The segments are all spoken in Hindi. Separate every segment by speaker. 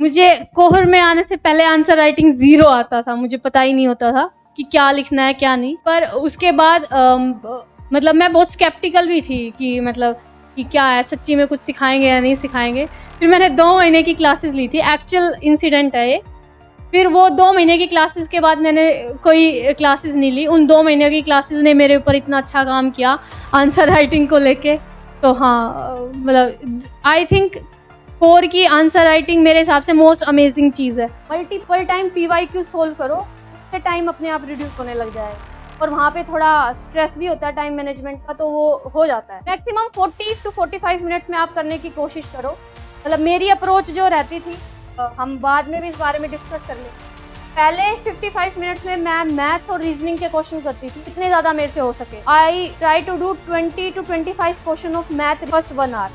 Speaker 1: मुझे कोहर में आने से पहले आंसर राइटिंग 0 आता था, मुझे पता ही नहीं होता था कि क्या लिखना है क्या नहीं। पर उसके बाद मतलब मैं बहुत स्केप्टिकल भी थी कि मतलब कि क्या है, सच्ची में कुछ सिखाएंगे या नहीं सिखाएंगे। फिर मैंने 2 महीने की क्लासेस ली थी, एक्चुअल इंसिडेंट है ये। फिर वो 2 महीने की क्लासेस के बाद मैंने कोई क्लासेस नहीं ली। उन 2 महीने की क्लासेस ने मेरे ऊपर इतना अच्छा काम किया आंसर राइटिंग को लेके। तो हाँ, मतलब आई थिंक कोर की आंसर राइटिंग मेरे हिसाब से मोस्ट अमेजिंग चीज़ है। मल्टीपल टाइम PYQ सोल्व करो, उससे टाइम अपने आप रिड्यूस होने लग जाएगा। और वहाँ पे थोड़ा स्ट्रेस भी होता है टाइम मैनेजमेंट का, तो वो हो जाता है। मैक्सिमम 40 to 45 मिनट्स में आप करने की कोशिश करो। मतलब मेरी अप्रोच जो रहती थी, हम बाद में भी इस बारे में डिस्कस कर लेंगे। पहले 55 मिनट्स में मैं मैथ्स और रीजनिंग के क्वेश्चन करती थी, इतने ज़्यादा मेरे से हो सके। I try to do 20 to 25 question of math first 1 hour,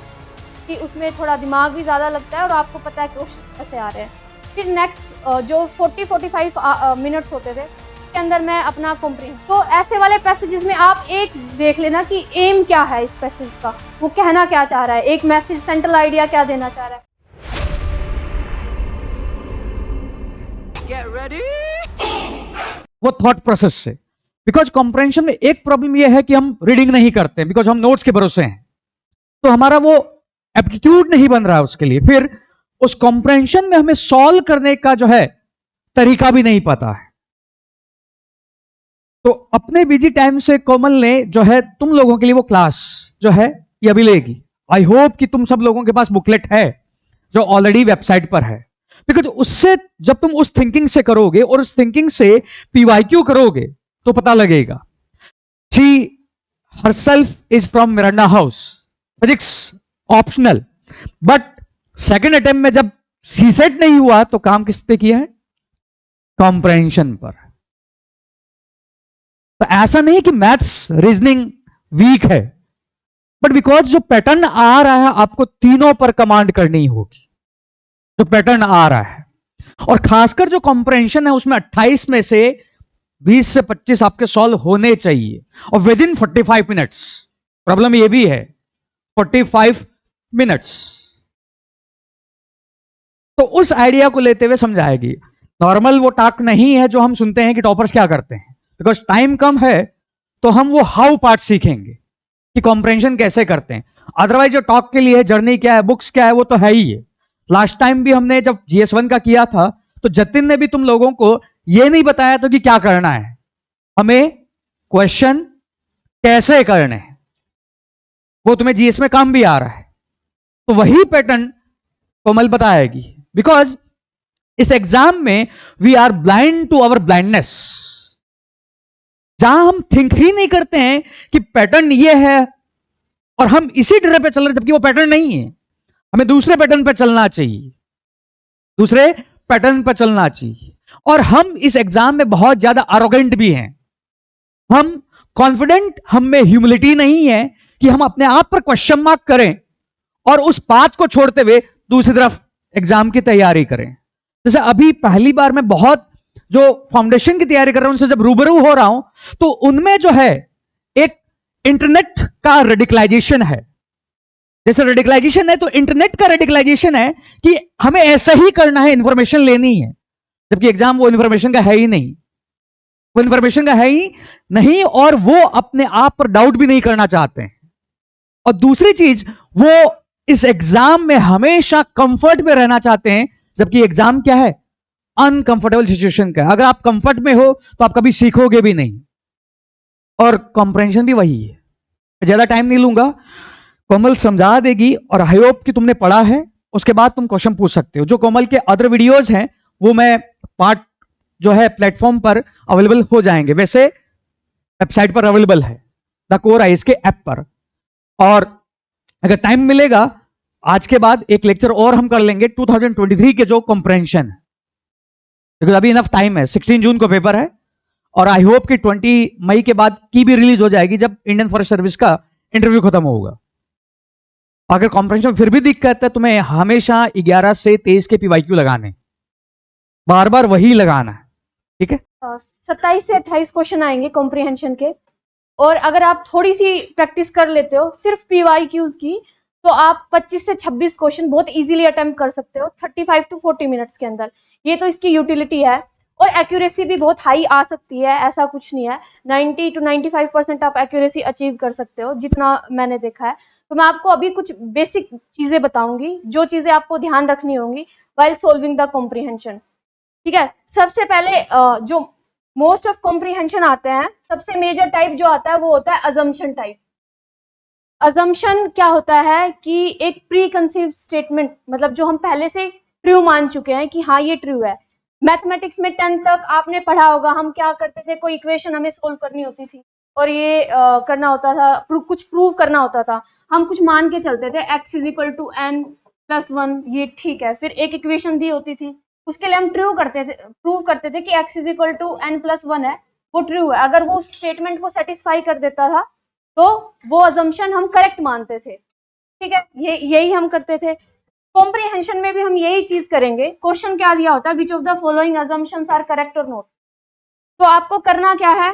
Speaker 1: कि उसमें थोड़ा दिमाग भी ज़्यादा लगता है और आपको पता है क्वेश्चन कैसे आ रहे हैं। फिर नेक्स्ट जो 40-45 मिनट्स होते थे, के अंदर मैं अपना कॉम्प्रीहेंड। तो ऐसे वाले पैसेजेस में आप एक देख लेना कि एम क्या है इस पैसेज का, वो कहना क्या चाह रहा है, एक मैसेज सेंट्रल आइडिया क्या देना चाह रहा है।
Speaker 2: Get ready?
Speaker 3: वो थॉट प्रोसेस से। बिकॉज कॉम्प्रहेंशन में एक प्रॉब्लम ये है कि हम रीडिंग नहीं करते, बिकॉज हम नोट्स के भरोसे हैं, तो हमारा वो एप्टीट्यूड नहीं बन रहा है उसके लिए। फिर उस कॉम्प्रहेंशन में हमें सॉल्व करने का जो है तरीका भी नहीं पता है। तो अपने बिजी टाइम से कोमल ने जो है तुम लोगों के लिए वो क्लास जो है ये अभी लेगी। आई होप कि तुम सब लोगों के पास बुकलेट है जो ऑलरेडी वेबसाइट पर है। बिकॉज उससे जब तुम उस थिंकिंग से करोगे और उस थिंकिंग से PYQ करोगे तो पता लगेगा। She herself is from Miranda house, physics optional, but second attempt में जब सीसेट नहीं हुआ तो काम किस पे किया है? कॉम्प्रहेंशन पर। तो ऐसा नहीं कि मैथ्स रीजनिंग वीक है, बट बिकॉज जो पैटर्न आ रहा है आपको तीनों पर कमांड करनी होगी। जो पैटर्न आ रहा है, और खासकर जो कॉम्प्रहेंशन है उसमें 28 में से 20 से 25 आपके सॉल्व होने चाहिए और विद इन 45 मिनट्स। प्रॉब्लम ये भी है 45 मिनट्स। तो उस आइडिया को लेते हुए समझाएगी। नॉर्मल वो टास्क नहीं है जो हम सुनते हैं कि टॉपर्स क्या करते हैं, बिकॉज टाइम कम है तो हम वो हाउ पार्ट सीखेंगे कि कॉम्प्रहेंशन कैसे करते हैं। अदरवाइज जो टॉक के लिए जर्नी क्या है, बुक्स क्या है, वो तो है ही है। लास्ट टाइम भी हमने जब GS1 का किया था तो जतिन ने भी तुम लोगों को ये नहीं बताया था कि क्या करना है, हमें क्वेश्चन कैसे करने हैं। वो तुम्हें GS में काम भी आ रहा है, तो वही पैटर्न कोमल बताएगी। बिकॉज इस एग्जाम में we are blind to our blindness. जहां हम थिंक ही नहीं करते हैं कि पैटर्न ये है और हम इसी डर पे चल रहे हैं, जबकि वो पैटर्न नहीं है। हमें दूसरे पैटर्न पे चलना चाहिए, दूसरे पैटर्न पे चलना चाहिए। और हम इस एग्जाम में बहुत ज्यादा अरोगेंट भी हैं। हम कॉन्फिडेंट, हम में ह्यूमिलिटी नहीं है कि हम अपने आप पर क्वेश्चन मार्क करें और उस बात को छोड़ते हुए दूसरी तरफ एग्जाम की तैयारी करें। जैसे अभी पहली बार मैं बहुत जो फाउंडेशन की तैयारी कर रहा हूं उनसे जब रूबरू हो रहा हूं तो उनमें जो है एक इंटरनेट का रेडिकलाइजेशन है। जैसे रेडिकलाइजेशन है तो इंटरनेट का रेडिकलाइजेशन है कि हमें ऐसा ही करना है, इंफॉर्मेशन लेनी है, जबकि एग्जाम वो इंफॉर्मेशन का है ही नहीं। वो इंफॉर्मेशन का है ही नहीं और वो अपने आप पर डाउट भी नहीं करना चाहते हैं। और दूसरी चीज, वो इस एग्जाम में हमेशा कंफर्ट में रहना चाहते हैं, जबकि एग्जाम क्या है? अनकंफर्टेबल सिचुएशन का। अगर आप कंफर्ट में हो तो आप कभी सीखोगे भी नहीं। और कॉम्प्रहेंशन भी वही है। ज्यादा टाइम नहीं लूंगा, कोमल समझा देगी और आई होप कि तुमने पढ़ा है। उसके बाद तुम क्वेश्चन पूछ सकते हो। जो कोमल के अदर वीडियोस हैं वो मैं पार्ट जो है प्लेटफॉर्म पर अवेलेबल हो जाएंगे। वैसे वेबसाइट पर अवेलेबल है द कोर आईएएस के ऐप पर। और अगर टाइम मिलेगा आज के बाद एक लेक्चर और हम कर लेंगे 2023 के जो कॉम्प्रहेंशन है, क्योंकि अभी इनफ टाइम है। 16 जून को पेपर है और आई होप कि 20 मई के बाद की भी रिलीज हो जाएगी जब इंडियन फॉरेस्ट सर्विस का इंटरव्यू खत्म होगा। अगर कॉम्प्रहेंशन फिर भी दिक्कत है तुम्हें हमेशा 11 से 23 के PYQ लगाने, बार बार वही लगाना है, ठीक है।
Speaker 1: 27 से 28 क्वेश्चन आएंगे कॉम्प्रिहेंशन के। और अगर आप थोड़ी सी प्रैक्टिस कर लेते हो सिर्फ PYQs की, तो आप 25 से 26 क्वेश्चन बहुत इजीली अटेम्प्ट कर सकते हो 35 टू 40 मिनट्स के अंदर। ये तो इसकी यूटिलिटी है। और एक्यूरेसी भी बहुत हाई आ सकती है, ऐसा कुछ नहीं है। 90 टू 95% आप एक्यूरेसी अचीव कर सकते हो, जितना मैंने देखा है। तो मैं आपको अभी कुछ बेसिक चीजें बताऊंगी, जो चीजें आपको ध्यान रखनी होंगी व्हाइल सॉल्विंग द कॉम्प्रीहेंशन। ठीक है, सबसे पहले जो मोस्ट ऑफ कॉम्प्रीहेंशन आते हैं, सबसे मेजर टाइप जो आता है वो होता है अजम्पशन टाइप। अजम्पशन क्या होता है कि एक प्री कंसीव्ड स्टेटमेंट, मतलब जो हम पहले से ट्रू मान चुके हैं कि हाँ ये ट्रू है। मैथमेटिक्स में 10th तक आपने पढ़ा होगा, हम क्या करते थे, कोई इक्वेशन हमें सोल्व करनी होती थी और ये करना होता था, कुछ प्रूव करना होता था। हम कुछ मान के चलते थे x = n+1, ये ठीक है। फिर एक इक्वेशन दी होती थी, उसके लिए हम प्रूव करते थे कि x = n+1 है, वो ट्रू है। अगर वो स्टेटमेंट को सेटिस्फाई कर देता था तो वो अजम्पशन हम करेक्ट मानते थे। ठीक है, यही हम करते थे। कॉम्प्रीहेंशन में भी हम यही चीज करेंगे। क्वेश्चन क्या दिया होता है, which of the following assumptions are correct और नॉट। तो आपको करना क्या है,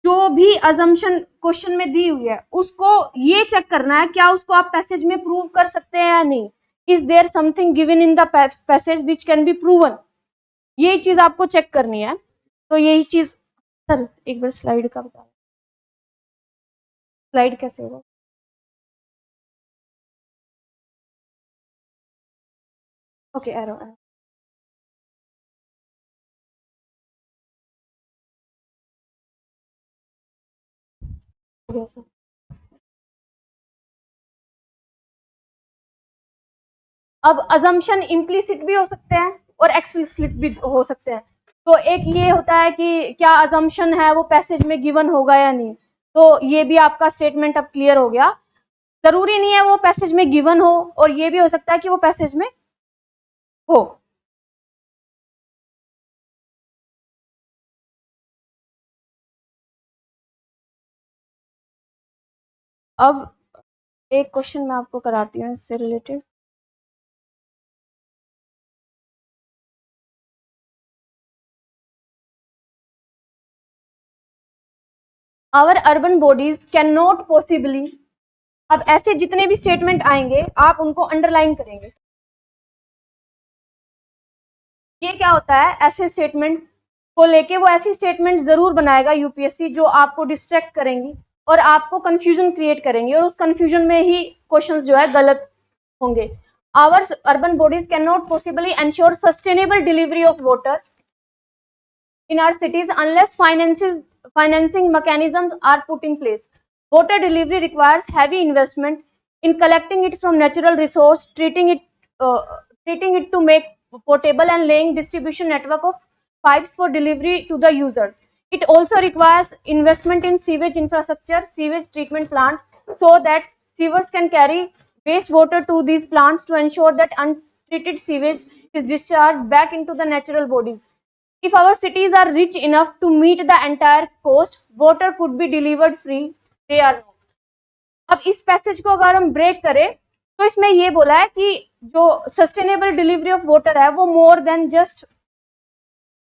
Speaker 1: जो भी अजम्पशन क्वेश्चन में दी हुई है उसको ये चेक करना है क्या उसको आप पैसेज में प्रूव कर सकते हैं या नहीं। Is there something given in the passage which can be proven, ये चीज आपको चेक करनी है। तो यही चीज, सर एक बार स्लाइड का बता, स्लाइड कैसे होगा। ओके, एरो हो गया। अब अजम्पशन इम्प्लीसिट भी हो सकते हैं और एक्सप्लिसिट भी हो सकते हैं। तो एक ये होता है कि क्या अजम्पशन है वो पैसेज में गिवन होगा या नहीं। तो ये भी आपका स्टेटमेंट अब क्लियर हो गया। जरूरी नहीं है वो पैसेज में गिवन हो, और ये भी हो सकता है कि वो पैसेज में हो। अब एक क्वेश्चन मैं आपको कराती हूँ इससे related. Our urban bodies can not possibly, अब ऐसे जितने भी स्टेटमेंट आएंगे आप उनको अंडरलाइन करेंगे। ये क्या होता है, ऐसे स्टेटमेंट को लेके वो ऐसी स्टेटमेंट जरूर बनाएगा यूपीएससी जो आपको डिस्ट्रैक्ट करेंगी और आपको कंफ्यूजन क्रिएट करेंगे, और उस कंफ्यूजन में ही क्वेश्चंस जो है गलत होंगे। Our urban bodies can not possibly ensure sustainable delivery of water in our cities unless financing mechanisms are put in place. Water delivery requires heavy investment in collecting it from natural resource, treating it to make potable, and laying distribution network of pipes for delivery to the users. It also requires investment in sewage infrastructure, sewage treatment plants, so that sewers can carry wastewater to these plants to ensure that untreated sewage is discharged back into the natural bodies. If our cities are rich enough to meet the entire cost, water could be delivered free. They are not. अब इस पैसेज को अगर हम ब्रेक करें तो इसमें ये बोला है कि जो सस्टेनेबल डिलीवरी ऑफ वाटर है वो more than just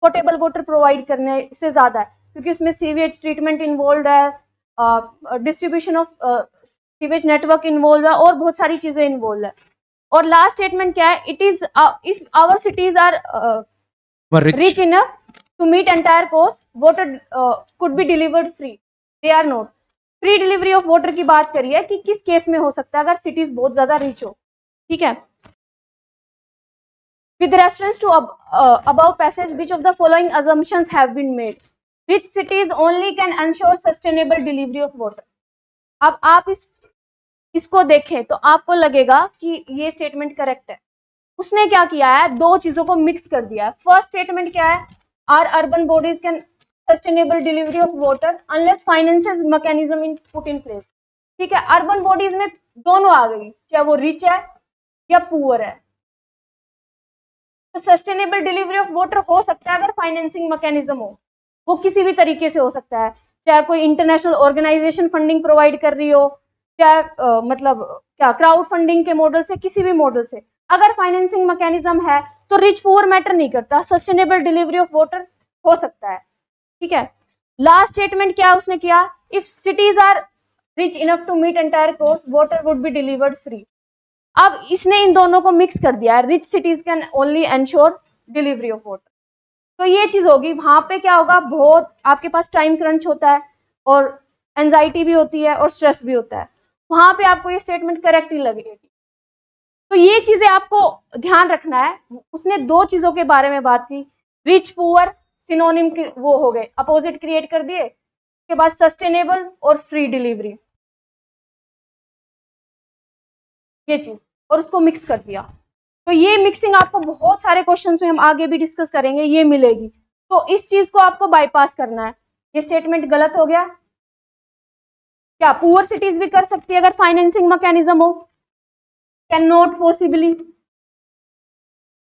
Speaker 1: portable water provide करने से ज्यादा है, क्योंकि उसमें सीवेज ट्रीटमेंट इन्वॉल्व है, distribution of sewage network involve है, और बहुत सारी चीजें इन्वॉल्व है। और लास्ट स्टेटमेंट क्या है, it is if our cities are rich enough to meet entire cost, water could be delivered free. They are not. Free delivery of water की बात करिए कि किस केस में हो सकता है, अगर सिटीज बहुत ज्यादा रिच हो। ठीक है, with reference to above passage, which of the following assumptions have been made? Rich cities only can ensure sustainable delivery of water. अब आप इसको देखें तो आपको लगेगा कि ये स्टेटमेंट करेक्ट है। उसने क्या किया है, दो चीजों को मिक्स कर दिया है। फर्स्ट स्टेटमेंट क्या है, are urban bodies can sustainable delivery of water unless financial mechanism in put in place. ठीक है, अर्बन बॉडीज में दोनों आ गई, चाहे वो रिच है या पुअर है। तो सस्टेनेबल डिलीवरी ऑफ वाटर हो सकता है अगर फाइनेंसिंग मैकेनिज्म हो, वो किसी भी तरीके से हो सकता है, चाहे कोई इंटरनेशनल ऑर्गेनाइजेशन फंडिंग प्रोवाइड कर रही हो, चाहे मतलब क्या क्राउड फंडिंग के मॉडल से, किसी भी मॉडल से। अगर फाइनेंसिंग मैकेनिज्म है तो रिच पुअर मैटर नहीं करता, सस्टेनेबल डिलीवरी ऑफ वाटर हो सकता है। ठीक है, लास्ट स्टेटमेंट क्या उसने किया, if cities are rich enough to meet entire course, water would be delivered free. अब इसने इन दोनों को मिक्स कर दिया है, rich cities can only ensure delivery of water. तो ये चीज होगी, वहां पे क्या होगा, बहुत आपके पास टाइम क्रंच होता है और एंजाइटी भी होती है और स्ट्रेस भी होता है, वहां पे आपको ये स्टेटमेंट करेक्ट ही लगेगी। तो ये चीजें आपको ध्यान रखना है। उसने दो चीजों के बारे में बात की, रिच पुअर सिनोनिम वो हो गए, अपोजिट क्रिएट कर दिए, उसके बाद सस्टेनेबल और फ्री डिलीवरी, ये चीज, और उसको मिक्स कर दिया। तो ये मिक्सिंग आपको बहुत सारे क्वेश्चंस में हम आगे भी डिस्कस करेंगे, ये मिलेगी। तो इस चीज को आपको बाईपास करना है। ये स्टेटमेंट गलत हो गया क्या? पुअर सिटीज भी कर सकती है अगर फाइनेंसिंग मैकेनिज्म हो, कैन नॉट पॉसिबली।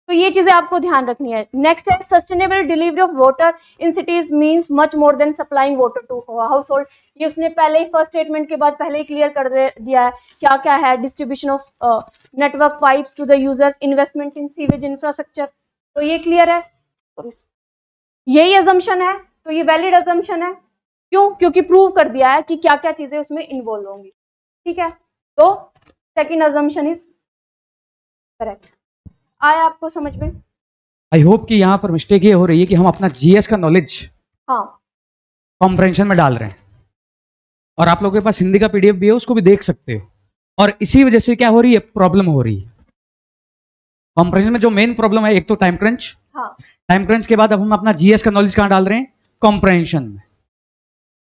Speaker 1: तो ये चीजें आपको ध्यान रखनी है। नेक्स्ट है sustainable delivery of water in cities means much more than supplying water to household. ये उसने पहले ही फर्स्ट स्टेटमेंट के बाद पहले ही क्लियर कर दिया है क्या क्या है, distribution of network pipes to the users, investment in sewage infrastructure. तो ये क्लियर है, यही अजम्पशन है, तो ये वैलिड अजम्पशन है। क्यों? क्योंकि प्रूव कर दिया है कि क्या क्या चीजें उसमें इन्वॉल्व होंगी। ठीक है, तो सेकेंड अजम्पशन इज करेक्ट। आया आपको समझ में?
Speaker 3: आई होप कि यहां पर मिस्टेक ये हो रही है कि हम अपना जीएस का नॉलेज
Speaker 1: हाँ
Speaker 3: कॉम्प्रहेंशन में डाल रहे हैं, और आप लोगों के पास हिंदी का पीडीएफ भी है, उसको भी देख सकते हो। और इसी वजह से क्या हो रही है, प्रॉब्लम हो रही है। कॉम्प्रहेंशन में जो मेन प्रॉब्लम है, एक तो टाइम क्रंच,
Speaker 1: हाँ
Speaker 3: टाइम क्रंच के बाद अब हम अपना जीएस का नॉलेज कहां डाल रहे हैं, कॉम्प्रहेंशन में।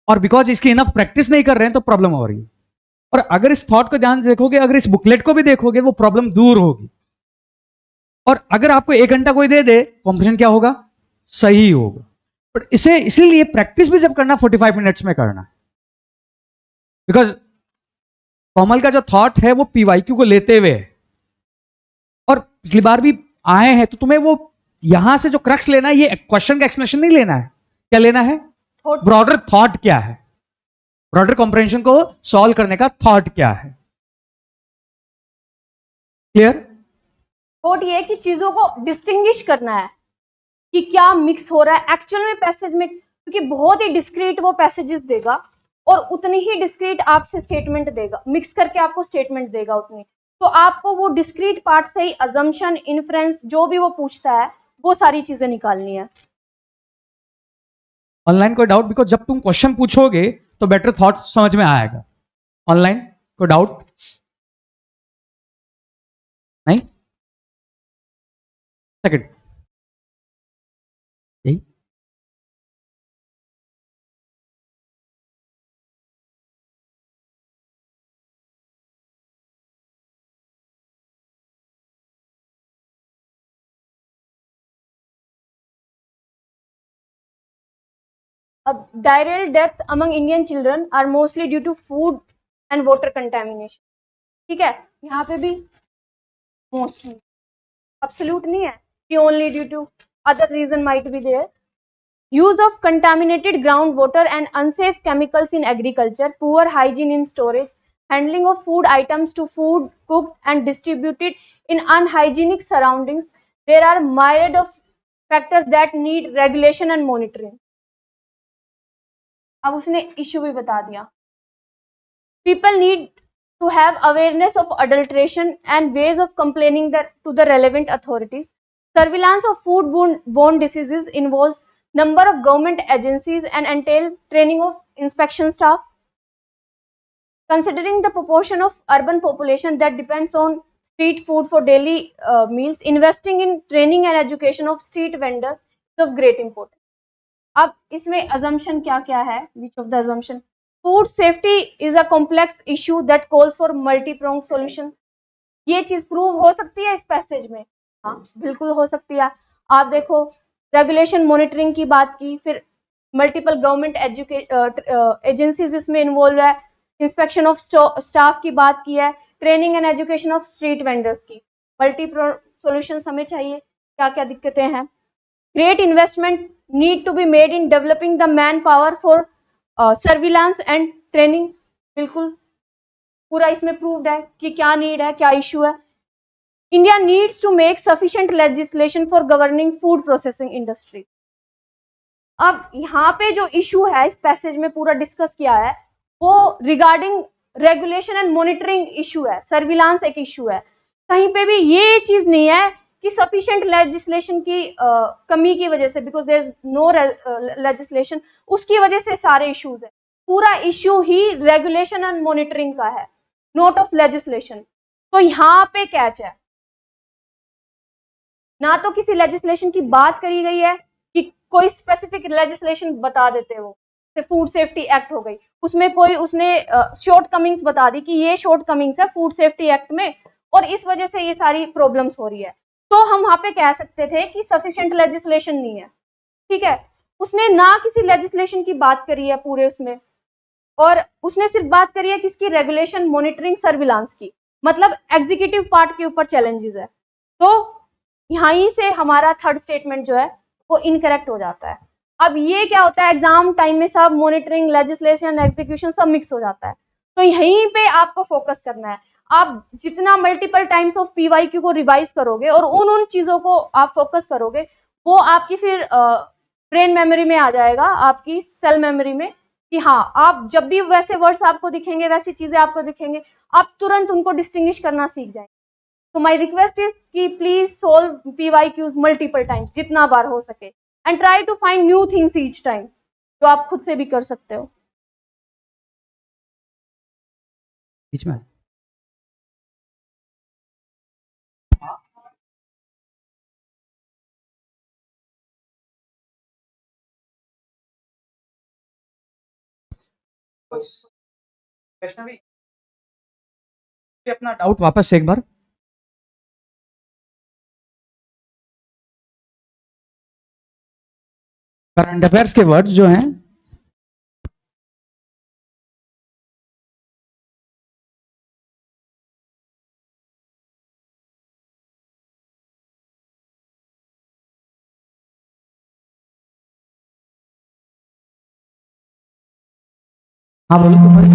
Speaker 3: और बिकॉज इसकी इनफ प्रैक्टिस नहीं कर रहे हैं तो प्रॉब्लम हो रही है। और अगर इस थॉट को ध्यान से देखोगे, अगर इस बुकलेट को भी देखोगे, वो प्रॉब्लम दूर होगी। और अगर आपको 1 घंटा कोई दे दे, कॉम्प्रहेंशन क्या होगा, सही होगा। बट इसे इसीलिए प्रैक्टिस भी जब करना 45 मिनट्स में करना, बिकॉज कॉमल का जो थॉट है वो पीवाईक्यू को लेते हुए है, और पिछली बार भी आए हैं, तो तुम्हें वो यहां से जो क्रक्स लेना है, ये क्वेश्चन का एक्सप्लेनेशन नहीं लेना है। क्या लेना है, ब्रॉडर थॉट क्या है, ब्रॉडर कॉम्प्रहेंशन को सॉल्व करने का थॉट क्या है। क्लियर?
Speaker 1: थॉट ये है कि चीजों को डिस्टिंग्विश करना है कि क्या मिक्स हो रहा है एक्चुअल में पैसेज में, क्योंकि बहुत ही डिस्क्रीट वो पैसेजेस देगा और उतनी ही डिस्क्रीट आपसे स्टेटमेंट देगा, मिक्स करके आपको स्टेटमेंट देगा उतनी। तो आपको वो डिस्क्रीट पार्ट से ही अजम्पशन, इन्फ्रेंस, जो भी वो पूछता है, वो सारी चीजें निकालनी है।
Speaker 3: ऑनलाइन कोई डाउट? बिकॉज जब तुम क्वेश्चन पूछोगे तो बेटर थॉट समझ में आएगा। ऑनलाइन कोई डाउट? नहीं? सेकंड यही
Speaker 1: अब diarrheal death among Indian children are mostly due to food and water contamination. ठीक है, यहाँ पे भी mostly, absolute नहीं है कि only due to, other reason might be there. Use of contaminated groundwater and unsafe chemicals in agriculture, poor hygiene in storage, handling of food items to food cooked and distributed in unhygienic surroundings. There are myriad of factors that need regulation and monitoring. अब उसने इश्यू भी बता दिया। People need to have awareness of adulteration and ways of complaining to the relevant authorities. Surveillance of foodborne diseases involves number of government agencies and entail training of inspection staff. Considering the proportion of urban population that depends on street food for daily meals, investing in training and education of street vendors is of great importance. अब इसमें assumption क्या क्या है? Which of the assumption? Food safety is a complex issue that calls for multi-pronged solution. ये चीज प्रूव हो सकती है इस पैसेज में? हाँ, बिल्कुल हो सकती है। आप देखो, रेगुलेशन मॉनिटरिंग की बात की, फिर मल्टीपल गवर्नमेंट एजेंसीज इसमें इन्वॉल्व है, इंस्पेक्शन ऑफ स्टाफ की बात की है, training and education of street vendors की। मल्टी सॉल्यूशन हमें चाहिए, क्या क्या दिक्कतें हैं। Great investment need to be made in developing the manpower for surveillance and training. बिल्कुल पूरा इसमें प्रूव्ड है कि क्या नीड है, क्या इशू है। India needs to make sufficient legislation for governing food processing industry. अब यहाँ पे जो इशू है इस पैसेज में पूरा डिस्कस किया है, वो regarding regulation and monitoring issue है, सर्विलांस एक इशू है। कहीं पे भी ये चीज नहीं है कि सफिशिएंट लेजिस्लेशन की कमी की वजह से, because there is no legislation, उसकी वजह से सारे इश्यूज है। पूरा इश्यू ही रेगुलेशन एंड मॉनिटरिंग का है, नॉट ऑफ लेजिस्लेशन। तो यहाँ पे कैच है, ना तो किसी लेजिस्लेशन की बात करी गई है कि कोई स्पेसिफिक लेजिस्लेशन बता देते हो, फूड सेफ्टी एक्ट हो गई, उसमें कोई उसने शॉर्ट कमिंग्स बता दी कि ये शॉर्ट कमिंग्स है फूड सेफ्टी एक्ट में और इस वजह से ये सारी प्रॉब्लम्स हो रही है। तो हम वहां पे कह सकते थे कि सफिशिएंट लेजिस्लेशन नहीं है, ठीक है। उसने ना किसी लेजिस्लेशन की बात करी है पूरे उसमें, और उसने सिर्फ बात करी है किसकी, रेगुलेशन, मॉनिटरिंग, सर्विलांस की, मतलब एग्जीक्यूटिव पार्ट के ऊपर चैलेंजेस है। तो यहीं से हमारा थर्ड स्टेटमेंट जो है वो इनकरेक्ट हो जाता है। अब ये क्या होता है, एग्जाम टाइम में सब मॉनिटरिंग, लेजिस्लेशन, एग्जीक्यूशन सब मिक्स हो जाता है। तो यहीं पे आपको फोकस करना है। आप जितना मल्टीपल टाइम्स ऑफ पीवाईक्यू को रिवाइज करोगे और उन चीजों को आप फोकस करोगे, वो आपकी फिर ब्रेन मेमोरी में आ जाएगा, आपकी सेल मेमोरी में, कि हाँ, आप जब भी वैसे वर्ड्स आपको दिखेंगे, वैसी चीजें आपको दिखेंगे, आप तुरंत उनको डिस्टिंग्विश करना सीख जाएंगे। तो माय रिक्वेस्ट इज कि please solve PYQs multiple times, जितना बार हो सके, and try to find new things each time, जो आप खुद से भी कर सकते हो।
Speaker 3: बीच में वैष्णवी अपना डाउट वापस से एक बार। करंट अफेयर्स के वर्ड्स जो हैं, हाँ बोलो तो भाई।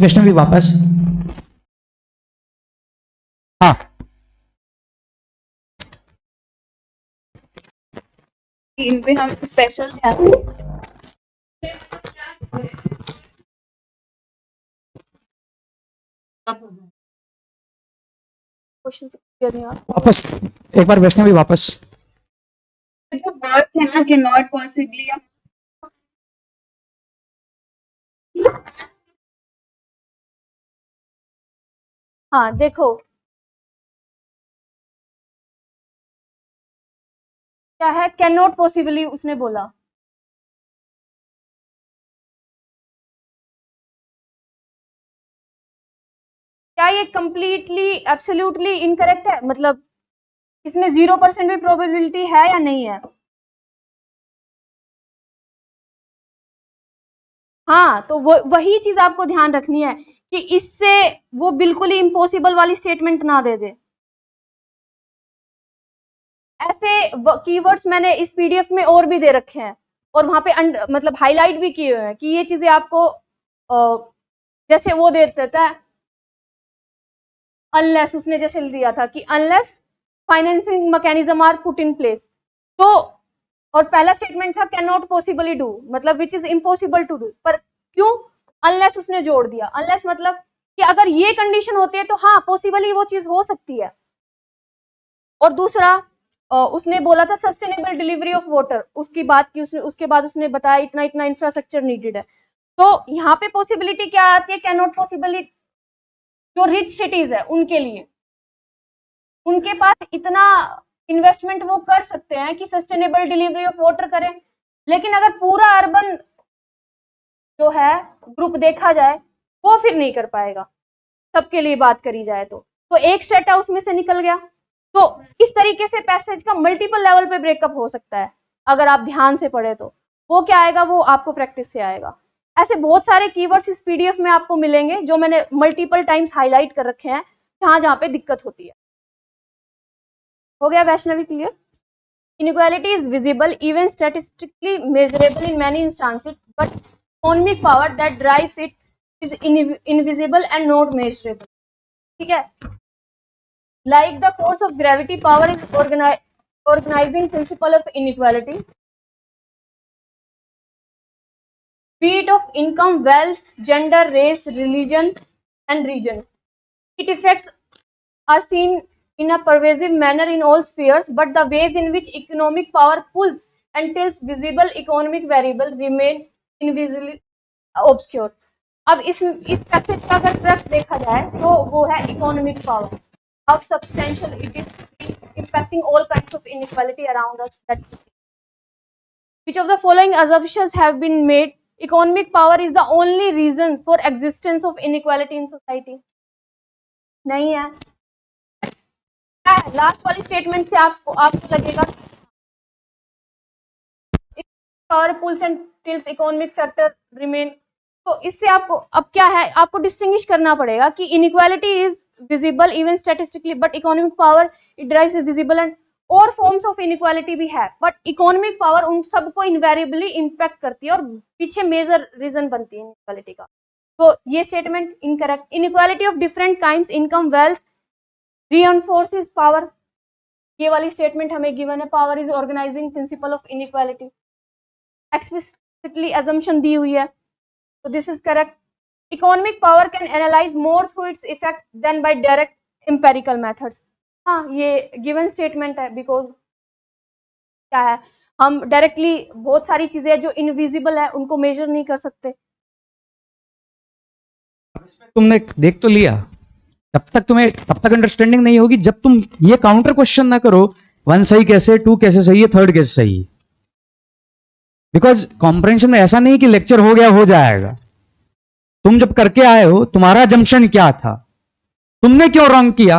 Speaker 3: वैष्णवी वापस, हाँ
Speaker 4: इन पे हम स्पेशल ध्यान
Speaker 1: क्वेश्चन क्लियर नहीं आ रहा।
Speaker 3: वापस एक बार वैष्णवी वापस।
Speaker 4: जो वर्ड्स है ना कि नॉट पॉसिबली,
Speaker 1: हाँ देखो, क्या है, कैन नॉट पॉसिबली उसने बोला, क्या ये कंप्लीटली एब्सोल्युटली इनकरेक्ट है, मतलब इसमें 0% भी प्रोबेबिलिटी है या नहीं है? हाँ, तो वही चीज आपको ध्यान रखनी है कि इससे वो बिल्कुल ही इम्पॉसिबल वाली स्टेटमेंट ना दे दे। ऐसे कीवर्ड्स मैंने इस पीडीएफ में और भी दे रखे हैं, और वहां पे मतलब हाईलाइट भी किए हुए हैं कि ये चीजें आपको जैसे वो दे देता है, अनलेस, उसने जैसे दिया था कि unless financing mechanism are put in place, तो और पहला स्टेटमेंट था कैन नॉट पॉसिबली डू, मतलब which is impossible to do, पर क्यों अनलेस उसने जोड़ दिया? अनलेस मतलब कि अगर ये कंडीशन होती है तो हाँ पॉसिबली वो चीज हो सकती है। और दूसरा उसने बोला था सस्टेनेबल डिलीवरी ऑफ वाटर, उसकी बात की उसने, उसके बाद उसने बताया इतना इतना इंफ्रास्ट्रक्चर नीडेड है। तो यहाँ पे पॉसिबिलिटी क्या आती है, कैन नॉट पॉसिबली जो रिच सिटीज है उनके लिए, उनके पास इतना इन्वेस्टमेंट वो कर सकते हैं कि सस्टेनेबल डिलीवरी ऑफ वाटर करें, लेकिन अगर पूरा अर्बन जो है ग्रुप देखा जाए वो फिर नहीं कर पाएगा, सबके लिए बात करी जाए तो एक स्टेटा उसमें से निकल गया। तो इस तरीके से पैसेज का मल्टीपल लेवल पे ब्रेकअप हो सकता है, अगर आप ध्यान से पढ़े तो वो क्या आएगा, वो आपको प्रैक्टिस से आएगा। ऐसे बहुत सारे कीवर्ड्स इस पीडीएफ में आपको मिलेंगे जो मैंने मल्टीपल टाइम्स हाईलाइट कर रखे हैं, जहां जहां पे दिक्कत होती है। हो गया Vaishnavi clear? Inequality is visible, even statistically measurable in many instances, but economic power that drives it is invisible and not measurable. ठीक है? Like the force of gravity, power is organizing principle of inequality, be it of income, wealth, gender, race, religion, and region. Its effects are seen in a pervasive manner in all spheres, but the ways in which economic power pulls and tilts visible economic variable remain invisibly obscure. अब इस पैसेज का अगर क्रक्स देखा जाए तो वो है economic power. How substantial it is impacting all kinds of inequality around us. That which of the following assumptions have been made? Economic power is the only reason for existence of inequality in society. नहीं है. लास्ट वाली स्टेटमेंट से आपको लगेगा power pulls and tills economic factor remain. तो इससे आपको अब क्या है, आपको डिस्टिंग्विश करना पड़ेगा कि inequality is visible even statistically, but economic power it drives visible and और फॉर्म्स ऑफ इनइक्वालिटी भी है, बट इकोनॉमिक पावर उन सबको इनवेरिएबली इंपैक्ट करती है और पीछे मेजर रीजन बनती है इनइक्वालिटी का. तो ये statement incorrect. Inequality of different kinds, income, wealth reinforces power. ये वाली स्टेटमेंट हमें गिवन है. Power is organising principle of inequality. Explicitly assumption दी हुई है, तो this is correct. Economic power can analyse more through its effect than by direct empirical methods. हाँ, ये गिवन स्टेटमेंट है बिकॉज क्या है, हम डायरेक्टली बहुत सारी चीजें जो इनविजिबल है उनको मेजर नहीं कर सकते.
Speaker 3: तुमने देख तो लिया, तब तक अंडरस्टैंडिंग नहीं होगी जब तुम ये काउंटर क्वेश्चन ना करो, 1 सही कैसे, 2 कैसे सही है, 3rd कैसे सही है. बिकॉज कॉम्प्रहेंशन में ऐसा नहीं कि लेक्चर हो गया हो जाएगा. तुम जब करके आए हो, तुम्हारा जम्पशन क्या था, तुमने क्यों रॉन्ग किया,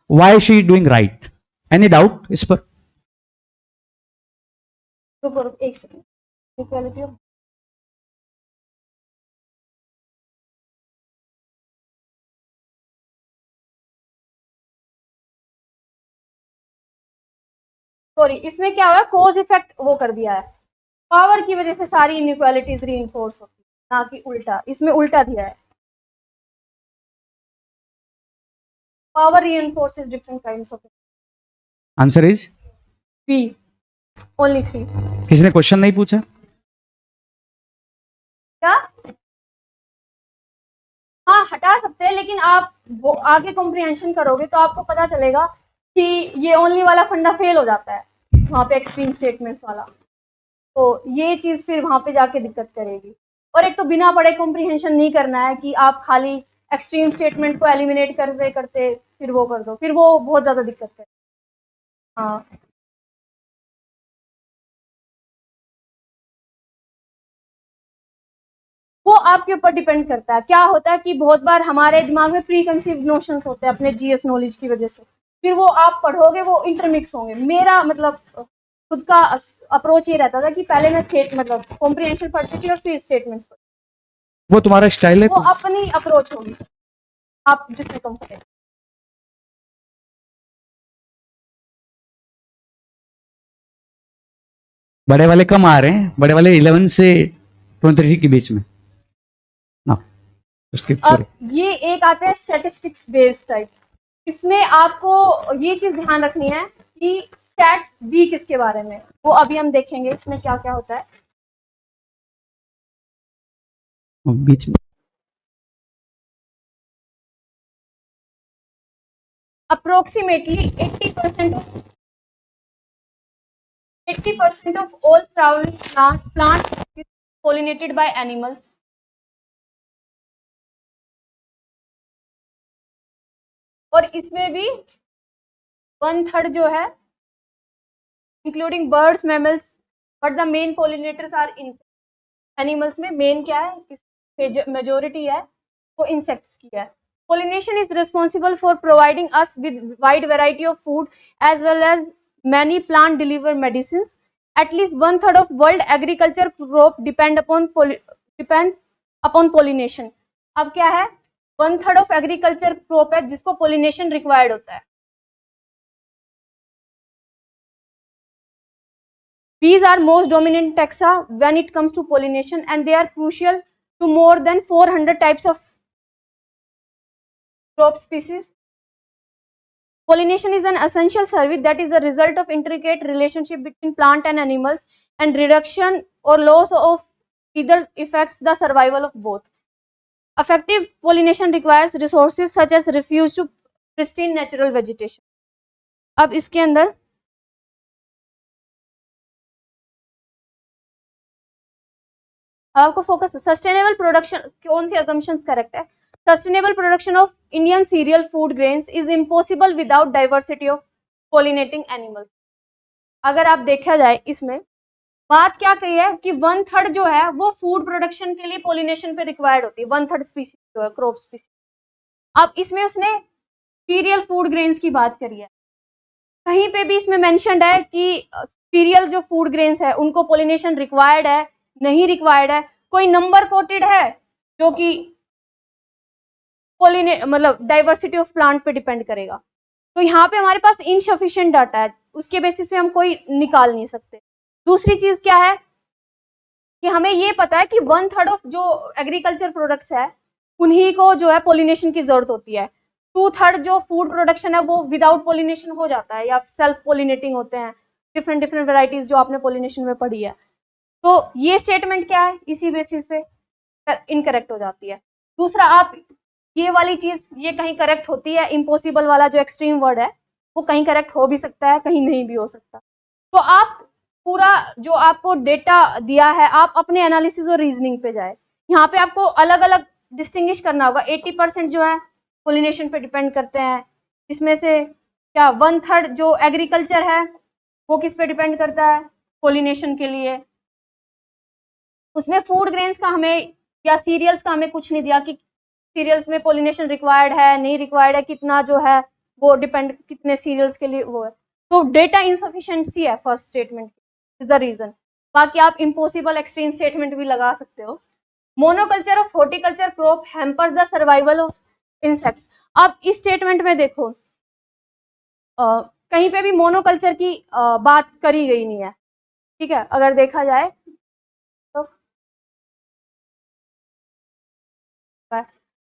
Speaker 3: why she doing right. Any doubt इस पर?
Speaker 1: एक सेकेंड. इक्वालिटी ऑफ सॉरी, इसमें क्या हुआ, कोज इफेक्ट वो कर दिया है. पावर की वजह से सारी इनइक्वालिटीज रीइंफोर्स होती है, ना कि उल्टा. इसमें उल्टा दिया है. Power reinforces different kinds of.
Speaker 3: Answer is
Speaker 1: B, only 3.
Speaker 3: किसी ने क्वेश्चन नहीं पूछा?
Speaker 1: क्या? हाँ, हटा सकते हैं, लेकिन आप वो आगे कॉम्प्रिहेंशन करोगे तो आपको पता चलेगा कि ये ओनली वाला फंडा फेल हो जाता है वहां पे, एक्सट्रीम स्टेटमेंट्स वाला. तो ये चीज फिर वहां पे जाके दिक्कत करेगी. और एक तो बिना पढ़े कॉम्प्रिहेंशन नहीं करना है कि आप खाली एक्सट्रीम स्टेटमेंट को एलिमिनेट करते करते फिर वो कर दो, फिर वो बहुत ज्यादा दिक्कत करे. हाँ, वो आपके ऊपर डिपेंड करता है. क्या होता है कि बहुत बार हमारे दिमाग में प्री कंसीव्ड नोशंस होते हैं अपने जीएस नॉलेज की वजह से, फिर वो आप पढ़ोगे वो इंटरमिक्स होंगे. मेरा मतलब खुद का अप्रोच ये रहता था कि पहले मैं मतलब कॉम्प्रिहेंशन पढ़ती थी और फिर स्टेटमेंट्स पढ़ती.
Speaker 3: वो तुम्हारा स्टाइल है,
Speaker 1: वो अपनी अप्रोच होगी सर, आप जिसमें कंफर्टेबल.
Speaker 3: बड़े वाले कम आ रहे हैं, बड़े वाले 11 से 23 के बीच में ना. उसके
Speaker 1: अब ये एक आता है स्टैटिस्टिक्स बेस्ड टाइप. इसमें आपको ये चीज ध्यान रखनी है कि स्टैट्स दी किसके बारे में, वो अभी हम देखेंगे इसमें क्या क्या होता है.
Speaker 3: बीच में
Speaker 1: approximately 80% of all flowering plants is pollinated by animals. और इसमें भी 1/3 जो है including birds, mammals, but the main pollinators are insects. Animals में मेन क्या है, मेजोरिटी है वो इंसेक्ट्स की है. Pollination is responsible for providing us with wide variety of food as well as many plant delivered medicines. At least 1/3 of world agriculture crop depend upon pollination. अब क्या है, 1/3 of agriculture crop है जिसको pollination required होता है. Bees are most dominant taxa when it comes to pollination and they are crucial to more than 400 types of crop species. Pollination is an essential service that is the result of intricate relationship between plant and animals, and reduction or loss of either affects the survival of both. Effective pollination requires resources such as refuge to pristine natural vegetation. अब इसके अंदर आपको फोकस सस्टेनेबल प्रोडक्शन, कौन सी assumptions करेक्ट है? Sustainable production of Indian serial food grains is impossible without diversity of pollinating animals. अगर आप देखा जाए इसमें बात क्या कही है कि 1/3 जो है वो फूड प्रोडक्शन के लिए पोलिनेशन पे रिक्वायर्ड होती है, 1/3 स्पीसीज जो है क्रॉप स्पीसीज। अब इसमें उसने सीरियल फूड ग्रेन्स की बात करी है, कहीं पे भी इसमें मेंशन्ड है कि सीरियल जो फूड ग्रेन्स है उनको पोलिनेशन रिक्वायर्ड है, नहीं रिक्वायर्ड है, कोई नंबर कोटेड है जो कि मतलब डाइवर्सिटी ऑफ प्लांट पे डिपेंड करेगा? तो यहाँ पे हमारे पास इनसफिशिएंट डाटा है, उसके बेसिस पे हम कोई निकाल नहीं सकते। दूसरी चीज क्या है कि हमें ये पता है कि 1/3 ऑफ जो एग्रीकल्चर प्रोडक्ट्स है उन्हीं को जो है पोलिनेशन की जरूरत होती है। 2/3 जो फूड प्रोडक्शन है वो विदाउट पोलिनेशन हो जाता है या सेल्फ पोलिनेटिंग होते हैं, डिफरेंट डिफरेंट वेराइटीज जो आपने पोलिनेशन में पढ़ी है। तो ये स्टेटमेंट क्या है, इसी बेसिस पे इनकरेक्ट हो जाती है। दूसरा, आप ये वाली चीज ये कहीं करेक्ट होती है, इम्पॉसिबल वाला जो एक्सट्रीम वर्ड है वो कहीं करेक्ट हो भी सकता है, कहीं नहीं भी हो सकता। तो आप पूरा जो आपको डेटा दिया है आप अपने एनालिसिस और रीजनिंग पे जाए। यहाँ पे आपको अलग अलग डिस्टिंग्विश करना होगा। 80% जो है पोलिनेशन पे डिपेंड करते हैं, इसमें से क्या 1/3 जो एग्रीकल्चर है वो किस पे डिपेंड करता है, पोलिनेशन के लिए। उसमें फूड ग्रेन्स का हमें या सीरियल्स का हमें कुछ नहीं दिया कि सीरियल्स में पोलिनेशन रिक्वायर्ड है नहीं रिक्वायर्ड है, कितना जो है वो डिपेंड कितने सीरियल्स के लिए वो है। तो डेटा इनसफिशिएंसी है first statement is the reason. बाकी आप इम्पॉसिबल एक्सट्रीम स्टेटमेंट भी लगा सकते हो। Monoculture of horticulture crop hampers the survival of insects. अब इस स्टेटमेंट में देखो कहीं पे भी मोनोकल्चर की बात करी गई नहीं है, ठीक है। अगर देखा जाए तो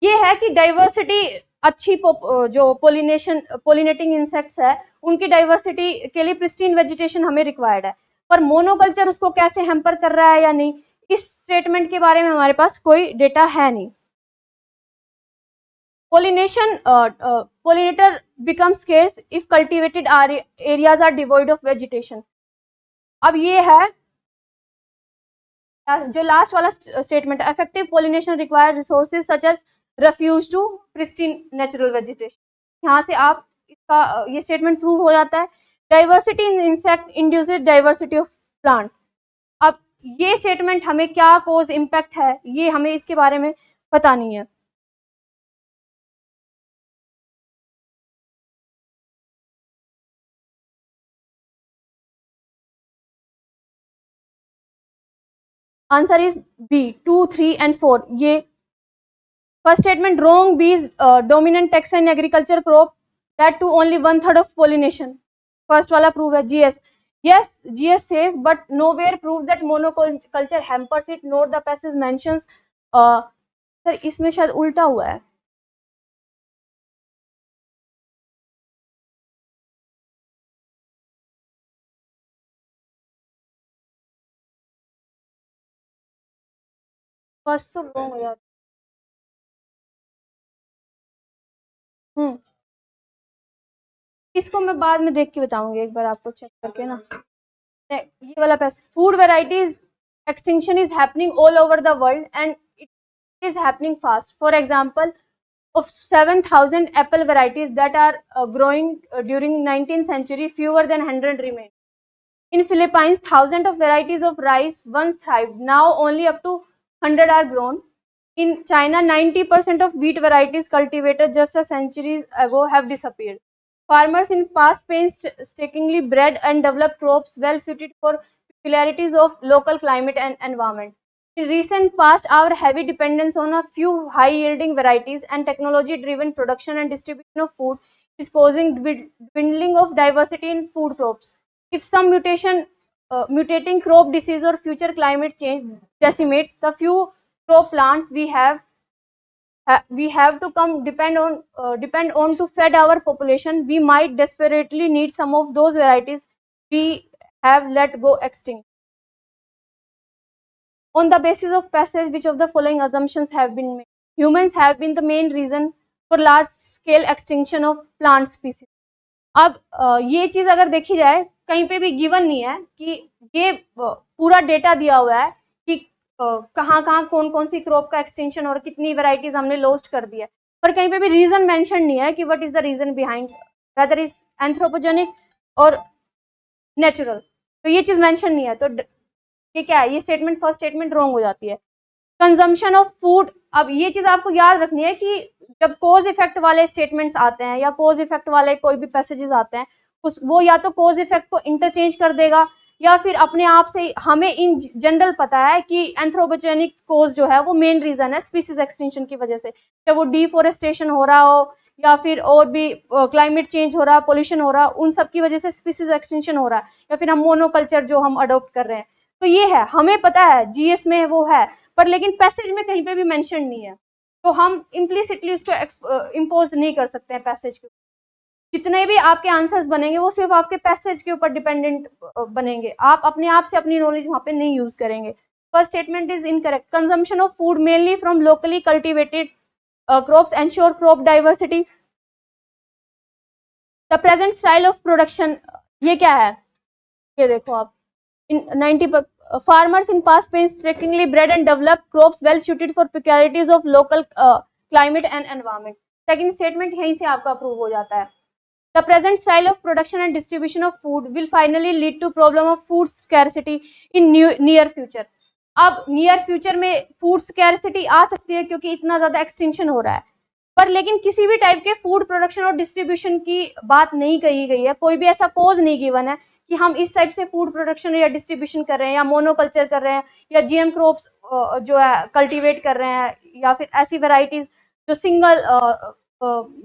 Speaker 1: ये है कि डाइवर्सिटी अच्छी जो पोलिनेटिंग इंसेक्ट्स है उनकी डाइवर्सिटी के लिए प्रिस्टीन वेजिटेशन हमें रिक्वायर्ड है, पर मोनोकल्चर उसको कैसे हैम्पर कर रहा है या नहीं, इस स्टेटमेंट के बारे में हमारे पास कोई डेटा है नहीं। Pollinator becomes scarce if cultivated areas are devoid of vegetation। अब ये है जो लास्ट वाला statement, effective pollination require resources such as refuge to pristine natural vegetation। यहाँ से आप इसका ये स्टेटमेंट प्रूव हो जाता है। Diversity in insect induces diversity of plant. अब ये स्टेटमेंट हमें क्या कोज इम्पैक्ट है ये हमें इसके बारे में पता नहीं है। Answer is B 2, 3 and 4। ये first statement wrong, bees dominant taxa in agriculture crop, that too only 1/3 of pollination। First वाला प्रूव है GS। Yes, GS says but nowhere prove that monoculture hampers it nor the passage mentions। Sir इसमें शायद उल्टा हुआ है। फर्स्ट तो रॉन्ग हो जाता। इसको मैं बाद में देख के बताऊंगी, एक बार आपको चेक करके ना। ये वाला passage, food varieties extinction is happening all over the world and it is happening fast। For example, of 7,000 apple varieties that are growing during 19th century, fewer than 100 remain। In Philippines, thousands of varieties of rice once thrived, now only up to 100 are grown। In China, 90% of wheat varieties cultivated just a century ago have disappeared। Farmers in past painstakingly bred and developed crops well suited for peculiarities of local climate and environment। In recent past, our heavy dependence on a few high-yielding varieties and technology-driven production and distribution of food is causing dwindling of diversity in food crops। If some mutating crop disease or future climate change decimates the few crop plants we have, we have to come depend on to feed our population, we might desperately need some of those varieties we have let go extinct. On the basis of passage, which of the following assumptions have been made? Humans have been the main reason for large scale extinction of plant species. अब ये चीज अगर देखी जाए, कहीं पे भी गिवन नहीं है कि ये पूरा डेटा दिया हुआ है कि कहाँ कहाँ कौन कौन सी क्रॉप का एक्सटेंशन और कितनी वैरायटीज हमने लॉस्ट कर दी है, पर कहीं पे भी रीजन मेंशन नहीं है कि what is the reason behind, whether is anthropogenic और नेचुरल, तो ये चीज मेंशन नहीं है, तो ये क्या है, ये स्टेटमेंट, फर्स्ट स्टेटमेंट रॉन्ग हो जाती है। कंजम्पशन ऑफ फूड, अब ये चीज आपको याद रखनी है कि जब कोज इफेक्ट वाले स्टेटमेंट्स आते हैं या कोज इफेक्ट वाले कोई भी पैसेजेस आते हैं, वो या तो कोज इफेक्ट को इंटरचेंज कर देगा या फिर अपने आप से, हमें इन जनरल पता है कि एंथ्रोपोजेनिक कोज जो है वो मेन रीजन है स्पीसीज एक्सटिंक्शन की वजह से, चाहे वो डिफोरेस्टेशन हो रहा हो या फिर और भी क्लाइमेट चेंज हो रहा, पोल्यूशन हो रहा, उन सब की वजह से स्पीसीज एक्सटिंक्शन हो रहा है, या फिर हम मोनोकल्चर जो हम अडोप्ट कर रहे हैं, तो ये है, हमें पता है जीएस में वो है, पर लेकिन पैसेज में कहीं पे भी मेंशन नहीं है, तो हम इम्प्लिसिटली उसको इम्पोज नहीं कर सकते हैं पैसेज के। जितने भी आपके आंसर्स बनेंगे वो सिर्फ आपके पैसेज के ऊपर डिपेंडेंट बनेंगे, आप अपने आप से अपनी नॉलेज वहां पे नहीं यूज करेंगे। First statement is incorrect. Consumption of food mainly from locally cultivated crops ensure crop diversity. The present style of production, ये क्या है, ये देखो आप, in 90 farmers in past painstakingly bred and developed crops well suited for peculiarities of local climate and environment. Second statement यहीं से आपका अप्रूव हो जाता है। The present style of production and distribution of food will finally lead to problem of food scarcity in near future. अब नियर फ्यूचर में फूड स्कैरसिटी आ सकती है क्योंकि इतना ज्यादा एक्सटिंक्शन हो रहा है, पर लेकिन किसी भी टाइप के फूड प्रोडक्शन और डिस्ट्रीब्यूशन की बात नहीं कही गई है, कोई भी ऐसा कोज नहीं गिवन है कि हम इस टाइप से फूड प्रोडक्शन या डिस्ट्रीब्यूशन कर रहे हैं या मोनोकल्चर कर रहे हैं या जीएम क्रॉप्स जो है कल्टीवेट कर रहे हैं या फिर ऐसी वेराइटीज जो सिंगल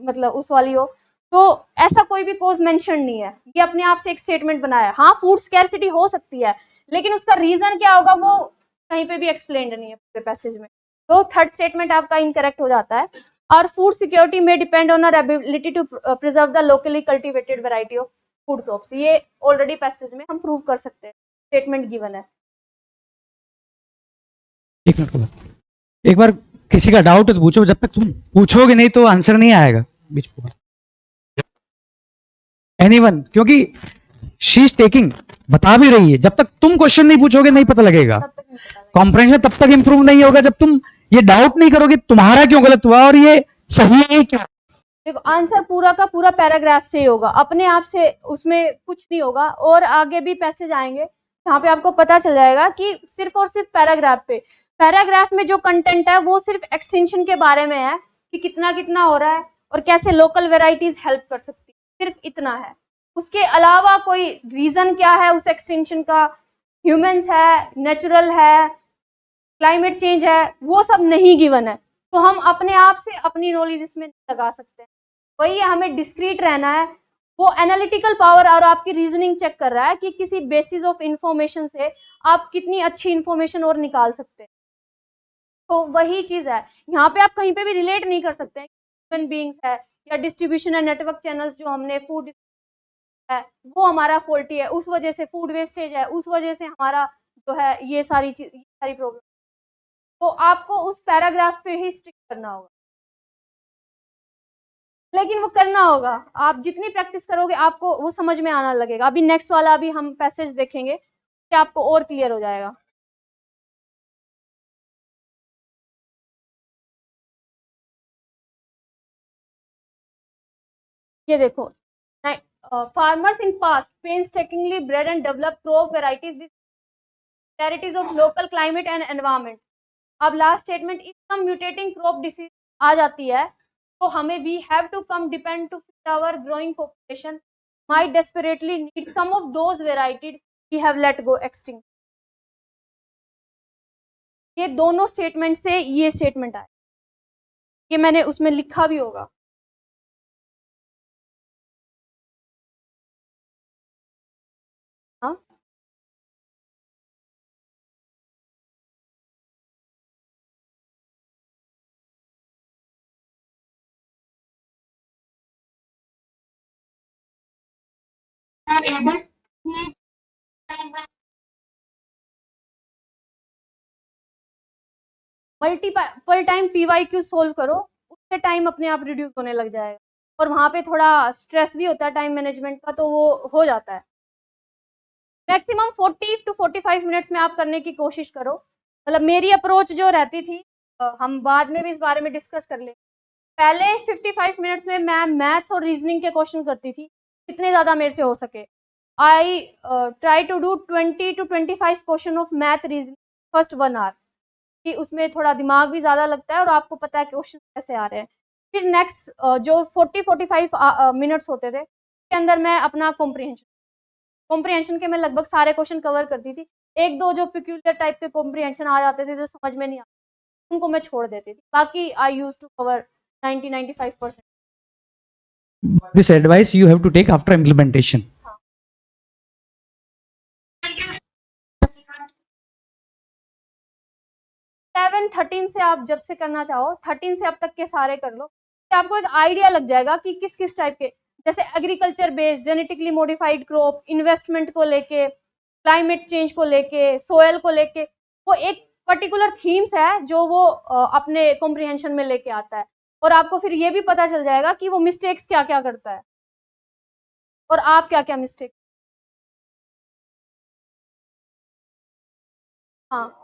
Speaker 1: मतलब उस वाली हो, तो ऐसा कोई भी कोज मेंशन नहीं है, ये अपने आप से एक स्टेटमेंट बनाया है। हाँ, फूड स्कैरसिटी हो सकती है, लेकिन उसका रीजन क्या होगा वो कहीं पे भी एक्सप्लेन्ड नहीं है पूरे पैसेज में, तो थर्ड स्टेटमेंट आपका इनकरेक्ट हो जाता है। Our food security may depend on our ability to preserve the locally cultivated variety of food crops. ये ऑलरेडी पैसेज में हम प्रूव कर सकते हैं, स्टेटमेंट गिवन है।
Speaker 3: एक मिनट, एक बार किसी का डाउट है तो पूछो, जब तक तुम पूछोगे नहीं तो आंसर नहीं आएगा बीच में। एनीवन, क्योंकि शी इज टेकिंग, बता भी रही है, जब तक तुम क्वेश्चन नहीं पूछोगे नहीं पता लगेगा, कॉम्प्रहेंशन तब तक इंप्रूव नहीं होगा जब तुम ये डाउट नहीं करोगे तुम्हारा क्यों गलत हुआ और ये सही है क्यों।
Speaker 1: देखो, आंसर पूरा का पूरा पैराग्राफ से ही होगा, अपने आप से उसमें कुछ नहीं होगा, और आगे भी पैसेज आएंगे जहाँ पे आपको पता चल जाएगा कि सिर्फ और सिर्फ पैराग्राफ में जो कंटेंट है वो सिर्फ एक्सटेंशन के बारे में है कि कितना कितना हो रहा है और कैसे लोकल वेराइटीज हेल्प कर सकती है, सिर्फ इतना है। उसके अलावा कोई रीजन क्या है उस एक्सटेंशन का, ह्यूमंस है, नेचुरल है, क्लाइमेट चेंज है, वो सब नहीं गिवन है, तो हम अपने आप से अपनी नॉलेज इसमें लगा सकते हैं। वही है, हमें डिस्क्रीट रहना है, वो एनालिटिकल पावर और आपकी रीजनिंग चेक कर रहा है कि किसी बेसिस ऑफ इंफॉर्मेशन से आप कितनी अच्छी इंफॉर्मेशन और निकाल सकते हैं, तो वही चीज है। यहाँ पे आप कहीं पे भी रिलेट नहीं कर सकते ह्यूमन बीइंग्स है या डिस्ट्रीब्यूशन एंड नेटवर्क चैनल्स जो हमने फूड है वो हमारा फॉल्टी है, उस वजह से फूड वेस्टेज है, उस वजह से हमारा जो है ये सारी प्रॉब्लम, तो आपको उस पैराग्राफ पे ही स्टिक करना होगा, लेकिन वो करना होगा, आप जितनी प्रैक्टिस करोगे आपको वो समझ में आना लगेगा। अभी नेक्स्ट वाला अभी हम पैसेज देखेंगे कि आपको और क्लियर हो जाएगा। ये देखो, farmers in past painstakingly bred and developed crop varieties with varieties of local climate and environment. अब last statement, if some mutating crop disease आ जाती है तो हमें we have to come depend to fit our growing population might desperately need some of those varieties we have let go extinct. ये दोनों स्टेटमेंट से ये स्टेटमेंट आया, ये मैंने उसमें लिखा भी होगा। हाँ, मल्टीपल टाइम PYQ सोल्व करो, उससे टाइम अपने आप रिड्यूस होने लग जाएगा। और वहां पे थोड़ा स्ट्रेस भी होता है टाइम मैनेजमेंट का, तो वो हो जाता है। मैक्सिमम 40 to 45 मिनट्स में आप करने की कोशिश करो। मतलब मेरी अप्रोच जो रहती थी, हम बाद में भी इस बारे में डिस्कस कर लेंगे। पहले 55 मिनट्स में मैं मैथ्स और रीजनिंग के क्वेश्चन करती थी, जितने ज्यादा मेरे से हो सके। I try to do 20 to 25 question of math reasoning first 1 hour, कि उसमें थोड़ा दिमाग भी ज्यादा लगता है और आपको पता है क्वेश्चन कैसे आ रहे हैं। फिर नेक्स्ट जो 40-45 मिनट्स होते थे, उसके अंदर मैं अपना कॉम्प्रिहेंशन के मैं लगभग सारे क्वेश्चन कवर करती थी। एक दो जो पिक्यूलियर टाइप के कॉम्प्रिहेंशन आ जाते थे, जो समझ में नहीं आते, उनको मैं छोड़ देती थी। बाकी I use to cover 90-95%।
Speaker 3: This advice you have to take after implementation.
Speaker 1: 13 से आप जब से करना चाहो, 13 से अब तक के सारे कर लो, तो आपको एक आइडिया लग जाएगा कि किस किस टाइप के, जैसे agriculture based, genetically modified crop, investment को लेके, क्लाइमेट चेंज को लेके, सोयल को लेके, वो एक पर्टिकुलर थीम्स है जो वो अपने कॉम्प्रिहेंशन में लेके आता है। और आपको फिर ये भी पता चल जाएगा कि वो मिस्टेक्स क्या क्या करता है और आप क्या क्या मिस्टेक। हाँ,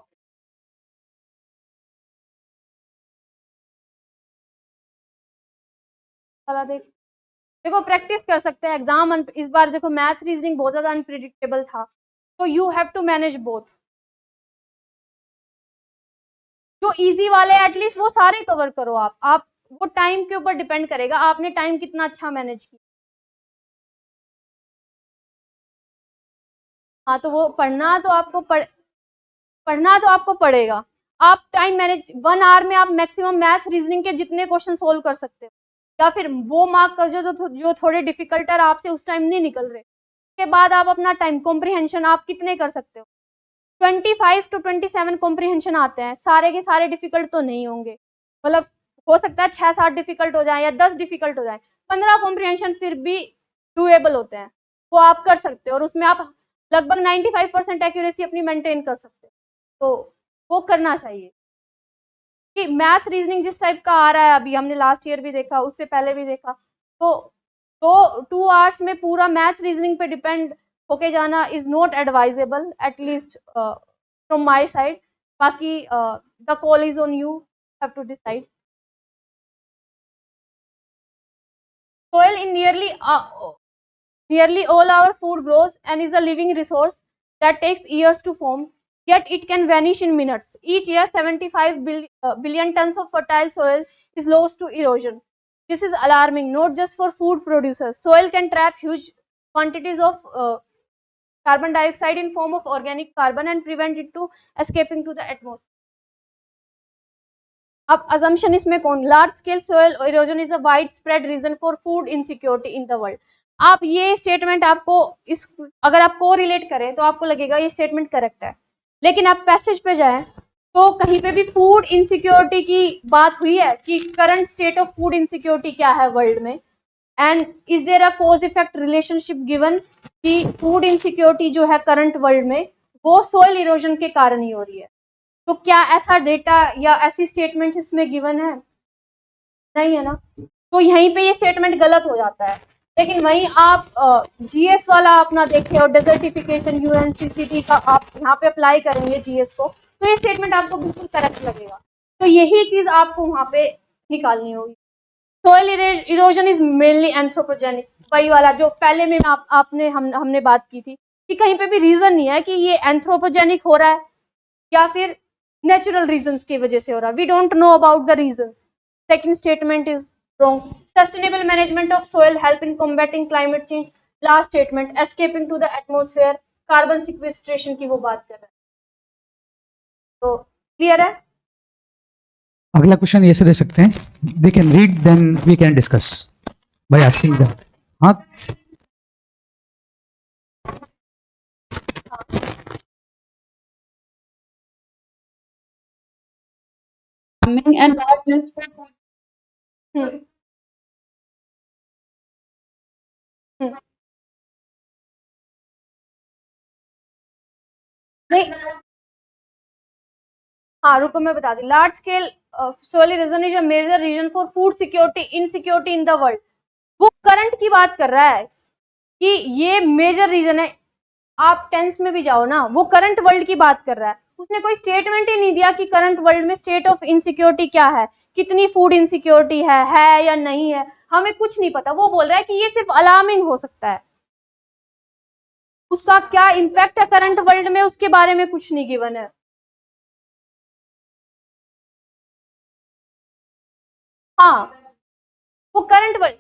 Speaker 1: वाला देखो प्रैक्टिस कर सकते हैं एग्जाम। इस बार देखो मैथ्स रीजनिंग बहुत ज्यादा अनप्रिडिक्टेबल था, तो you have to manage both. जो इजी वाले एटलीस्ट वो सारे कवर करो। आप वो टाइम के ऊपर डिपेंड करेगा, आपने टाइम कितना अच्छा मैनेज किया। हाँ, तो वो पढ़ना तो आपको पड़ेगा। आप टाइम मैनेज 1 आवर में आप मैक्सिमम मैथ रीजनिंग के जितने क्वेश्चन सोल्व कर सकते हो, या फिर वो मार्क कर जो थोड़े डिफिकल्ट है, आपसे उस टाइम नहीं निकल रहे, उसके बाद आप अपना टाइम कॉम्प्रिहेंशन आप कितने कर सकते हो। 25 to 27 कॉम्प्रिहेंशन आते हैं, सारे के सारे डिफिकल्ट तो नहीं होंगे। मतलब हो सकता है 6-7 डिफिकल्ट हो जाए या 10 डिफिकल्ट हो जाए, 15 कॉम्प्रिहेंशन फिर भी डूएबल होते हैं, वो आप कर सकते हो और उसमें आप लगभग 95% एक्यूरेसी अपनी मेंटेन कर सकते हो। तो वो करना चाहिए कि मैथ्स रीजनिंग जिस टाइप का आ रहा है, अभी हमने लास्ट ईयर भी देखा, उससे पहले भी देखा, तो 2 आवर्स में पूरा मैथ्स रीजनिंग पे डिपेंड होके जाना is not advisable, at least from my side. बाकी the call is on you, have to decide. Soil in nearly all our food grows and is a living resource that takes years to form, yet it can vanish in minutes. Each year 75 billion tons of fertile soil is lost to erosion. This is alarming, not just for food producers. Soil can trap huge quantities of carbon dioxide in form of organic carbon and prevent it to escaping to the atmosphere. अब assumption इसमें कौन, large scale soil erosion is a widespread reason for food insecurity in the world. आप ये स्टेटमेंट आपको इस, अगर आप को रिलेट करें तो आपको लगेगा ये स्टेटमेंट करेक्ट है, लेकिन आप पैसेज पे जाएं तो कहीं पे भी फूड इनसिक्योरिटी की बात हुई है कि current state of food insecurity क्या है वर्ल्ड में, and is there a cause effect relationship given कि फूड इनसिक्योरिटी जो है करंट वर्ल्ड में वो सोयल इरोजन के कारण ही हो रही है। तो क्या ऐसा डेटा या ऐसी स्टेटमेंट इसमें गिवन है? नहीं है ना, तो यहीं पे ये स्टेटमेंट गलत हो जाता है। लेकिन वहीं आप जीएस वाला अपना देखें और डेजर्टिफिकेशन यूएनसीसीटी का आप यहाँ पे अप्लाई करेंगे जीएस को, तो ये स्टेटमेंट आपको बिल्कुल करेक्ट लगेगा। तो यही चीज आपको वहां पे निकालनी होगी। Soil erosion is mainly anthropogenic, वही वाला जो पहले में हमने बात की थी कि कहीं पे भी रीजन नहीं है कि ये एंथ्रोपोजेनिक हो रहा है या फिर नेचुरल रीजंस की वजह से हो रहा है। We don't know about the reasons. Second statement is wrong. Sustainable management of soil help in combating climate change. Last statement escaping to the atmosphere, carbon sequestration की वो बात कर रहा है। तो क्लियर है?
Speaker 3: अगला क्वेश्चन ये से दे सकते हैं, they can read then we can discuss by asking that. हाँ,
Speaker 4: farming and not just for food.
Speaker 1: Hmm, hmm, नहीं, हाँ रुको मैं बता दी। Large scale soil erosion is a major reason for food security insecurity in the world. वो करंट की बात कर रहा है कि ये मेजर रीजन है। आप टेंस में भी जाओ ना, वो करंट वर्ल्ड की बात कर रहा है। उसने कोई स्टेटमेंट ही नहीं दिया कि करंट वर्ल्ड में स्टेट ऑफ इनसिक्योरिटी क्या है, कितनी फूड इनसिक्योरिटी है या नहीं है, हमें कुछ नहीं पता। वो बोल रहा है कि ये सिर्फ अलार्मिंग हो सकता है, उसका क्या इम्पैक्ट है करंट वर्ल्ड में उसके बारे में कुछ नहीं गिवन है। हाँ, वो current world,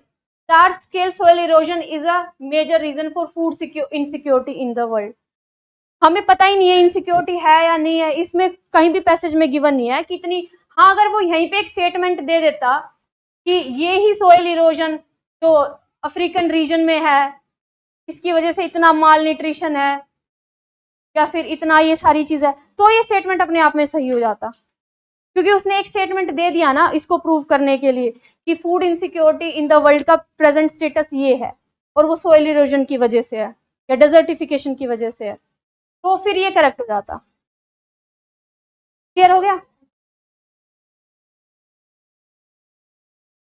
Speaker 1: large scale soil erosion is a major reason for food insecurity in the world. हमें पता ही नहीं है इनसिक्योरिटी है या नहीं है, इसमें कहीं भी पैसेज में गिवन नहीं है कितनी। हाँ, अगर वो यहीं पे एक स्टेटमेंट दे देता कि ये ही सोइल इरोजन जो अफ्रीकन रीजन में है, इसकी वजह से इतना माल न्यूट्रिशन है या फिर इतना ये सारी चीज है, तो ये स्टेटमेंट अपने आप में सही हो जाता। क्योंकि उसने एक स्टेटमेंट दे दिया ना इसको प्रूव करने के लिए कि food insecurity in the world का प्रेजेंट स्टेटस ये है, और वो सोइल इरोजन की वजह से है या डेजर्टिफिकेशन की वजह से है, तो फिर ये करेक्ट हो जाता। क्लियर हो गया?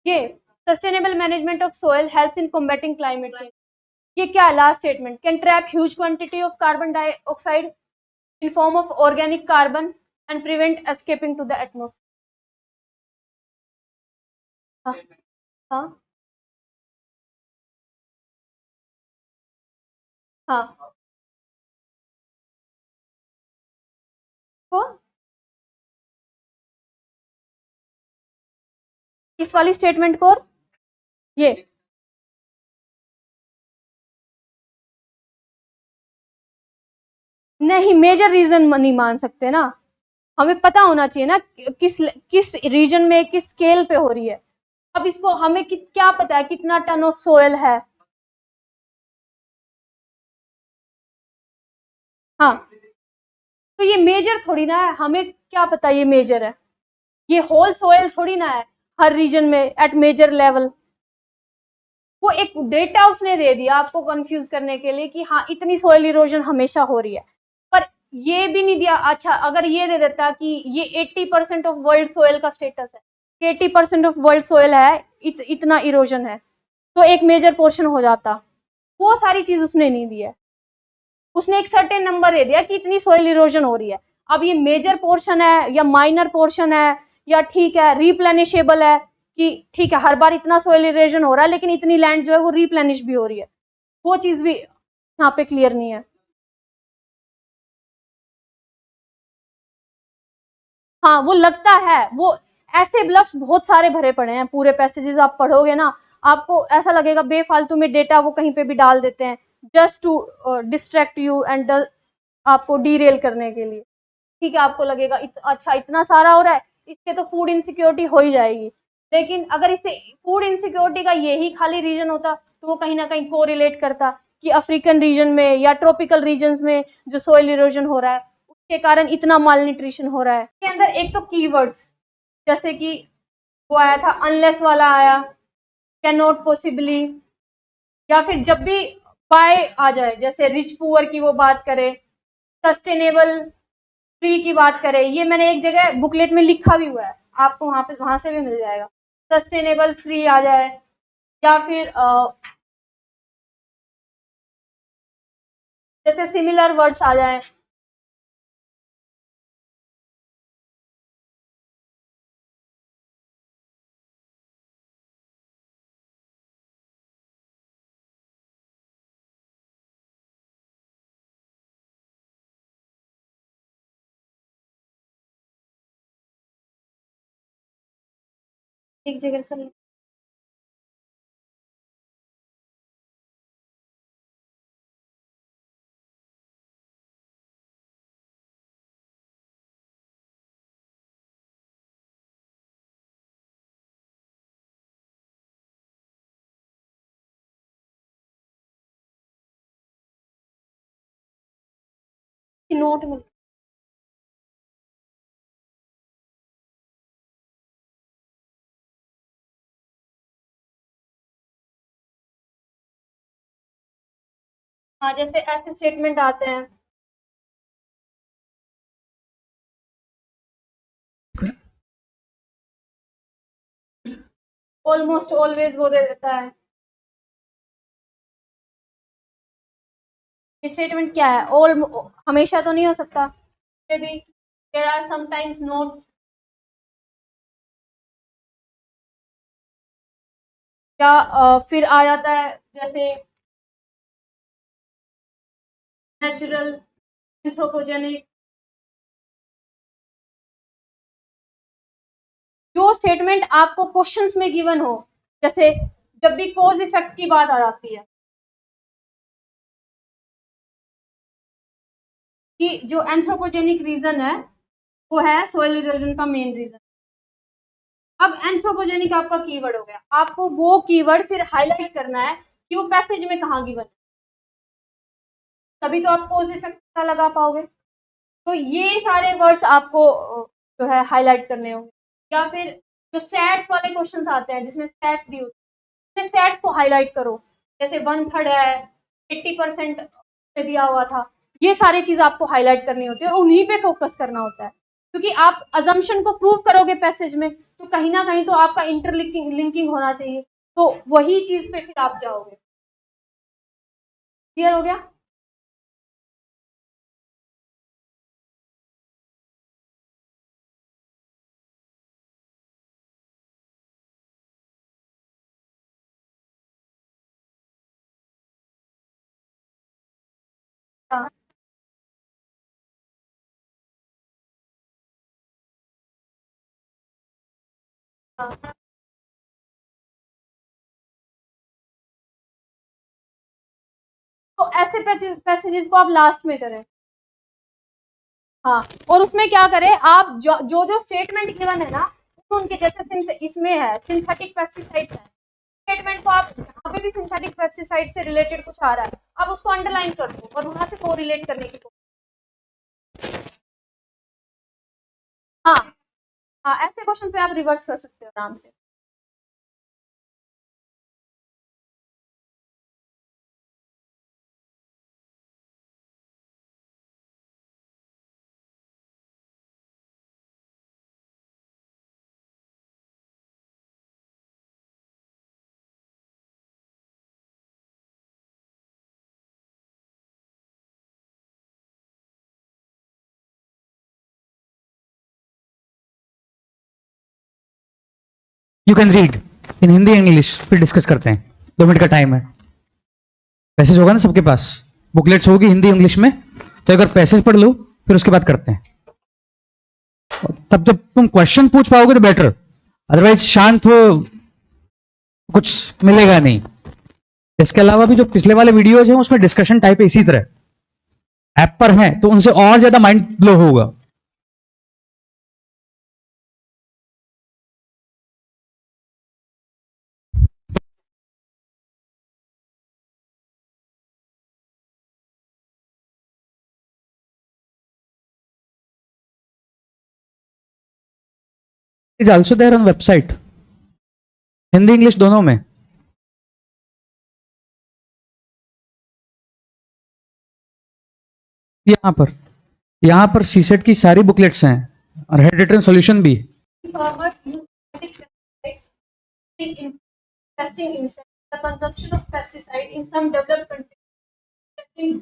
Speaker 1: ये sustainable management of soil helps in combating climate change. ये क्या है? Last statement, can trap huge quantity of carbon dioxide in form of organic carbon and prevent escaping to the atmosphere. हाँ, हाँ, हाँ, कौन? इस वाली स्टेटमेंट को? ये नहीं, मेजर रीजन नहीं मान सकते ना, हमें पता होना चाहिए ना किस किस रीजन में किस स्केल पे हो रही है। अब इसको हमें क्या पता है कितना टन ऑफ सोयल है? हाँ, तो ये मेजर थोड़ी ना है, हमें क्या पता ये मेजर है? ये होल सोयल थोड़ी ना है हर रीजन में एट मेजर लेवल। वो एक डेटा उसने दे दिया आपको कंफ्यूज करने के लिए कि हाँ इतनी सोइल इरोजन हमेशा हो रही है, पर ये भी नहीं दिया। अच्छा, अगर ये दे देता कि ये 80% ऑफ वर्ल्ड सोयल का स्टेटस है, 80% ऑफ वर्ल्ड सोयल है, इतना इरोजन है, तो एक मेजर पोर्शन हो जाता। वो सारी चीज उसने नहीं दी है। उसने एक सर्टेन नंबर दे दिया कि इतनी सोइल इरोजन हो रही है। अब ये मेजर पोर्शन है या माइनर पोर्शन है, या ठीक है रिप्लेनिशेबल है कि ठीक है हर बार इतना सोइल इरोजन हो रहा है लेकिन इतनी लैंड जो है वो रिप्लेनिश भी हो रही है, वो चीज भी यहाँ पे क्लियर नहीं है। हाँ, वो लगता है, वो ऐसे ब्लफ्स बहुत सारे भरे पड़े हैं, पूरे पैसेजेस आप पढ़ोगे ना आपको ऐसा लगेगा बेफालतू में डेटा वो कहीं पे भी डाल देते हैं just to distract you and आपको डीरेल करने के लिए। ठीक है, आपको लगेगा अच्छा इतना सारा हो रहा है, इससे तो फूड इनसिक्योरिटी हो ही जाएगी। लेकिन अगर इससे फूड इनसिक्योरिटी का यही खाली रीजन होता तो वो कहीं ना कहीं कोरिलेट करता कि अफ्रीकन रीजन में या ट्रॉपिकल रीजन में जो सोइल इरोजन हो रहा है उसके कारण इतना माल न्यूट्रिशन हो रहा है। इसके अंदर एक तो कीवर्ड्स, जैसे कि वो आया था अनलेस वाला आया, कैन नॉट पॉसिबली, या फिर जब भी बाय आ जाए जैसे रिच पुअर की वो बात करे, सस्टेनेबल फ्री की बात करें, ये मैंने एक जगह बुकलेट में लिखा भी हुआ है, आपको वहां से भी मिल जाएगा। सस्टेनेबल फ्री आ जाए या फिर जैसे सिमिलर वर्ड्स आ जाए। एक जगह से नोट मिल, हाँ जैसे ऐसे स्टेटमेंट आते हैं ऑलमोस्ट ऑलवेज वो दे देता है। ये स्टेटमेंट क्या है? ऑल हमेशा तो नहीं हो सकता, maybe there are sometimes not. क्या फिर आ जाता है जैसे नेचुरल, एंथ्रोपोजेनिक। जो स्टेटमेंट आपको क्वेश्चंस में गिवन हो, जैसे जब भी कॉज इफेक्ट की बात आ जाती है कि जो एंथ्रोपोजेनिक रीजन है वो है सोइल इरोजन का मेन रीजन। अब एंथ्रोपोजेनिक आपका कीवर्ड हो गया, आपको वो कीवर्ड फिर हाईलाइट करना है कि वो पैसेज में कहाँ गिवन है, तभी तो आप कॉज इफेक्ट पता लगा पाओगे। तो ये सारे वर्ड्स आपको जो है हाईलाइट करने होंगे। या फिर जो स्टैट्स वाले क्वेश्चंस आते हैं जिसमें स्टैट्स दी होती है, स्टैट्स को हाईलाइट करो, जैसे 1/3 है, 80% में दिया हुआ था। ये सारी चीज आपको हाईलाइट करनी होती है और उन्हीं पे फोकस करना होता है, क्योंकि आप अजम्पशन को प्रूव करोगे पैसेज में तो कहीं ना कहीं तो आपका इंटरलिंकिंग लिंकिंग होना चाहिए, तो वही चीज पे फिर आप जाओगे। क्लियर हो गया? हाँ, हाँ। तो ऐसे पैसेजेस को आप लास्ट में करें। हाँ, और उसमें क्या करें आप, जो जो स्टेटमेंट गिवन है ना, उनके जैसे इसमें है सिंथेटिक पेस्टिसाइड्स है, स्टेटमेंट को आप यहाँ पे भी सिंथेटिक पेस्टिसाइड से रिलेटेड कुछ आ रहा है, आप उसको अंडरलाइन कर दो और वहां से को रिलेट करने की कोशिश। हाँ, हाँ, ऐसे क्वेश्चन पे आप रिवर्स कर सकते हो आराम से।
Speaker 3: You can read in Hindi English, फिर डिस्कस करते हैं, 2 मिनट का टाइम है। पैसेज होगा ना सबके पास, बुकलेट्स होगी हिंदी इंग्लिश में, तो अगर पैसेज पढ़ लो फिर उसके बाद करते हैं। तब जब तुम क्वेश्चन पूछ पाओगे तो बेटर, अदरवाइज शांत हो कुछ मिलेगा नहीं। इसके अलावा भी जो पिछले वाले वीडियोज हैं उसमें डिस्कशन टाइप है, इसी तरह ऐप पर हैं तो उनसे और ज्यादा माइंड ब्लो होगा। Is also there on website, Hindi English दोनों में। यहाँ पर सीसेट की सारी बुकलेट्स हैं और हेड रिटन सॉल्यूशन भी।
Speaker 1: Farmers use synthetic pesticides in testing insects. The consumption of pesticide in some developed countries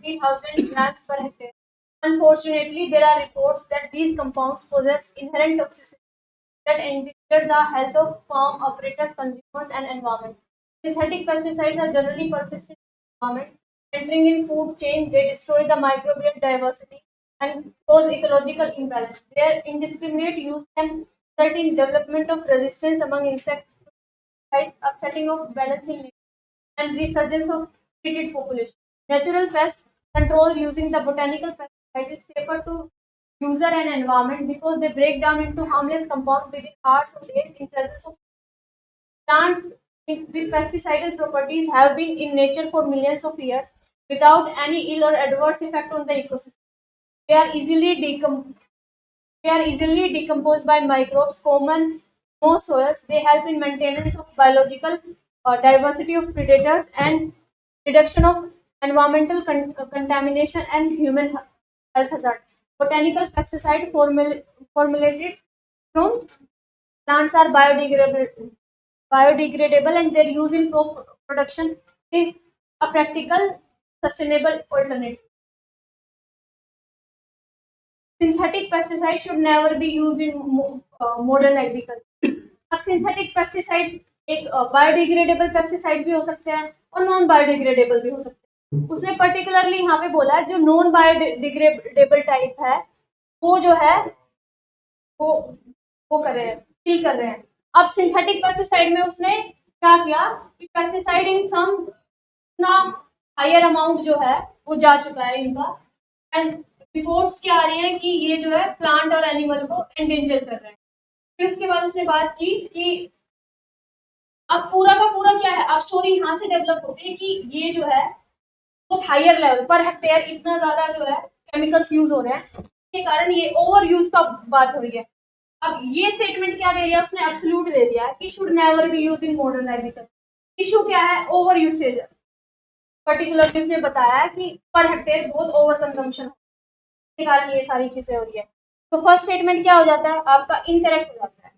Speaker 1: 3,000 grams per hectare. Unfortunately, there are reports that these compounds possess inherent toxicity that endanger the health of farm operators, consumers, and environment. Synthetic pesticides are generally persistent in the environment. Entering in food chain, they destroy the microbial diversity and cause ecological imbalance. Their indiscriminate use can result in development of resistance among insects, upsetting of balance in nature, and resurgence of treated population. Natural pest control using the botanical pesticide is safer to user and environment because they break down into harmless compounds within hours or days in presence of plants with pesticidal properties have been in nature for millions of years without any ill or adverse effect on the ecosystem. They are easily decomposed by microbes common in most soils. They help in maintenance of biological diversity of predators and reduction of environmental contamination and human health hazard. Botanical pesticide formulated from plants are biodegradable biodegradable and their use in production is a practical sustainable alternative. Synthetic pesticides should never be used in modern agriculture. अब सिंथेटिक पेस्टिसाइड्स एक बायोडिग्रेडेबल पेस्टिसाइड भी हो सकते हैं और नॉन बायोडिग्रेडेबल भी हो सकते हैं. उसने पर्टिकुलरली यहाँ पे बोला है जो नॉन बायोडिग्रेडेबल टाइप है वो जो है वो कर रहे हैं, किल कर रहे हैं. अब सिंथेटिक पेस्टिसाइड में उसने क्या किया कि पेस्टिसाइड इन सम ना हायर अमाउंट जो है वो जा चुका है इनका, एंड रिपोर्ट्स क्या आ रही है कि ये जो है प्लांट और एनिमल को एंडेंजर कर रहे हैं. फिर उसके बाद उसने बात की कि अब पूरा का पूरा क्या है, अब स्टोरी यहाँ से डेवलप होती है कि ये जो है बहुत हायर लेवल पर हेक्टेयर इतना ज्यादा जो है केमिकल्स यूज हो रहे हैं, इसके कारण ये ओवर यूज का बात हो रही है. अब ये स्टेटमेंट क्या दे दिया उसने, एब्सोल्यूट दे दिया कि should never be use in modern agriculture. Issue क्या है, ओवर यूसेज. पर्टिकुलरली उसने बताया कि पर हेक्टेयर बहुत ओवर कंजम्पशन के कारण ये सारी चीजें हो रही है. तो फर्स्ट स्टेटमेंट क्या हो जाता है आपका, इनकरेक्ट हो जाता है.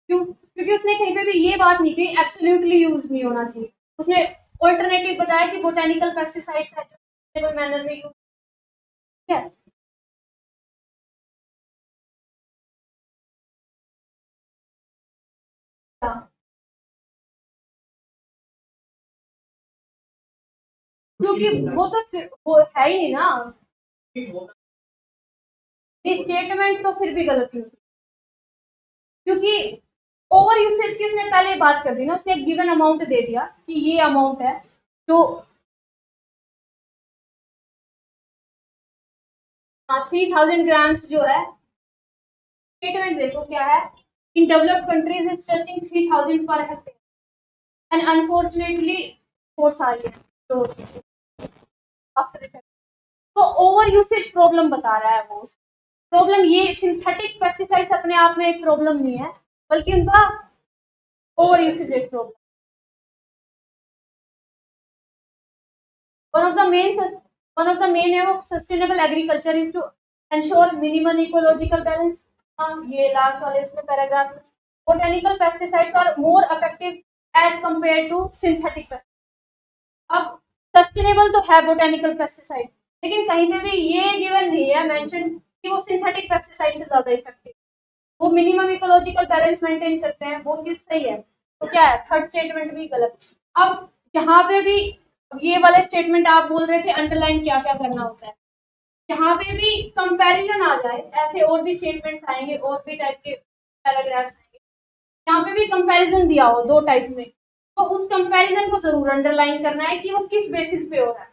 Speaker 1: क्यों? क्योंकि उसने कहीं पे भी ये बात नहीं कही एब्सोल्युटली यूज नहीं होना चाहिए. उसने ऑल्टरनेटिव बताया कि बोटेनिकल पेस्टिसाइड्स है मैनर में यूज है. क्योंकि वो है ही नहीं ना, ये स्टेटमेंट तो फिर भी गलत ही होती क्योंकि ओवर यूसेज की उसने पहले बात कर दी ना. उसने एक गिवन अमाउंट दे दिया कि ये अमाउंट है जो 3000 ग्राम्स जो है. स्टेटमेंट देखो क्या है, in developed countries is touching 3000 per hectare and unfortunately force आ रही है तो आफ्टर इफेक्ट. तो ओवर यूसेज प्रॉब्लम बता रहा है वो. प्रॉब्लम ये सिंथेटिक पेस्टिसाइड्स अपने आप में एक प्रॉब्लम नहीं है बल्कि उनका ओवर यूसेज एक problem. one of the main aim of sustainable agriculture is to ensure minimum ecological balance. ये लास्ट वाले इसमें paragraph. Botanical pesticides are more effective as compare to synthetic pesticide. अब सस्टेनेबल तो है बोटेनिकल पेस्टिसाइड लेकिन कहीं पे भी ये गिवन नहीं है मेंशन कि वो सिंथेटिक पेस्टिसाइड से ज्यादा इफेक्टिव. वो मिनिमम इकोलॉजिकल बैलेंस मेंटेन करते हैं, वो चीज सही है. तो क्या है, थर्ड स्टेटमेंट भी गलत. अब जहाँ पे भी ये वाले स्टेटमेंट आप बोल रहे थे अंडरलाइन क्या क्या करना होता है, जहाँ पे भी कंपैरिजन आ जाए, ऐसे और भी स्टेटमेंट्स आएंगे और भी टाइप के पैराग्राफ्स आएंगे, जहाँ पे भी कंपैरिजन दिया हो दो टाइप में, तो उस कंपैरिजन को जरूर अंडरलाइन करना है कि वो किस बेसिस पे हो रहा है.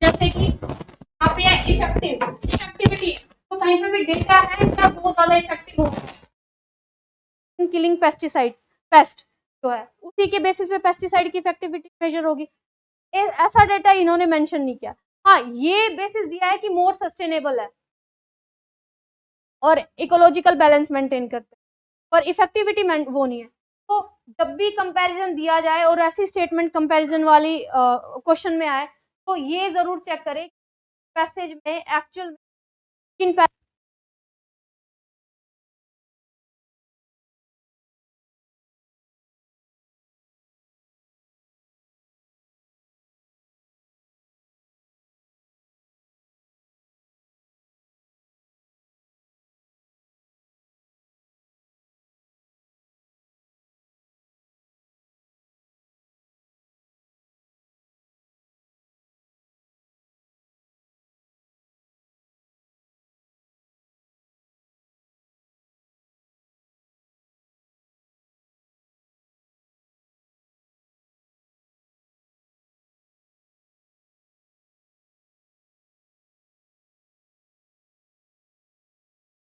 Speaker 1: जैसे कि यहाँ पे है इफेक्टिविटी, तो कहीं पे भी डेटा है क्या बहुत ज्यादा इफेक्टिव हो इन किलिंग पेस्टिसाइड्स, पेस्ट जो है उसी के बेसिस पे पेस्टिसाइड की इफेक्टिविटी मेजर होगी. ऐसा डेटा इन्होंने मेंशन नहीं किया. हाँ, ये बेसिस दिया है कि मोर सस्टेनेबल है और इकोलॉजिकल बैलेंस मेंटेन करते हैं, पर इफेक्टिविटी वो नहीं है. तो जब भी कंपैरिजन दिया जाए और ऐसी स्टेटमेंट कंपैरिजन वाली क्वेश्चन में आए तो ये जरूर चेक करें पैसेज में एक्चुअल में किन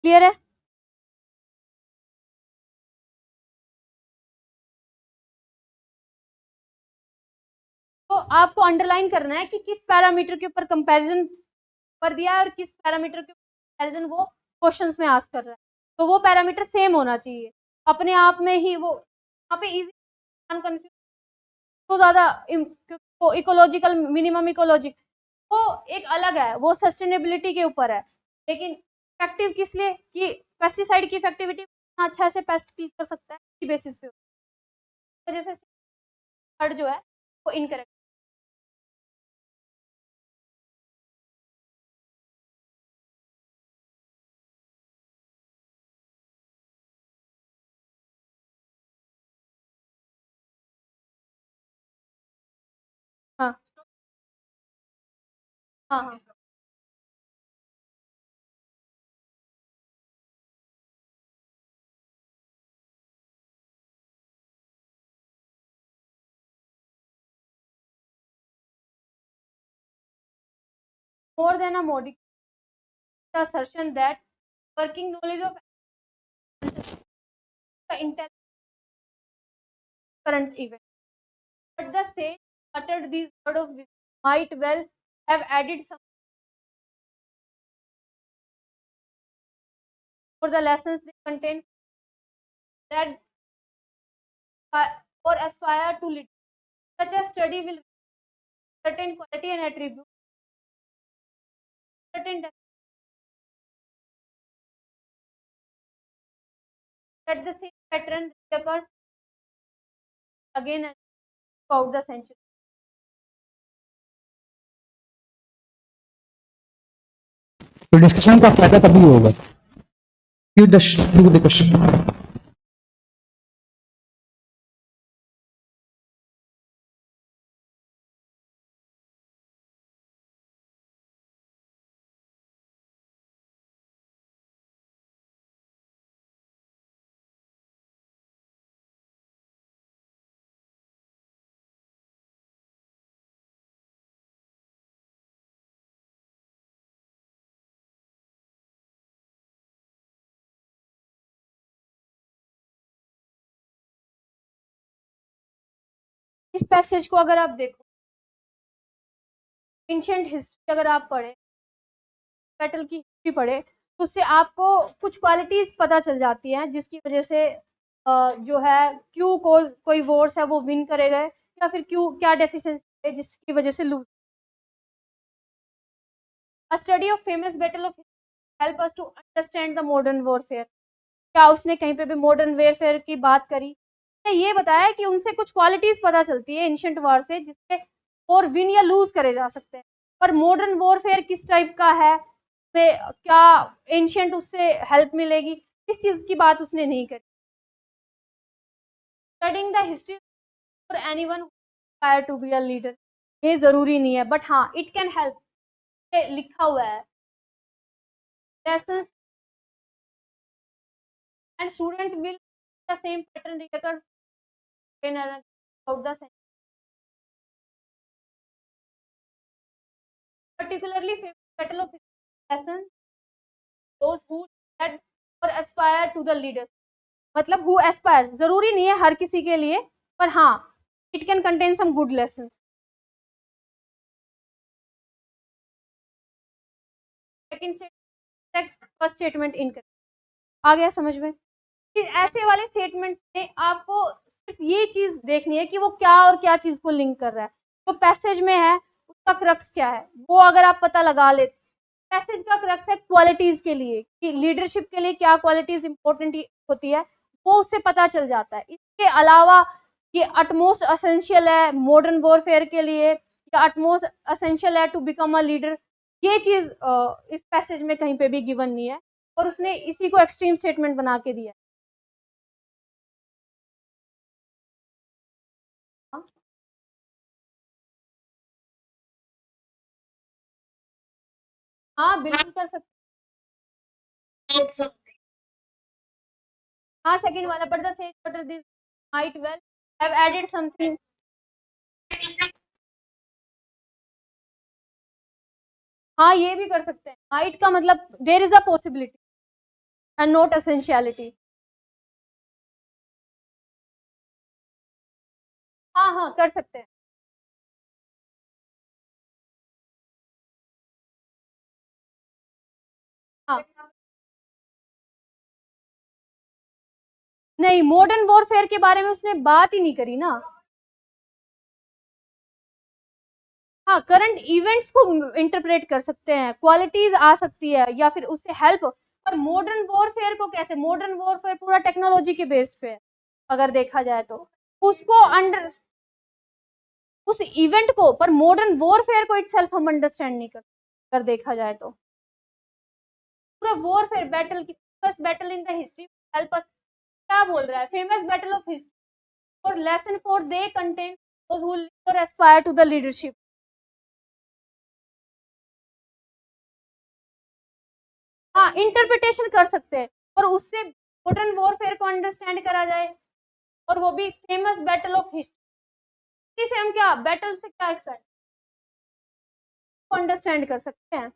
Speaker 1: क्लियर है. तो आपको अंडरलाइन करना है कि किस पैरामीटर के ऊपर कंपैरिजन कर दिया है और किस पैरामीटर के कंपैरिजन वो क्वेश्चंस में आस्क कर रहा है. तो वो पैरामीटर सेम होना चाहिए अपने आप में ही. वो यहाँ पे इजी कंफ्यूज तो ज्यादा इकोलॉजिकल मिनिमम इकोलॉजिक वो एक अलग है, वो सस्टेनेबिलिटी के ऊपर है. लेकिन इफेक्टिव किस लिए कि पेस्टिसाइड की इफेक्टिविटी अच्छा से पेस्ट किल कर सकता है बेसिस पे. वजह से थर्ड जो है वो इनकरेक्ट। हाँ हाँ हाँ more than a modification assertion that working knowledge of the intelligent current event. But the sage uttered these words of wisdom might well have added some for the lessons they contain that or aspire to lead. Such a study will certain quality and attribute, certain that the same pattern occurs again and throughout the century.
Speaker 3: तो डिस्कशन का फायदा तभी होगा। You do the question.
Speaker 1: इस पैसेज को अगर आप देखो, एंशिएंट हिस्ट्री अगर आप पढ़े, बैटल की हिस्ट्री पढ़े, तो उससे आपको कुछ क्वालिटीज पता चल जाती हैं जिसकी वजह से जो है क्यों कोई वॉर्स है वो विन करे गए, या फिर क्यों क्या डेफिशिएंसी है जिसकी वजह से loose. A study of famous battle of help us to understand the modern warfare। क्या उसने कहीं पे भी मॉडर्न वेयरफेयर की बात करी? ये बताया कि उनसे कुछ क्वालिटीज पता चलती है एंशिएंट वॉर से जिससे और विन या लूज करे जा सकते हैं। पर मॉडर्न वॉरफेयर किस टाइप का है, क्या एंशिएंट उससे हेल्प मिलेगी, इस चीज की बात उसने नहीं करी। Studying the history for anyone aspire to be a leader, ये जरूरी नहीं है, बट हाँ इट कैन हेल्प। लिखा हुआ है lessons and student will the same pattern recurs in and out the same. Particularly famous battle of lessons those who led or aspire to the leaders। मतलब who aspire जरूरी नहीं है हर किसी के लिए, पर हाँ it can contain some good lessons। Second statement, first statement incorrect. आ गया समझ में? कि ऐसे वाले स्टेटमेंट्स में आपको सिर्फ ये चीज देखनी है कि वो क्या और क्या चीज को लिंक कर रहा है। तो पैसेज में है उसका क्रक्स क्या है, वो अगर आप पता लगा लेते। पैसेज का क्रक्स है क्वालिटीज के लिए, कि लीडरशिप के लिए क्या क्वालिटीज इंपॉर्टेंट होती है, वो उससे पता चल जाता है। इसके अलावा ये अटमोस्ट असेंशियल है मॉडर्न वॉरफेयर के लिए, या अटमोस्ट असेंशियल है टू बिकम अ लीडर, ये चीज इस पैसेज में कहीं पे भी गिवन नहीं है, और उसने इसी को एक्सट्रीम स्टेटमेंट बना के दिया। हाँ बिल्कुल कर सकते। हाँ सेकंड वाला, but the says butter this might well have added something. हाँ ये भी कर सकते हैं, माइट का मतलब there is a possibility and not essentiality. हाँ हाँ कर सकते हैं। हाँ नहीं, मॉडर्न वॉरफेयर के बारे में उसने बात ही नहीं करी ना। हाँ करंट इवेंट्स को इंटरप्रेट कर सकते हैं, क्वालिटीज आ सकती है या फिर उससे हेल्प। पर मॉडर्न वॉरफेयर को कैसे, मॉडर्न वॉरफेयर पूरा टेक्नोलॉजी के बेस पे है अगर देखा जाए तो। उसको अंडर उस इवेंट को, पर मॉडर्न वॉरफेयर को इटसेल्फ हम अंडरस्टैंड नहीं कर देखा जाए तो पूरा वॉरफेयर बैटल की first battle in the history help us, क्या बोल रहा है, फेमस बैटल ऑफ हिस्ट्री और lesson for they contain those who lead और एस्पायर टू द लीडरशिप। हाँ, इंटरप्रिटेशन कर सकते हैं और उससे मॉडर्न वॉरफेयर को अंडरस्टैंड करा जाए, और वो भी फेमस बैटल ऑफ हिस्ट्री से हम क्या बैटल से क्या एक्सपेक्ट अंडरस्टैंड कर सकते हैं,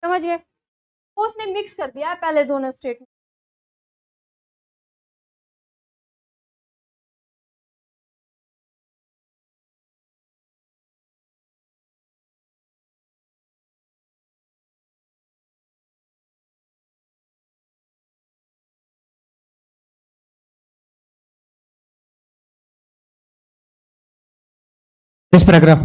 Speaker 1: समझ गए। तो उसने मिक्स कर दिया है पहले दोनों statement.
Speaker 3: This paragraph,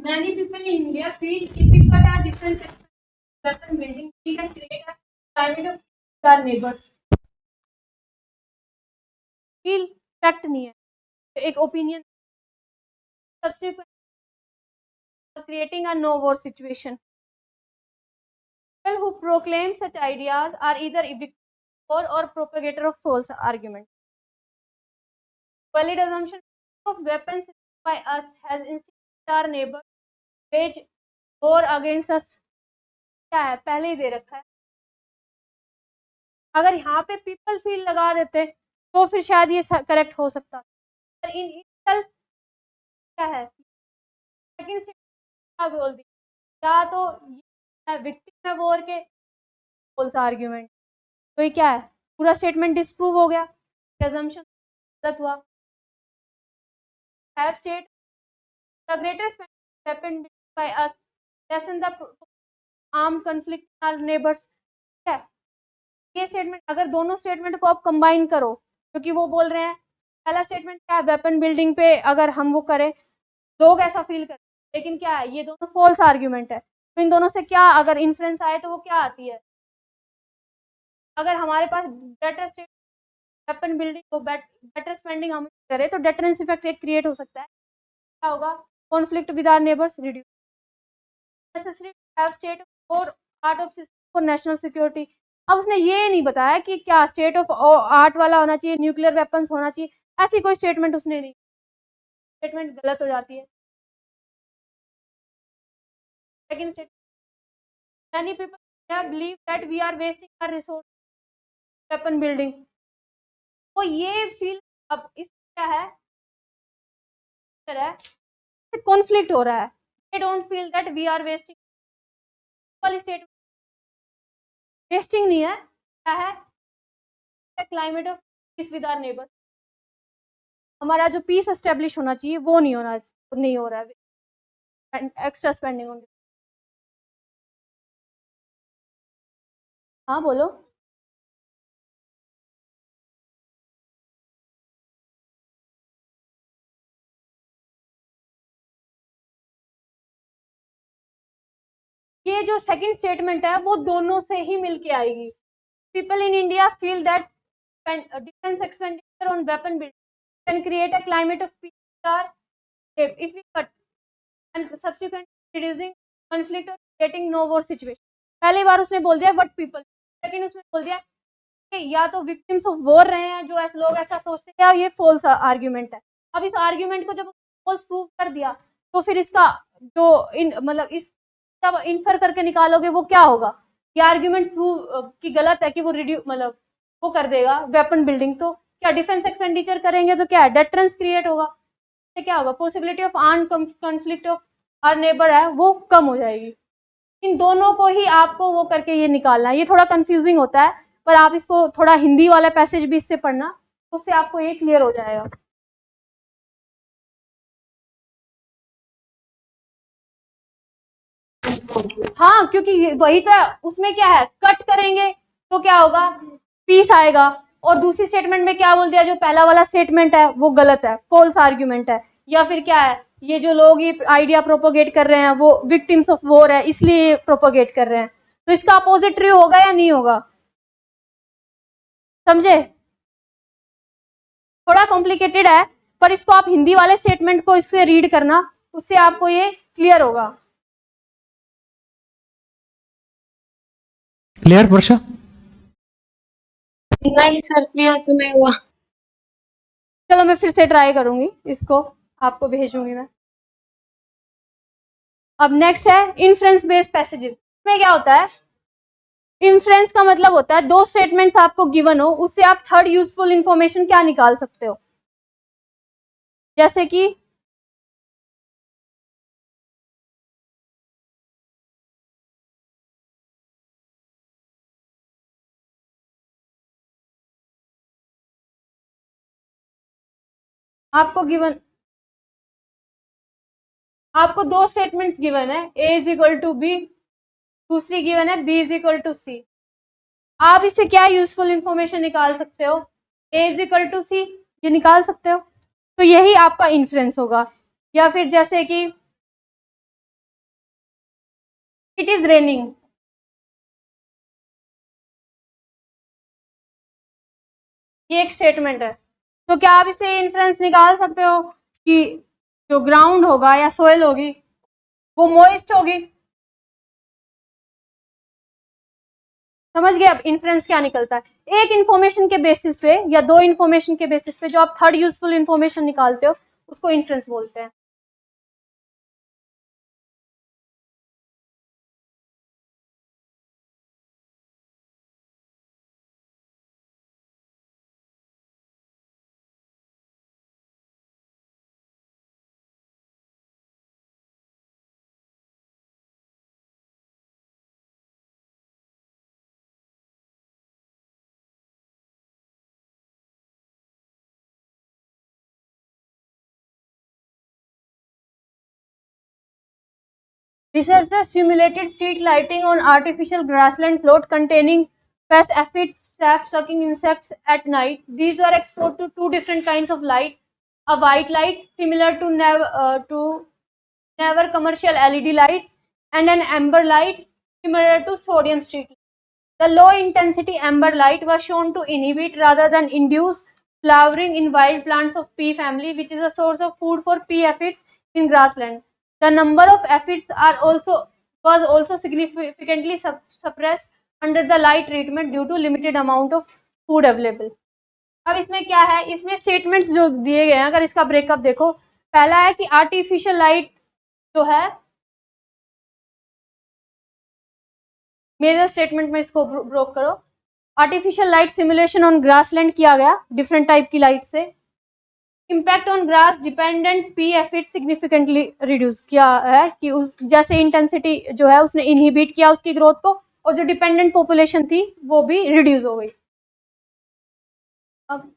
Speaker 1: Many people in India feel if we cut our defense expenditure building, we can create a climate of our neighbors. Feel fact नहीं है, एक opinion subsequent creating a no war situation. People who proclaim such ideas are either a victim or propagator of false argument. Valid assumption of weapons by us has instigated our neighbor wage war against us. क्या है, पहले ही दे रखा है। अगर यहाँ पे पीपल फील लगा देते तो फिर शायद ये करेक्ट हो सकता, पर इन इटसेल्फ क्या है, सेकंड स्टेटमेंट बोल दी, या तो ये विक्टिम है वॉर के, फॉल्स आर्ग्यूमेंट, तो ये क्या है, पूरा स्टेटमेंट डिस्प्रूव हो गया, assumption गलत हुआ। Have state the greatest weapon by us lessen the armed conflict in our neighbors. क्या ये स्टेटमेंट, अगर दोनों स्टेटमेंट को आप कंबाइन करो, क्योंकि वो बोल रहे हैं पहला स्टेटमेंट क्या है, वेपन बिल्डिंग पे अगर हम वो करें लोग ऐसा फील करते हैं, लेकिन क्या है ये दोनों फॉल्स आर्ग्यूमेंट है, तो इन दोनों से क्या अगर इन्फ्लुएंस आए तो वो क्या आती है, अगर हमारे पास बेटर स्टेट वेपन बिल्डिंग को बेटर स्पेंडिंग हम करें तो डेटरेंस इफेक्ट एक क्रिएट हो सकता है, क्या होगा, conflict with our neighbours reduce, necessary to have state और art of system for national security. अब उसने ये नहीं बताया कि क्या स्टेट ऑफ आर्ट वाला होना चाहिए, न्यूक्लियर वेपन्स होना चाहिए, ऐसी कोई स्टेटमेंट उसने नहीं, स्टेटमेंट गलत हो जाती है। Second statement, many people believe that we are wasting our resources weapon building, तो ये फील, अब इस क्या है, कॉन्फ्लिक्ट हो रहा है, they don't feel that we are wasting, वाली स्टेटमेंट वेस्टिंग नहीं है, क्या है, climate of peace with our neighbour, हमारा जो पीस एस्टेब्लिश होना चाहिए वो नहीं हो रहा है, एक्स्ट्रा स्पेंडिंग ऑन। हाँ बोलो। ये जो सेकंड स्टेटमेंट है वो दोनों से ही मिलके आएगी। People in India feel that defence expenditure on weapon building can create a climate of peace if we cut and subsequently reducing conflict और क्रिएटिंग नो वॉर सिचुएशन। पहली बार उसने बोल दिया व्हाट पीपल, लेकिन उसने बोल दिया कि या तो विक्टिम्स ऑफ वॉर रहे हैं जो ऐसे लोग ऐसा सोचते हैं, या ये फॉल्स आर्ग्यूमेंट है। अब इस आर्ग्यूमेंट को जब फॉल्स प्रूव कर दिया तो फिर इसका जो मतलब इस जब इन्फर करके निकालोगे वो क्या होगा, ये आर्ग्यूमेंट प्रूव की गलत है कि वो मतलब वो कर देगा वेपन बिल्डिंग, तो क्या डिफेंस एक्सपेंडिचर करेंगे तो क्या डेटरेंस क्रिएट होगा, तो क्या होगा, possibility of armed conflict of our neighbour है वो कम हो जाएगी। इन दोनों को ही आपको वो करके ये निकालना है। ये थोड़ा कंफ्यूजिंग होता है, पर आप इसको थोड़ा हिंदी वाला पैसेज भी इससे पढ़ना, उससे आपको ये क्लियर हो जाएगा। हाँ, क्योंकि वही तो उसमें क्या है, कट करेंगे तो क्या होगा, पीस आएगा, और दूसरी स्टेटमेंट में क्या बोल दिया, जो पहला वाला स्टेटमेंट है वो गलत है, फॉल्स आर्ग्यूमेंट है, या फिर क्या है, ये जो लोग ये आइडिया प्रोपोगेट कर रहे हैं वो विक्टिम्स ऑफ वॉर है इसलिए प्रोपोगेट कर रहे हैं, तो इसका अपोजिट ट्रू होगा या नहीं होगा, समझे। थोड़ा कॉम्प्लिकेटेड है, पर इसको आप हिंदी वाले स्टेटमेंट को इससे रीड करना, उससे आपको ये क्लियर होगा।
Speaker 3: क्लियर वर्षा?
Speaker 4: नहीं सर, क्लियर तो नहीं हुआ।
Speaker 1: चलो मैं फिर से ट्राई करूंगी, इसको आपको भेजूंगी मैं। अब नेक्स्ट है इन्फ्रेंस बेस्ड पैसेजेस। इसमें क्या होता है, इन्फ्रेंस का मतलब होता है दो स्टेटमेंट्स आपको गिवन हो, उससे आप थर्ड यूजफुल इंफॉर्मेशन क्या निकाल सकते हो। जैसे कि आपको गिवन, आपको दो स्टेटमेंट्स गिवन है, ए इज इक्वल टू बी, दूसरी गिवन है बी इज इक्वल टू सी। आप इससे क्या यूजफुल इंफॉर्मेशन निकाल सकते हो, ए इज इक्वल टू सी, ये निकाल सकते हो। तो यही आपका इन्फ्रेंस होगा। या फिर जैसे कि इट इज रेनिंग, ये एक स्टेटमेंट है, तो क्या आप इसे इन्फ्रेंस निकाल सकते हो कि जो ग्राउंड होगा या सोयल होगी वो मॉइस्ट होगी। समझ गए अब इन्फ्रेंस क्या निकलता है। एक इंफॉर्मेशन के बेसिस पे या दो इंफॉर्मेशन के बेसिस पे जो आप थर्ड यूजफुल इंफॉर्मेशन निकालते हो उसको इन्फ्रेंस बोलते हैं। Researchers simulated street lighting on artificial grassland plot containing pest aphids, sap-sucking insects at night. These were exposed to two different kinds of light: a white light similar to never commercial LED lights, and an amber light similar to sodium street light. The low intensity amber light was shown to inhibit rather than induce flowering in wild plants of pea family, which is a source of food for pea aphids in grassland. The number of aphids was also significantly suppressed under the light treatment due to limited amount of food available. अब इसमें क्या है, इसमें स्टेटमेंट्स जो दिए गए हैं, अगर इसका ब्रेकअप देखो, पहला है कि आर्टिफिशियल लाइट जो है, मेजर स्टेटमेंट में इसको ब्रोक करो, artificial light simulation on grassland किया गया डिफरेंट टाइप की लाइट से। Impact on grass dependent P aphid significantly reduce किया है कि उस जैसे इंटेंसिटी जो है उसने इनहिबिट किया उसकी ग्रोथ को, और जो डिपेंडेंट पॉपुलेशन थी वो भी रिड्यूस हो गई। अब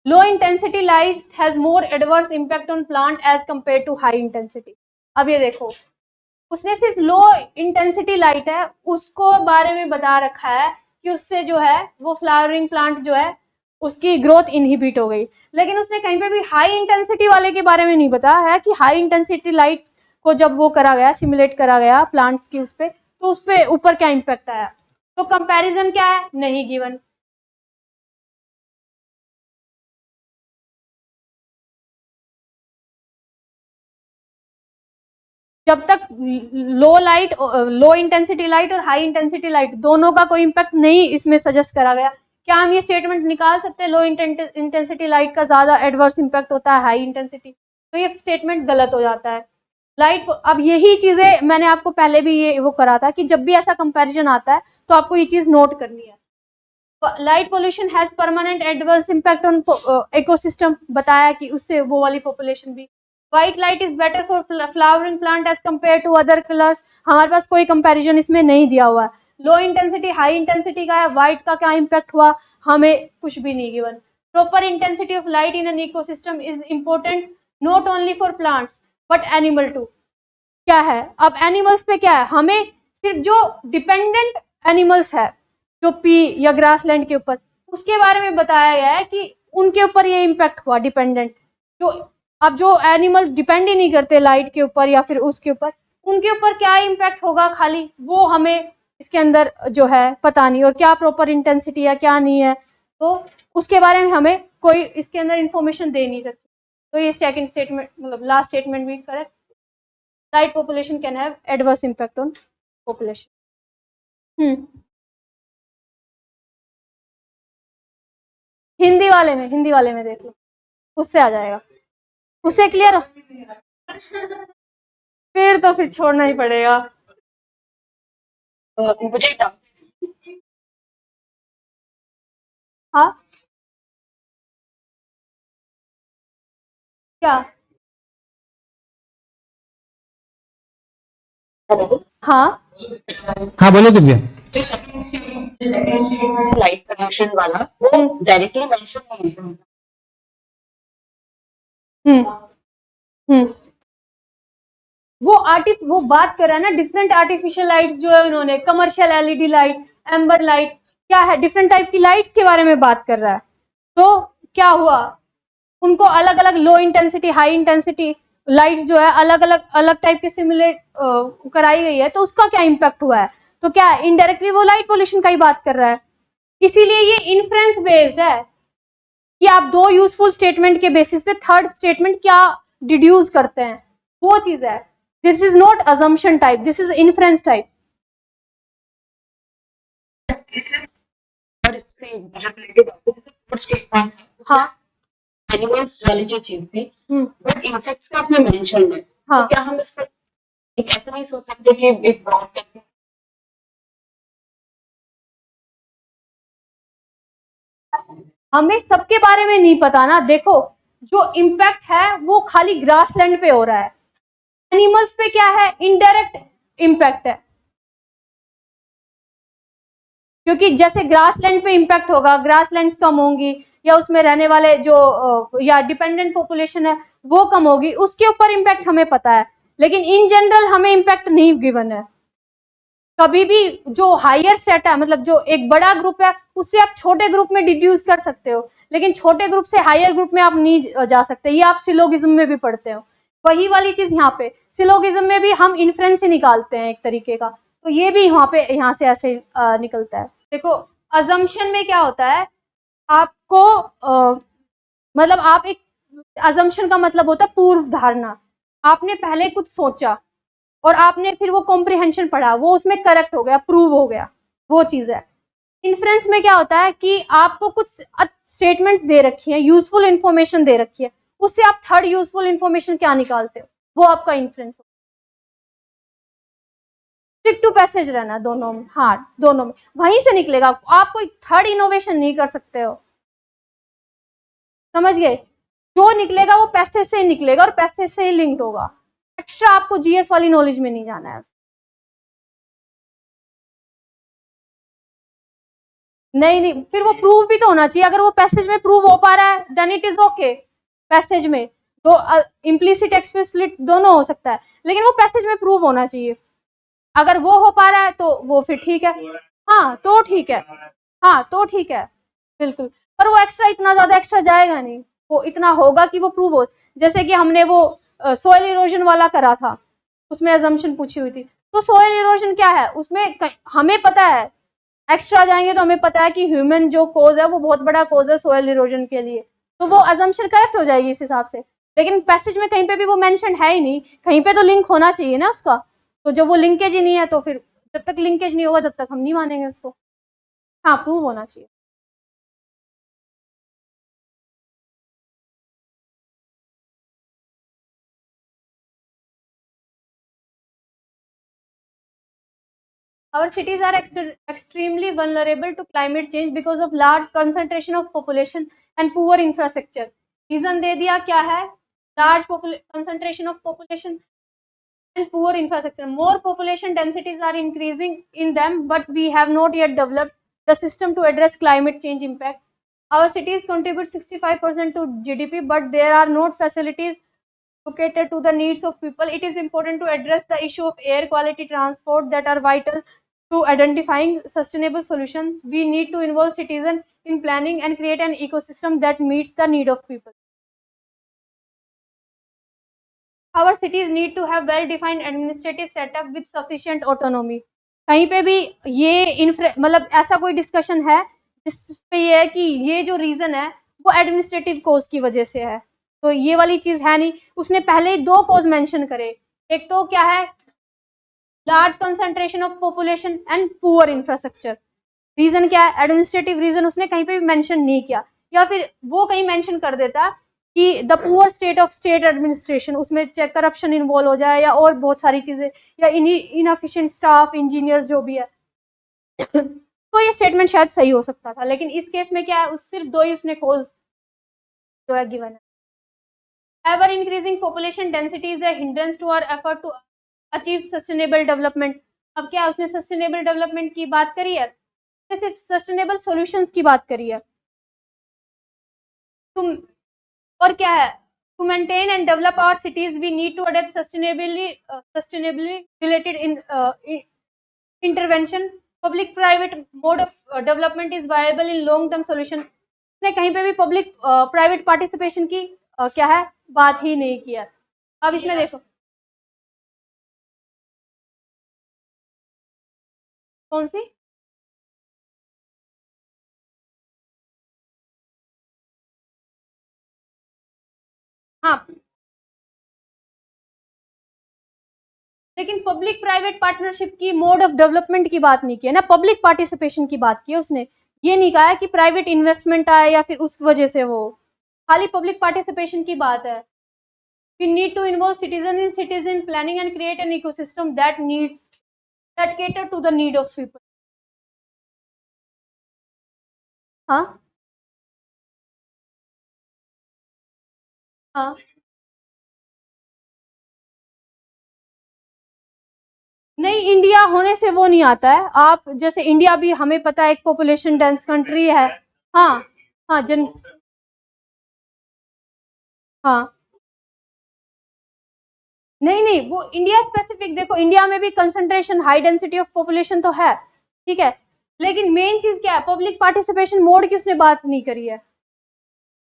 Speaker 1: low intensity light has more adverse impact on plant as compare to high intensity. अब ये देखो, उसने सिर्फ लो इंटेंसिटी लाइट है उसको बारे में बता रखा है कि उससे जो है वो फ्लावरिंग प्लांट जो है उसकी ग्रोथ इनहिबिट हो गई, लेकिन उसने कहीं पे भी हाई इंटेंसिटी वाले के बारे में नहीं बताया है कि हाई इंटेंसिटी लाइट को जब वो करा गया, सिमुलेट करा गया प्लांट्स की उस पे, तो उस पे ऊपर क्या इम्पैक्ट आया। तो कंपैरिजन क्या है, नहीं गिवन। जब तक लो इंटेंसिटी लाइट और हाई इंटेंसिटी लाइट दोनों का कोई इम्पैक्ट नहीं इसमें सजेस्ट करा गया, क्या हम ये स्टेटमेंट निकाल सकते हैं लो इंटेंसिटी लाइट का ज्यादा एडवर्स इम्पैक्ट होता है हाई इंटेंसिटी, तो ये स्टेटमेंट गलत हो जाता है। लाइट, अब यही चीजें मैंने आपको पहले भी ये वो करा था कि जब भी ऐसा कंपैरिजन आता है तो आपको ये चीज नोट करनी है। Light pollution has permanent adverse impact on ecosystem, बताया कि उससे वो वाली पॉपुलेशन भी। White light is better for flowering plant as compare to other colours, हमारे पास कोई कंपैरिजन इसमें नहीं दिया हुआ है। लो इंटेंसिटी हाई इंटेंसिटी का है, व्हाइट का क्या इम्पैक्ट हुआ हमें कुछ भी नहीं given. Proper intensity of light in an ecosystem is important not only for plants but animal too. क्या है, अब एनिमल्स पे क्या है, हमें सिर्फ जो डिपेंडेंट एनिमल्स है जो पी या ग्रासलैंड के ऊपर, उसके बारे में बताया गया है कि उनके ऊपर ये इम्पैक्ट हुआ डिपेंडेंट। जो अब जो एनिमल डिपेंड ही नहीं करते लाइट के ऊपर या फिर उसके ऊपर, उनके ऊपर क्या इम्पैक्ट होगा खाली वो हमें इसके अंदर जो है पता नहीं, और क्या प्रॉपर इंटेंसिटी है क्या नहीं है तो उसके बारे में हमें कोई इसके अंदर इंफॉर्मेशन दे नहीं सकती। तो ये सेकंड स्टेटमेंट मतलब लास्ट स्टेटमेंट भी correct. Light population can have adverse impact on population. Hindi वाले में देख लो, उससे आ जाएगा, उससे क्लियर हो। फिर छोड़ना ही पड़ेगा।
Speaker 4: मुझे
Speaker 1: हाँ क्या? हाँ
Speaker 3: हाँ बोलो दिव्या।
Speaker 4: लाइट पोल्यूशन वाला वो डायरेक्टली मेंशन नहीं है।
Speaker 1: वो बात कर रहा है ना, डिफरेंट आर्टिफिशियल लाइट्स जो है उन्होंने, commercial LED light, amber light, क्या है, डिफरेंट टाइप की लाइट्स के बारे में बात कर रहा है। तो क्या हुआ, उनको अलग अलग low intensity high intensity lights जो है अलग टाइप के सिमुलेट कराई गई है, तो उसका क्या इम्पैक्ट हुआ है? तो क्या इनडायरेक्टली वो लाइट पोल्यूशन का ही बात कर रहा है। इसीलिए ये इन्फ्रेंस बेस्ड है कि आप दो यूजफुल स्टेटमेंट के बेसिस पे थर्ड स्टेटमेंट क्या डिड्यूस करते हैं, वो चीज है। This is not assumption type, this is inference type.
Speaker 4: और इससे रिलेटेड स्टेटमेंट्स,
Speaker 1: हाँ
Speaker 4: एनिमल्स वाली जो चीज थी, बट इंसेक्ट्स का इसमें मेंशन है।
Speaker 1: हाँ
Speaker 4: तो क्या हम इसको एक ऐसे नहीं सोच सकते कि एक ब्रॉड टर्म
Speaker 1: हमें सबके बारे में नहीं पता ना। देखो, जो इम्पैक्ट है वो खाली ग्रासलैंड पे हो रहा है, एनिमल्स पे क्या है, इनडायरेक्ट इम्पैक्ट है। क्योंकि जैसे ग्रासलैंड पे इम्पैक्ट होगा, ग्रासलैंड्स कम होंगी, या उसमें रहने वाले जो या डिपेंडेंट पॉपुलेशन है वो कम होगी, उसके ऊपर इम्पैक्ट हमें पता है। लेकिन इन जनरल हमें इम्पैक्ट नहीं गिवन है। कभी भी जो हायर सेट है, मतलब जो एक बड़ा ग्रुप है, उससे आप छोटे ग्रुप में डिड्यूस कर सकते हो, लेकिन छोटे ग्रुप से हायर ग्रुप में आप नहीं जा सकते। ये आप सिलोगिज्म में भी पढ़ते हो। वही वाली चीज यहाँ पे सिलोगिज्म में भी हम इन्फ्रेंस ही निकालते हैं एक तरीके का, तो ये भी यहाँ से ऐसे निकलता है। देखो, अजम्पशन में क्या होता है, आपको मतलब आप एक अजम्पशन का मतलब होता है पूर्व धारणा। आपने पहले कुछ सोचा और आपने फिर वो कॉम्प्रिहेंशन पढ़ा, वो उसमें करेक्ट हो गया, प्रूव हो गया, वो चीज है। इन्फ्रेंस में क्या होता है कि आपको कुछ स्टेटमेंट्स दे रखी है, यूजफुल इंफॉर्मेशन दे रखी है, उससे आप थर्ड यूजफुल इंफॉर्मेशन क्या निकालते हो, वो आपका इन्फ्रेंस हो। स्टिक टू पैसेज रहना दोनों में, हाँ दोनों में वहीं से निकलेगा। आप कोई थर्ड इनोवेशन नहीं कर सकते हो, समझ गए? जो निकलेगा वो पैसेज से ही निकलेगा और पैसेज से ही लिंक्ड होगा। एक्स्ट्रा आपको जीएस वाली नॉलेज में नहीं जाना है। नहीं, फिर वो प्रूव भी तो होना चाहिए। अगर वो पैसेज में प्रूव हो पा रहा है then it is okay. Passage में तो इम्प्लिसिट एक्सप्लिसिट दोनों हो सकता है, लेकिन वो पैसेज में प्रूव होना चाहिए। अगर वो हो पा रहा है तो वो फिर ठीक है, हाँ तो ठीक है, हाँ तो ठीक है बिल्कुल। पर वो एक्स्ट्रा इतना ज्यादा एक्स्ट्रा जाएगा नहीं, वो इतना होगा कि वो प्रूव हो। जैसे कि हमने वो सोइल इरोजन वाला करा था, उसमें अजम्पशन पूछी हुई थी। तो सोइल इरोजन क्या है, उसमें हमें पता है, एक्स्ट्रा जाएंगे तो हमें पता है कि ह्यूमन जो कोज है वो बहुत बड़ा कोज है सोइल इरोजन के लिए, तो वो अजम्पशन करेक्ट हो जाएगी इस हिसाब से। लेकिन पैसेज में कहीं पे भी वो मेंशन है ही नहीं, कहीं पे तो लिंक होना चाहिए ना उसका। तो जब वो लिंकेज ही नहीं है तो फिर जब तक लिंकेज नहीं होगा तब तक हम नहीं मानेंगे उसको। हाँ प्रूव होना चाहिए। Our cities are extremely vulnerable to climate change because of large concentration of population and poor infrastructure. Reason दे दिया क्या है, large concentration of population and poor infrastructure. More population densities are increasing in them, but we have not yet developed the system to address climate change impacts. Our cities contribute 65% to GDP, but there are not facilities to cater to the needs of people. It is important to address the issue of air quality transport that are vital to identifying sustainable solutions. We need to involve citizens in planning and create an ecosystem that meets the need of people. Our cities need to have well-defined administrative setup with sufficient autonomy. कहीं पे भी ये मतलब ऐसा कोई डिस्कशन है जिस पे ये है कि ये जो रीजन है वो एडमिनिस्ट्रेटिव कोज की वजह से है, तो ये वाली चीज है नहीं। उसने पहले 2 कोज मेंशन करे, एक तो क्या है, large concentration of population and poor infrastructure. Reason क्या है, एडमिनिस्ट्रेटिव रीजन उसने कहीं पे भी मेंशन नहीं किया, या फिर वो कहीं मेंशन कर देता कि the poor state of state administration, उसमें चाहे करप्शन इन्वॉल्व हो जाए या और बहुत सारी चीजें, या इनएफिशिएंट स्टाफ, इंजीनियर्स जो भी है तो ये स्टेटमेंट शायद सही हो सकता था, लेकिन इस केस में क्या है, सिर्फ 2 ही उसने कोज जो है गिवन है। Ever increasing population density is a hindrance to our effort to achieve sustainable development. अब क्या है, उसने सस्टेनेबल डेवलपमेंट की बात करी है, सिर्फ सस्टेनेबल सॉल्यूशंस की बात करी है। तुम और क्या है, to maintain and develop our cities we need to adapt sustainably related intervention, public private mode of development is viable in long term solution. उसने कहीं पे भी पब्लिक प्राइवेट पार्टिसिपेशन की क्या है बात ही नहीं किया। अब इसमें देखो कौन सी, हाँ, लेकिन पब्लिक प्राइवेट पार्टनरशिप की मोड ऑफ डेवलपमेंट की बात नहीं की है ना, पब्लिक पार्टिसिपेशन की बात की है उसने। ये नहीं कहा है कि प्राइवेट इन्वेस्टमेंट आए या फिर उस वजह से वो, खाली पब्लिक पार्टिसिपेशन की बात है। We need to involve citizen planning and create an ecosystem that cater to the need of people. हाँ हाँ, नहीं, इंडिया होने से वो नहीं आता है। आप जैसे इंडिया भी हमें पता है एक पॉपुलेशन डेंस कंट्री है। हाँ हाँ हाँ, नहीं नहीं, वो इंडिया स्पेसिफिक देखो, इंडिया में भी concentration high density of population तो है, ठीक है, लेकिन मेन चीज क्या है, पब्लिक पार्टिसिपेशन मोड की उसने बात नहीं करी है।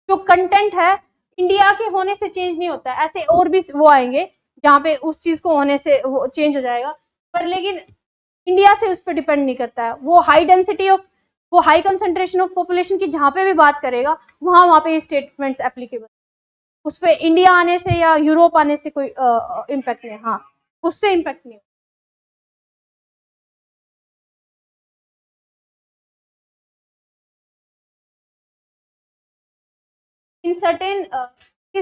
Speaker 1: जो कंटेंट है इंडिया के होने से चेंज नहीं होता है, ऐसे और भी वो आएंगे जहाँ पे उस चीज को होने से वो चेंज हो जाएगा, पर लेकिन इंडिया से उस पर डिपेंड नहीं करता है। वो हाई डेंसिटी ऑफ, वो हाई कंसंट्रेशन ऑफ पॉपुलेशन की जहाँ पे भी बात करेगा वहां पे ये स्टेटमेंट्स एप्लीकेबल, उस पर इंडिया आने से या यूरोप आने से कोई इम्पैक्ट नहीं है। हाँ, उससे इम्पैक्ट नहीं है। In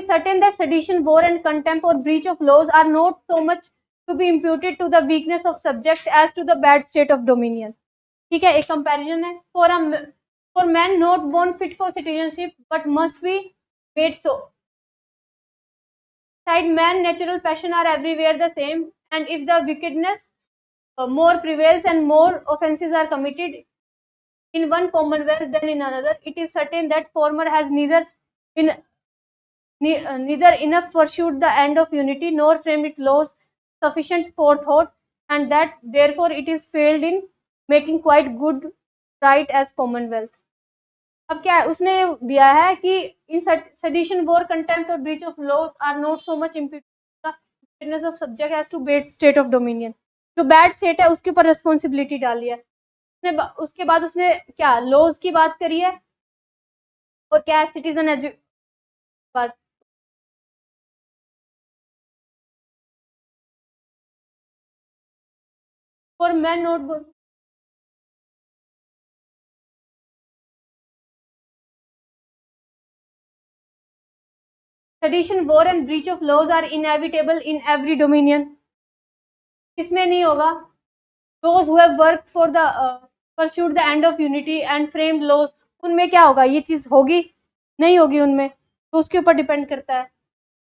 Speaker 1: certain that sedition, war and contempt or breach of laws are not so much to be imputed to the weakness of subject as to the bad state of dominion. ठीक है, एक कंपैरिजन है। For men not born fit for citizenship but must be made so. Side man natural passion are everywhere the same, and if the wickedness more prevails and more offences are committed in one commonwealth than in another, it is certain that former has neither enough pursued the end of unity nor framed it laws sufficient forethought, and that therefore it is failed in making quite good right as commonwealth. अब क्या है, उसने दिया है कि इन sedition, war, contempt और breach of law are not so much imputed to the wickedness of subject as to bad state of dominion. जो bad state है उसके ऊपर responsibility डाली है उसके बाद उसने क्या laws की बात करी है, और क्या सिटीजन बात। For men not born, sedition, war and breach of laws are inevitable in every dominion. इसमें नहीं होगा। Those who have worked for the pursued the end of unity and framed laws, उनमें क्या होगा, ये चीज होगी नहीं होगी उनमें, तो उसके ऊपर डिपेंड करता है।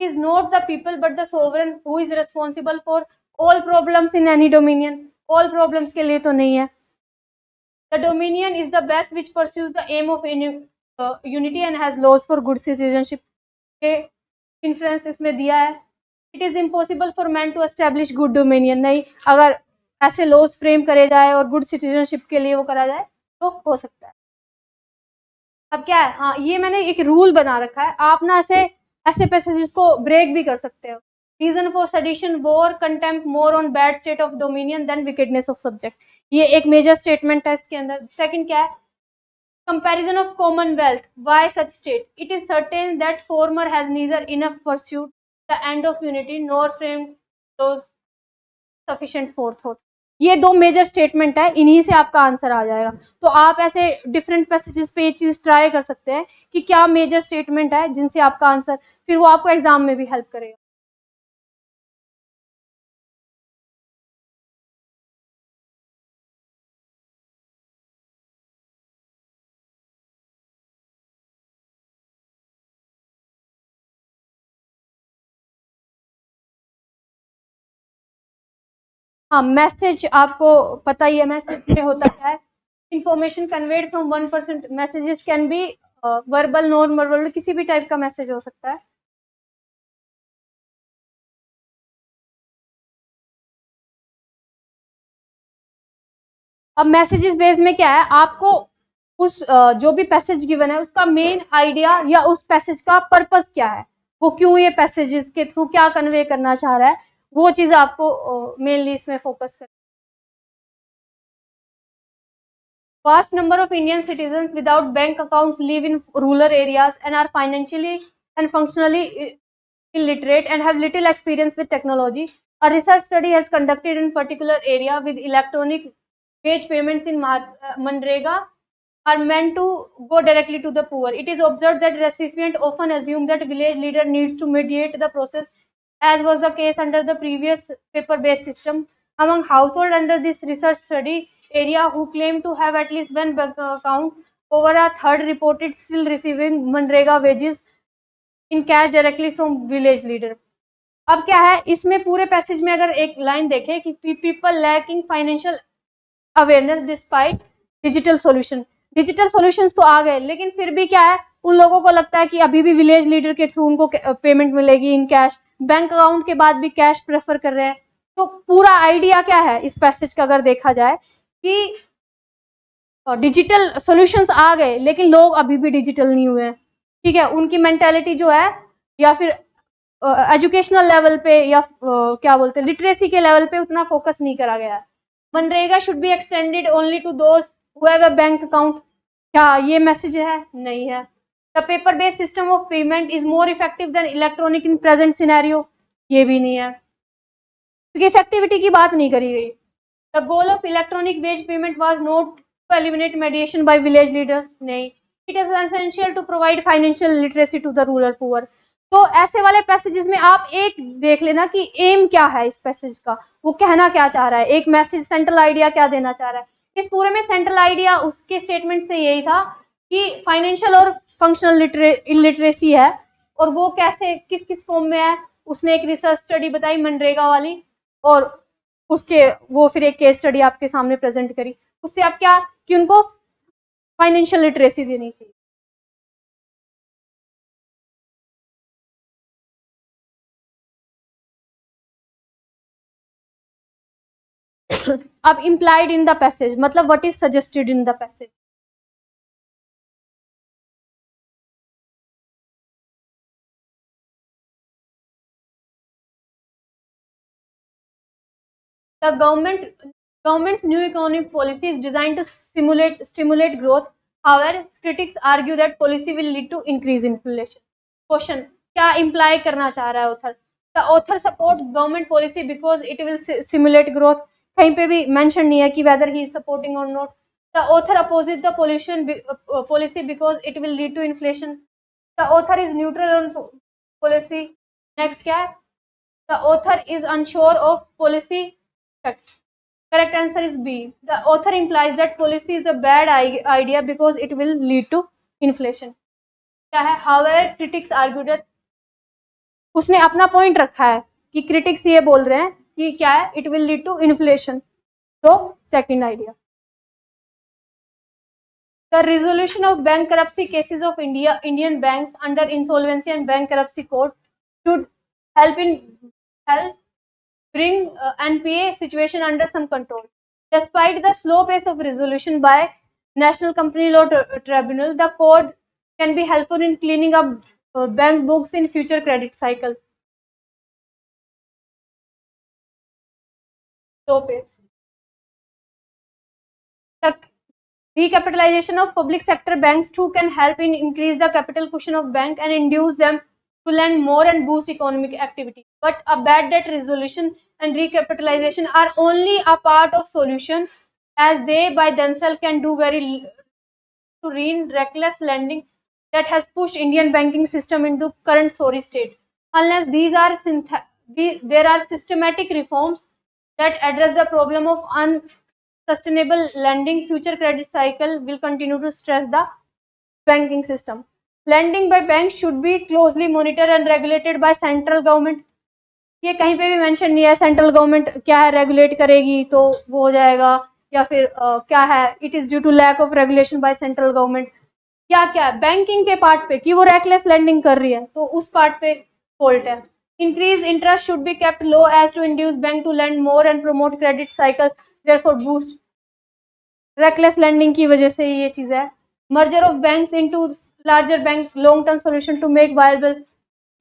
Speaker 1: It is not the people but the sovereign who is responsible for all problems in any dominion. All problems के लिए तो नहीं है। The dominion is the best which pursues the aim of unity and has laws for good citizenship. के इन्फ्लुएंस इसमें दिया है। It is impossible for man to establish good dominion. नहीं, अगर ऐसे लॉज फ्रेम करे जाए और गुड सिटीजनशिप के लिए वो करा जाए तो हो सकता है। अब क्या है, हाँ, ये मैंने एक रूल बना रखा है, आप ना ऐसे पैसेजेस को ब्रेक भी कर सकते हो। Reason for sedition, war, contempt more on bad state of dominion than wickedness of subject, ये एक मेजर स्टेटमेंट है इसके अंदर। सेकंड क्या है, Comparison of Commonwealth. Why such state? It is certain that former has neither enough pursued the end of unity nor framed those sufficient forethought. ये दो मेजर स्टेटमेंट है, इन्हीं से आपका आंसर आ जाएगा. तो आप ऐसे डिफरेंट पैसेजेस पे ये चीज ट्राई कर सकते हैं कि क्या मेजर स्टेटमेंट है जिनसे आपका आंसर, फिर वो आपको एग्जाम में भी हेल्प करेगा. हाँ, मैसेज आपको पता ही है मैसेज में होता क्या है. Information conveyed from 1%. Messages can be verbal, non verbal, किसी भी टाइप का मैसेज हो सकता है. अब मैसेजेस बेस में क्या है, आपको उस जो भी पैसेज गिवन है उसका मेन आइडिया या उस पैसेज का पर्पस क्या है, वो क्यों ये पैसेजेस के थ्रू क्या कन्वे करना चाह रहा है, वो चीज आपको मेनली इसमें फोकस कर. Vast number of Indian citizens without bank accounts live in rural areas and are financially and functionally illiterate and have little experience with technology. A research study has conducted in particular area with electronic wage payments in Manrega are meant to go directly to the poor. It is observed that recipient often assume that village leader needs to mediate the process, as was the case under the previous paper-based system. Among household under this research study area who claim to have at least one bank account, over a third reported still receiving Manrega wages in cash directly from village leader. अब क्या है इसमें पूरे पैसेज में अगर एक लाइन देखें कि people lacking financial awareness despite digital solution. Digital solutions तो आ गए, लेकिन फिर भी क्या है, उन लोगों को लगता है कि अभी भी विलेज लीडर के थ्रू उनको पेमेंट मिलेगी इन कैश, बैंक अकाउंट के बाद भी कैश प्रेफर कर रहे हैं. तो पूरा आइडिया क्या है इस पैसेज का अगर देखा जाए कि डिजिटल सॉल्यूशंस आ गए लेकिन लोग अभी भी डिजिटल नहीं हुए हैं. ठीक है, उनकी मेंटेलिटी जो है या फिर एजुकेशनल लेवल पे या क्या बोलते हैं लिटरेसी के लेवल पे उतना फोकस नहीं करा गया है. मनरेगा should be extended only to those who have a bank account. क्या ये मैसेज है? नहीं है. The paper based system of payment is more effective than electronic in present scenario. ये भी नहीं है, क्योंकि इफेक्टिविटी की बात नहीं करी गई. The goal of electronic wage payment was not to eliminate mediation by village leaders. नहीं, it is essential to provide financial literacy to the rural poor. तो ऐसे वाले पैसेजेस में आप एक देख लेना कि एम क्या है इस पैसेज का, वो कहना क्या चाह रहा है, एक मैसेज सेंट्रल आइडिया क्या देना चाह रहा है. इस पूरे में सेंट्रल आइडिया उसके स्टेटमेंट से यही था कि फाइनेंशियल और फंक्शनल इलिटरेसी है, और वो कैसे किस किस फॉर्म में है. उसने एक रिसर्च स्टडी बताई मनरेगा वाली, और उसके वो फिर एक केस स्टडी आपके सामने प्रेजेंट करी. उससे आप क्या कि उनको फाइनेंशियल लिटरेसी देनी चाहिए. अब implied in the passage मतलब what is suggested in the passage. The government's new economic policy is designed to stimulate growth. However, critics argue that policy will lead to increase inflation. Question: क्या imply करना चाह रहा है author? The author support government policy because it will stimulate growth. कहीं पे भी mention नहीं है कि whether he is supporting or not. The author opposes the policy because it will lead to inflation. The author is neutral on policy. Next क्या है? The author is unsure of policy effects. Correct answer is B. The author implies that policy is a bad idea because it will lead to inflation. क्या है? However, critics argue that उसने अपना पॉइंट रखा है कि क्रिटिक्स ये बोल रहे हैं कि क्या है, it will lead to inflation. तो second idea. The resolution of bankruptcy cases of Indian banks under Insolvency and Bankruptcy Code should help bring NPA situation under some control. Despite the slow pace of resolution by National Company Law Tribunal, the code can be helpful in cleaning up bank books in future credit cycle. Slow pace. Recapitalization of public sector banks too can help in increase the capital cushion of bank and induce them to lend more and boost economic activity. But a bad debt resolution and recapitalization are only a part of solution, as they by themselves can do very to rein reckless lending that has pushed Indian banking system into current sorry state. Unless there are systematic reforms that address the problem of unsustainable lending, future credit cycle will continue to stress the banking system. Lending by banks should be closely monitored and regulated by central government. ये कहीं पे भी मेंशन नहीं है सेंट्रल गवर्नमेंट क्या है रेगुलेट करेगी तो वो हो जाएगा या फिर क्या है it is due to lack of regulation by central government क्या क्या है बैंकिंग के पार्ट पे कि वो रेकलेस लेंडिंग कर रही है तो उस पार्ट पे फॉल्ट है increase interest should be kept low as to induce bank to lend more and promote credit cycle therefore boost reckless lending की वजह से ये चीज है merger of banks into larger bank long term solution to make viable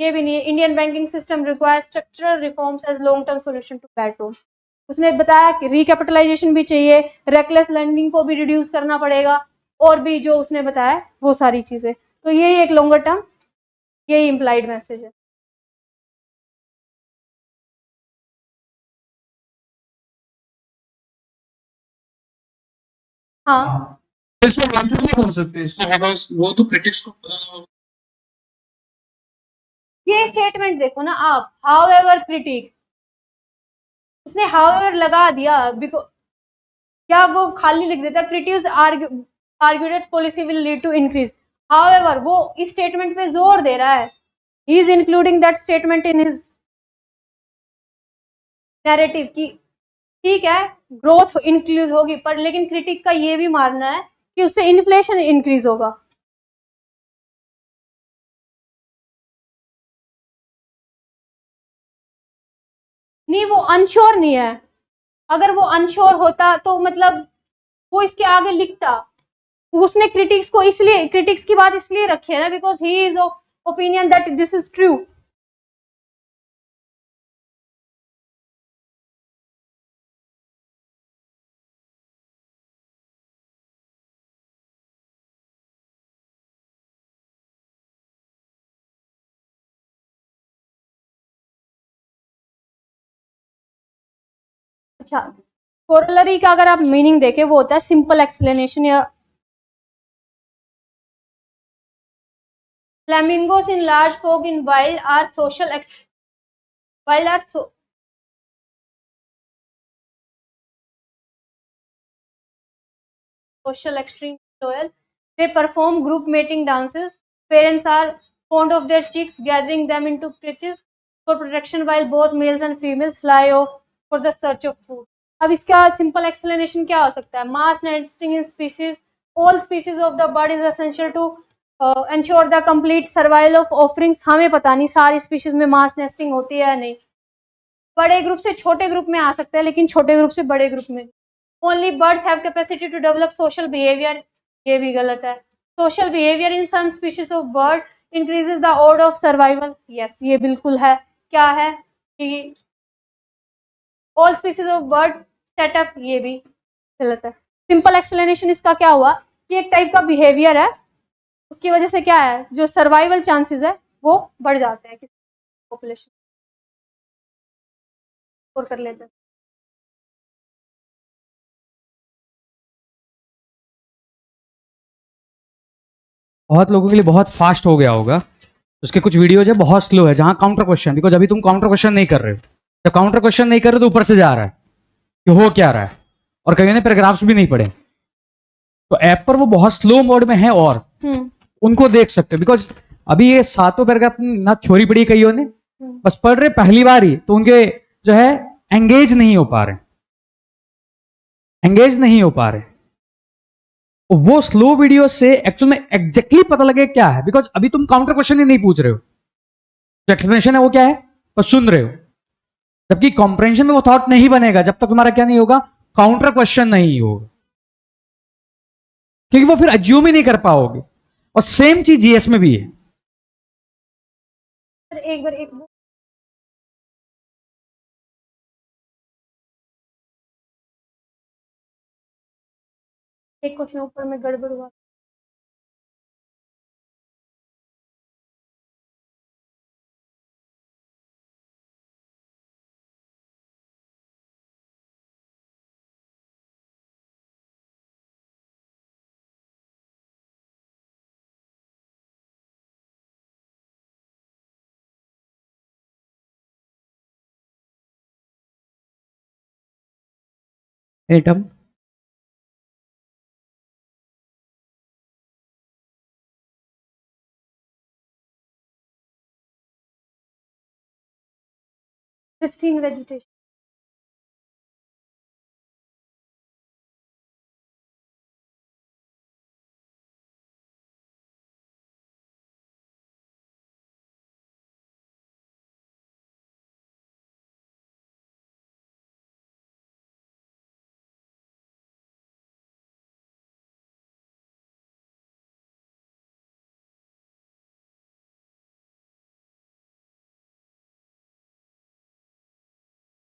Speaker 1: ये भी नहीं है Indian banking system require structural reforms as long term solution to bad loan उसने बताया कि रिकैपिटलाइजेशन भी चाहिए रेकलेस लेंडिंग को भी रिड्यूस करना पड़ेगा और भी जो उसने बताया वो सारी चीजें तो यही एक लॉन्गर टर्म यही इम्प्लाइड मैसेज है हाँ
Speaker 5: इसमें मेंशन नहीं बोल सकते इसमें बिकॉज वो तो क्रिटिक्स को
Speaker 1: ये स्टेटमेंट देखो ना आप हाउ एवर क्रिटिक उसने हाउ एवर लगा दिया बिकॉज क्या वो खाली लिख देता critics argued policy will lead to increase however वो इस स्टेटमेंट पे जोर दे रहा है he is including that statement in his narrative की ठीक है ग्रोथ इंक्रीज होगी पर लेकिन क्रिटिक का ये भी मानना है कि उससे इन्फ्लेशन इंक्रीज होगा नहीं वो अनश्योर नहीं है अगर वो अनश्योर होता तो मतलब वो इसके आगे लिखता उसने क्रिटिक्स को इसलिए क्रिटिक्स की बात इसलिए रखी है ना because he is of opinion that this is true अच्छा कोरोलरी का अगर आप मीनिंग देखें वो होता है सिंपल एक्सप्लेनेशन या flamingos in large flock in wild are social extreme loyal. They perform group mating dances. Parents are fond of their chicks, gathering them into creches for protection while both males and females fly off for the search of food. अब इसका सिंपल एक्सप्लेनेशन क्या हो सकता है mass nesting in species all species of the bird is essential to ensure the complete survival of offerings हमें पता नहीं सारी स्पीशीज में मास नेस्टिंग होती है या नहीं बड़े ग्रुप से छोटे ग्रुप में आ सकता है लेकिन छोटे ग्रुप से बड़े ग्रुप में only birds have capacity to develop social behaviour ये भी गलत है social behaviour in some species of bird increases the odd of survival yes ये बिल्कुल है क्या है कि all species of bird setup ये भी गलत है सिंपल एक्सप्लेनेशन इसका क्या हुआ कि एक टाइप का बिहेवियर है उसकी वजह से क्या है जो सर्वाइवल चांसेस है वो बढ़ जाते हैं किसी पॉपुलेशन और कर लेते हैं
Speaker 3: बहुत लोगों के लिए बहुत फास्ट हो गया होगा उसके कुछ वीडियोज है बहुत स्लो है जहां काउंटर क्वेश्चन बिकॉज अभी तुम काउंटर क्वेश्चन नहीं कर रहे हो जब काउंटर क्वेश्चन नहीं कर रहे हो तो ऊपर से जा रहा है कि हो क्या रहा है और कहीं ने पैराग्राफ्स भी नहीं पढ़े तो ऐप पर वो बहुत स्लो मोड में है और उनको देख सकते हो बिकॉज अभी ये सातों पैराग्राफ ना थ्योरी पढ़ी कईयों ने बस पढ़ रहे पहली बार ही तो उनके जो है एंगेज नहीं हो पा रहे वो स्लो वीडियो से एक्चुअल में एग्जैक्टली पता लगे क्या है बिकॉज अभी तुम काउंटर क्वेश्चन ही नहीं पूछ रहे हो जो एक्सप्लेनेशन है वो क्या है बस सुन रहे हो जबकि कॉम्प्रेंशन में वो थॉट नहीं बनेगा जब तक तुम्हारा क्या नहीं होगा काउंटर क्वेश्चन नहीं होगा क्योंकि वो फिर अज्यूम ही नहीं कर पाओगे और सेम चीज जीएस में भी है
Speaker 1: एक बार एक एक क्वेश्चन ऊपर में गड़बड़ हुआ।
Speaker 3: Term
Speaker 1: pristine vegetation.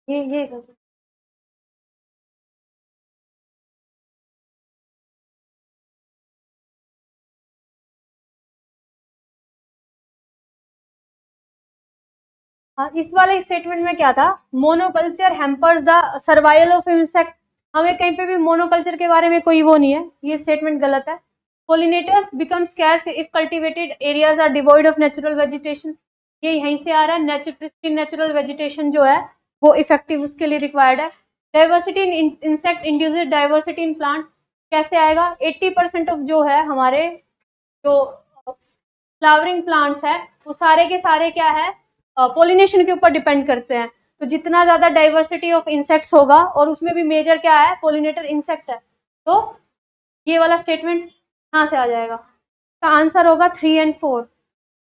Speaker 1: ये हाँ, इस वाले स्टेटमेंट में क्या था, monoculture hampers the survival of insect. हमें कहीं पे भी मोनोकल्चर के बारे में कोई वो नहीं है, ये स्टेटमेंट गलत है। Pollinators become scarce if cultivated areas are devoid of natural vegetation, ये यहीं से आ रहा है। प्रिस्टीन नेचुरल वेजिटेशन जो है वो इफेक्टिव उसके लिए रिक्वायर्ड है। Diversity in insect induces diversity in plant, कैसे आएगा? 80% ऑफ जो है हमारे जो फ्लावरिंग प्लांट्स है वो सारे के सारे क्या है, पोलिनेशन के ऊपर डिपेंड करते हैं। तो जितना ज्यादा डाइवर्सिटी ऑफ इंसेक्ट्स होगा, और उसमें भी मेजर क्या है, पोलिनेटर इंसेक्ट है, तो ये वाला स्टेटमेंट कहाँ से आ जाएगा? इसका आंसर होगा 3 और 4,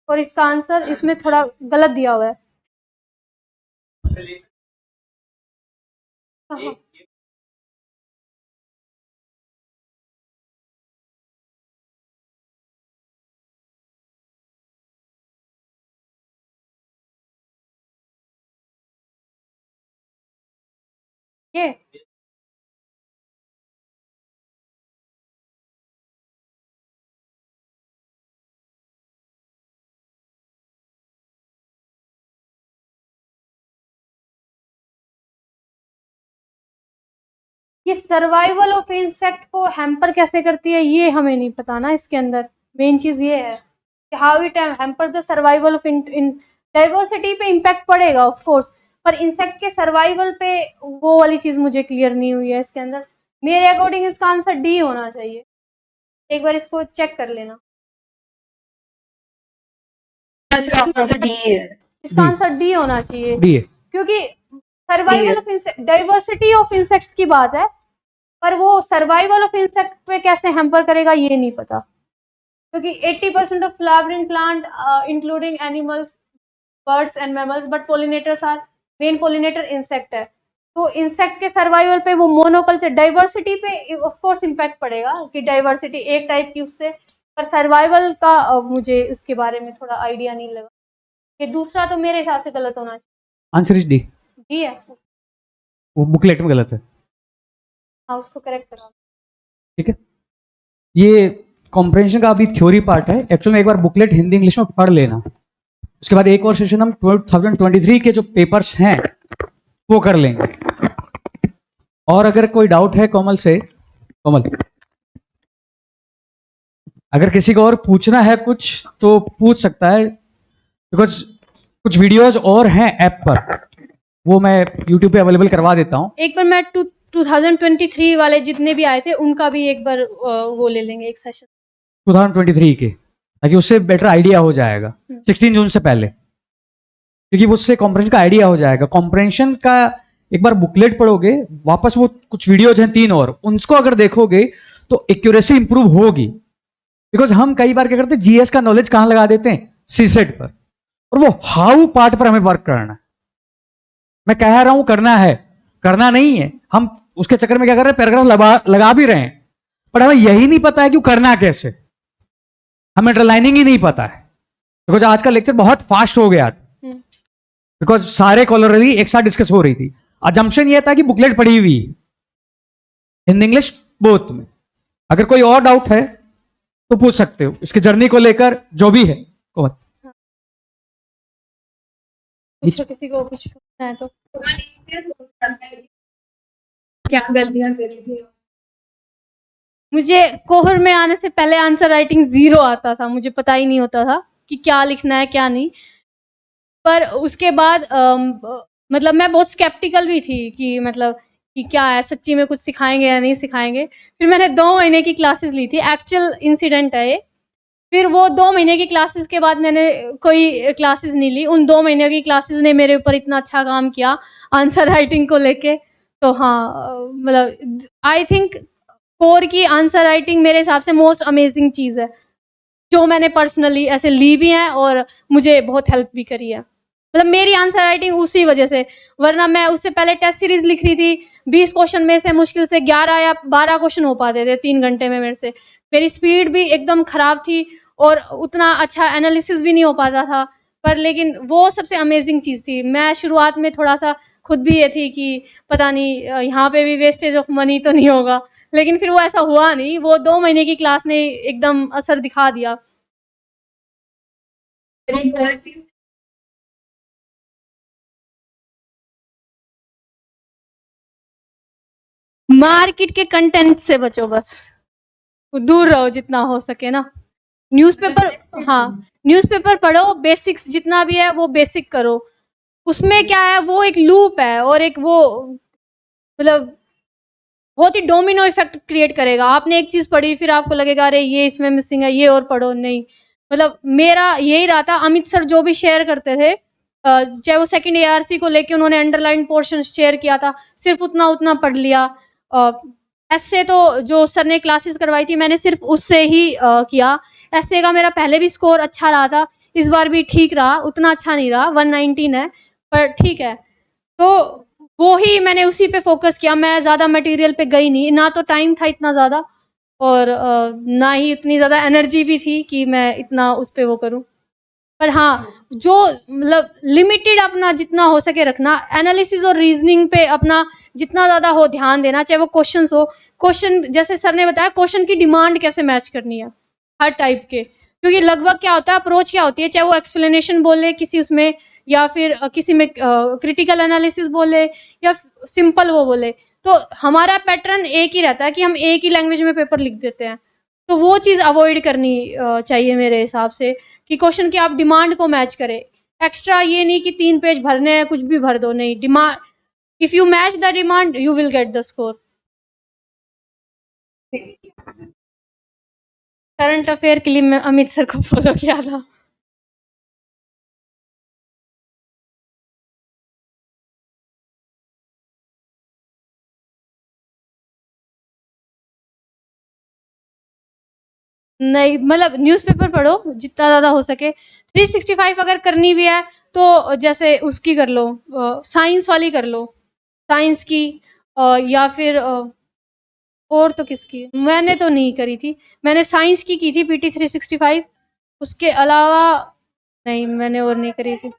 Speaker 1: और इसका आंसर इसमें थोड़ा गलत दिया हुआ है। हाँ, ये ये सर्वाइवल ऑफ इंसेक्ट को हैम्पर कैसे करती है, ये हमें नहीं पता ना। इसके अंदर मेन चीज ये है कि how it hamper the survival of in diversity पे इम्पैक्ट पड़ेगा ऑफ कोर्स, पर इंसेक्ट के सर्वाइवल पे वो वाली चीज मुझे क्लियर नहीं हुई है इसके अंदर। मेरे अकॉर्डिंग इसका आंसर डी होना चाहिए, एक बार इसको चेक कर लेना।
Speaker 4: आंसर डी है।
Speaker 1: इसका आंसर डी होना चाहिए,
Speaker 3: डी है,
Speaker 1: क्योंकि survival of diversity of insects की बात है, पर वो सर्वाइवल ऑफ इंसेक्ट पे कैसे हैम्पर करेगा ये नहीं पता, क्योंकि 80% of flowering plant including animals, birds and mammals, but pollinators are main pollinator insect है। तो इंसेक्ट के सर्वाइवल पे वो मोनोकल्चर डाइवर्सिटी पे ऑफ कोर्स इम्पैक्ट पड़ेगा कि डाइवर्सिटी एक टाइप की उससे, पर सर्वाइवल का मुझे उसके बारे में थोड़ा आइडिया नहीं लगा। ये दूसरा तो मेरे हिसाब से गलत होना चाहिए।
Speaker 3: Answer is D.
Speaker 1: डी है,
Speaker 3: वो बुकलेट में गलत है।
Speaker 1: हाँ उसको करेक्ट करा।
Speaker 3: ठीक है, ये कॉम्प्रहेंशन का अभी थ्योरी पार्ट है। एक्चुअल में एक बार बुकलेट हिंदी इंग्लिश में पढ़ लेना, उसके बाद एक और सेशन हम 2023 के जो पेपर्स हैं वो कर लेंगे। और अगर कोई डाउट है कोमल से, कोमल अगर किसी को और पूछना है कुछ तो पूछ सकता है, बिकॉज कुछ वीडियोज और हैं ऐप पर, वो मैं यूट्यूब पे अवेलेबल करवा देता हूँ।
Speaker 1: एक बार मैं 2023 वाले जितने भी आए थे उनका भी एक बार वो ले लेंगे एक सेशन
Speaker 3: 2023 के, ताकि उससे बेटर आइडिया हो जाएगा 16 जून से पहले, क्योंकि उससे कॉम्प्रहेंशन का आइडिया हो जाएगा। कॉम्प्रहेंशन का एक बार बुकलेट पढ़ोगे, वापस वो कुछ वीडियोज हैं 3 और, उनको अगर देखोगे तो एक्यूरेसी इंप्रूव होगी। बिकॉज हम कई बार क्या करते हैं, जीएस का नॉलेज कहां लगा देते हैं, सीसेट पर, और वो हाउ पार्ट पर हमें वर्क करना है। मैं कह रहा हूं करना है, करना नहीं है, हम उसके चक्कर में क्या कर रहे हैं, पैराग्राफ लगा भी रहे हैं, पर हमें यही नहीं पता है कि करना कैसे, हमें अंडरलाइनिंग ही नहीं पता है। बिकॉज आज का लेक्चर बहुत फास्ट हो गया था, बिकॉज सारे कॉलरली एक साथ डिस्कस हो रही थी। अजम्पशन यह था कि बुकलेट पढ़ी हुई हिंदी इंग्लिश बोथ में, अगर कोई और डाउट है तो पूछ सकते हो, इसकी जर्नी को लेकर जो भी है। कोमल,
Speaker 1: पूछो किसी को कुछ पूछना है तो। क्या गलतियां करी थी? मुझे कोहर में आने से पहले आंसर राइटिंग 0 आता था, मुझे पता ही नहीं होता था कि क्या लिखना है क्या नहीं। पर उसके बाद मतलब मैं बहुत स्केप्टिकल भी थी कि मतलब कि क्या है, सच्ची में कुछ सिखाएंगे या नहीं सिखाएंगे। फिर मैंने 2 महीने की क्लासेस ली थी, एक्चुअल इंसिडेंट है ये। फिर वो 2 महीने की क्लासेस के बाद मैंने कोई क्लासेस नहीं ली। उन 2 महीने की क्लासेस ने मेरे ऊपर इतना अच्छा काम किया आंसर राइटिंग को लेके। तो हाँ, मतलब आई थिंक कोर की आंसर राइटिंग मेरे हिसाब से मोस्ट अमेजिंग चीज़ है, जो मैंने पर्सनली ऐसे ली भी हैं और मुझे बहुत हेल्प भी करी है। मतलब मेरी आंसर राइटिंग उसी वजह से, वरना मैं उससे पहले टेस्ट सीरीज लिख रही थी। 20 क्वेश्चन में से मुश्किल से 11 या 12 क्वेश्चन हो पाते थे 3 घंटे में मेरे से। मेरी स्पीड भी एकदम खराब थी और उतना अच्छा एनालिसिस भी नहीं हो पाता था। पर लेकिन वो सबसे अमेजिंग चीज़ थी। मैं शुरुआत में थोड़ा सा खुद भी ये थी कि पता नहीं यहाँ पे भी वेस्टेज ऑफ मनी तो नहीं होगा, लेकिन फिर वो ऐसा हुआ नहीं। वो 2 महीने की क्लास ने एकदम असर दिखा दिया। एक और चीज, मार्केट के कंटेंट से बचो, बस दूर रहो जितना हो सके ना। न्यूज़पेपर, हाँ, न्यूज़पेपर पढ़ो, बेसिक्स जितना भी है वो बेसिक करो। उसमें क्या है, वो एक लूप है और एक वो मतलब बहुत ही डोमिनो इफेक्ट क्रिएट करेगा। आपने एक चीज पढ़ी, फिर आपको लगेगा अरे ये इसमें मिसिंग है, ये और पढ़ो। नहीं, मतलब मेरा यही रहा था। अमित सर जो भी शेयर करते थे, चाहे वो सेकंड एआरसी को लेके उन्होंने अंडरलाइन पोर्शन शेयर किया था, सिर्फ उतना उतना पढ़ लिया। ऐसे तो जो सर ने क्लासेस करवाई थी मैंने सिर्फ उससे ही किया। ऐसे का मेरा पहले भी स्कोर अच्छा रहा था, इस बार भी ठीक रहा, उतना अच्छा नहीं रहा, 119 है, पर ठीक है। तो वो ही मैंने उसी पे फोकस किया। मैं ज़्यादा मटेरियल पे गई नहीं, ना तो टाइम था इतना ज़्यादा और ना ही इतनी ज़्यादा एनर्जी भी थी कि मैं इतना उस पे वो करूं। पर हाँ, जो मतलब लिमिटेड अपना जितना हो सके रखना, एनालिसिस और रीजनिंग पे अपना जितना ज़्यादा हो ध्यान देना। चाहे वो क्वेश्चंस हो, क्वेश्चन जैसे सर ने बताया, क्वेश्चन की डिमांड कैसे मैच करनी है हर टाइप के। क्योंकि लगभग क्या होता है, अप्रोच क्या होती है, चाहे वो एक्सप्लेनेशन बोले किसी उसमें, या फिर किसी में क्रिटिकल एनालिसिस बोले, या सिंपल वो बोले, तो हमारा पैटर्न एक ही रहता है कि हम एक ही लैंग्वेज में पेपर लिख देते हैं। तो वो चीज़ अवॉइड करनी चाहिए मेरे हिसाब से, कि क्वेश्चन की आप डिमांड को मैच करें। एक्स्ट्रा ये नहीं कि 3 पेज भरने हैं कुछ भी भर दो, नहीं। Demand, if you match the demand you will get the score. Current affair के लिए मैं अमित सर को फॉलो किया था। नहीं, मतलब न्यूज़पेपर पढ़ो जितना ज़्यादा हो सके। 365 अगर करनी भी है तो जैसे उसकी कर लो, साइंस वाली कर लो, साइंस की, या फिर और तो किसकी, मैंने तो नहीं करी थी। मैंने साइंस की थी पीटी 365, उसके अलावा नहीं, मैंने और नहीं करी थी।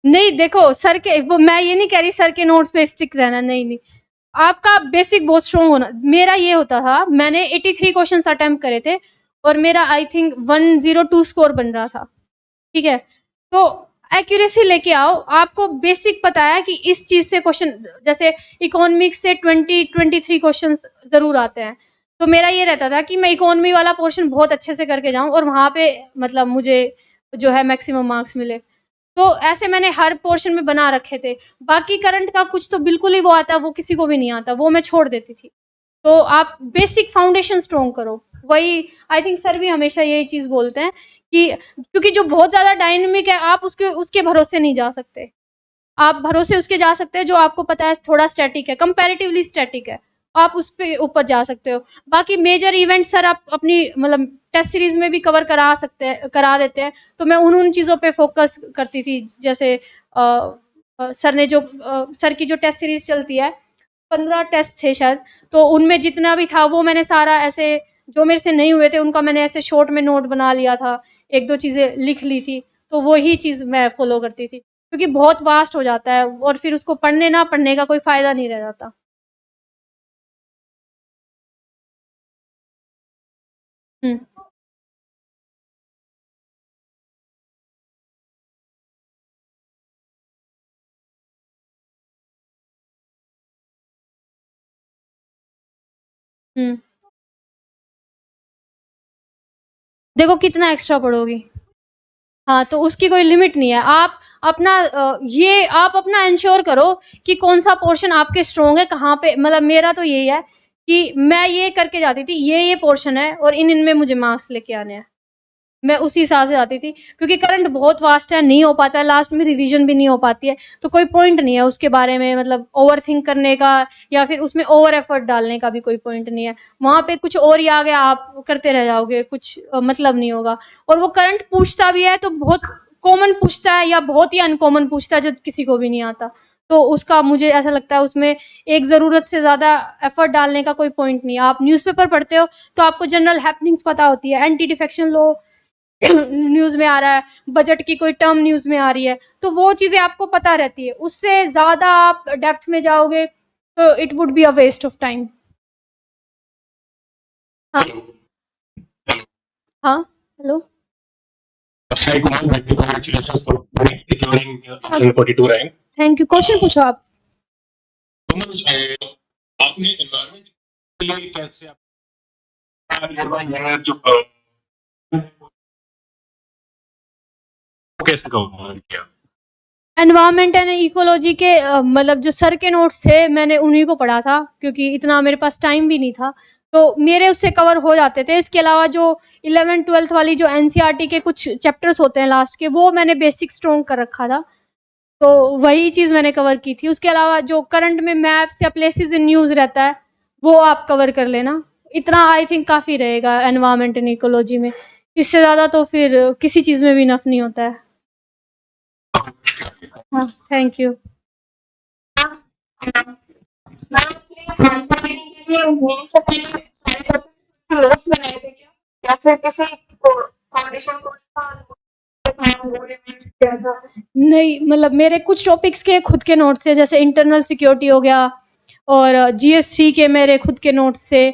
Speaker 1: नहीं, देखो सर के वो, मैं ये नहीं कह रही सर के नोट्स पे स्टिक रहना, नहीं नहीं। आपका बेसिक बहुत स्ट्रॉन्ग होना। मेरा ये होता था, मैंने 83 क्वेश्चंस अटेम्प्ट करे थे और मेरा आई थिंक 102 स्कोर बन रहा था, ठीक है। तो एक्यूरेसी लेके आओ। आपको बेसिक पता है कि इस चीज से क्वेश्चन, जैसे इकोनॉमिक्स से 23 क्वेश्चंस जरूर आते हैं। तो मेरा ये रहता था कि मैं इकोनॉमी वाला पोर्शन बहुत अच्छे से करके जाऊं और वहां पे मतलब मुझे जो है मैक्सिमम मार्क्स मिले। तो ऐसे मैंने हर पोर्शन में बना रखे थे। बाकी करंट का कुछ तो बिल्कुल ही वो आता, वो किसी को भी नहीं आता, वो मैं छोड़ देती थी। तो आप बेसिक फाउंडेशन स्ट्रॉन्ग करो। वही आई थिंक सर भी हमेशा यही चीज बोलते हैं कि क्योंकि जो बहुत ज्यादा डायनेमिक है, आप उसके उसके भरोसे नहीं जा सकते। आप भरोसे उसके जा सकते हैं जो आपको पता है थोड़ा स्टैटिक है, कंपैरेटिवली स्टैटिक है, आप उस पे ऊपर जा सकते हो। बाकी मेजर इवेंट सर आप अपनी मतलब टेस्ट सीरीज में भी कवर करा सकते हैं, करा देते हैं। तो मैं उन चीज़ों पे फोकस करती थी। जैसे सर ने जो सर की जो टेस्ट सीरीज चलती है, 15 टेस्ट थे शायद, तो उनमें जितना भी था वो मैंने सारा ऐसे, जो मेरे से नहीं हुए थे उनका मैंने ऐसे शॉर्ट में नोट बना लिया था, 1-2 चीज़ें लिख ली थी। तो वही चीज़ मैं फॉलो करती थी, क्योंकि बहुत वास्ट हो जाता है और फिर उसको पढ़ने ना पढ़ने का कोई फ़ायदा नहीं रह जाता। हम्म हम्म देखो कितना एक्स्ट्रा पढ़ोगी। हाँ, तो उसकी कोई लिमिट नहीं है। आप अपना ये आप अपना इंश्योर करो कि कौन सा पोर्शन आपके स्ट्रोंग है, कहाँ पे। मतलब मेरा तो यही है कि मैं ये करके जाती थी, ये पोर्शन है और इनमें मुझे मार्क्स लेके आने हैं। मैं उसी हिसाब से जाती थी, क्योंकि करंट बहुत वास्ट है, नहीं हो पाता है, लास्ट में रिवीजन भी नहीं हो पाती है, तो कोई पॉइंट नहीं है उसके बारे में मतलब ओवर थिंक करने का, या फिर उसमें ओवर एफर्ट डालने का भी कोई पॉइंट नहीं है। वहां पे कुछ और ही आ गया, आप करते रह जाओगे, कुछ मतलब नहीं होगा। और वो करंट पूछता भी है तो बहुत कॉमन पूछता है या बहुत ही अनकॉमन पूछता है जो किसी को भी नहीं आता। तो उसका मुझे ऐसा लगता है उसमें एक जरूरत से ज्यादा एफर्ट डालने का कोई पॉइंट नहीं है। आप न्यूज़पेपर पढ़ते हो तो आपको जनरल हैपनिंग्स पता होती है, एंटी डिफेक्शन लो न्यूज में आ रहा है, बजट की कोई टर्म न्यूज में आ रही है, तो वो चीजें आपको पता रहती है। उससे ज्यादा आप डेप्थ में जाओगे तो it would be a waste of time. हाँ हाँ, hello.
Speaker 6: Sai Kumar, many congratulations for securing 42 rank.
Speaker 1: Thank you. Question पूछो आप।
Speaker 6: तो आपने एनवायरमेंट के लिए कैसे जो कैसे कवर किया?
Speaker 1: एनवायरमेंट एंड इकोलॉजी के मतलब जो सर के नोट्स थे मैंने उन्हीं को पढ़ा था, क्योंकि इतना मेरे पास टाइम भी नहीं था, तो मेरे उससे कवर हो जाते थे। इसके अलावा जो 11th-12th वाली जो एनसीईआरटी के कुछ चैप्टर्स होते हैं लास्ट के, वो मैंने बेसिक स्ट्रॉन्ग कर रखा था, तो वही चीज मैंने कवर की थी। उसके अलावा जो करंट में मैप्स या प्लेसेस इन न्यूज रहता है वो आप कवर कर लेना। इतना आई थिंक काफी रहेगा एनवायरमेंट एंड इकोलॉजी में। इससे ज्यादा तो फिर किसी चीज में भी नफ नहीं होता है। हाँ, थैंक यू।
Speaker 4: आंसर देने के लिए मेरे से पहले सारे टॉपिक नोट्स बनाए थे क्या, या फिर किसी फाउंडेशन कोर्स था वो रिवाइज किया था?
Speaker 1: नहीं, मतलब मेरे कुछ टॉपिक्स के खुद के नोट्स थे, जैसे इंटरनल सिक्योरिटी हो गया, और जीएस3 के मेरे खुद के नोट्स थे,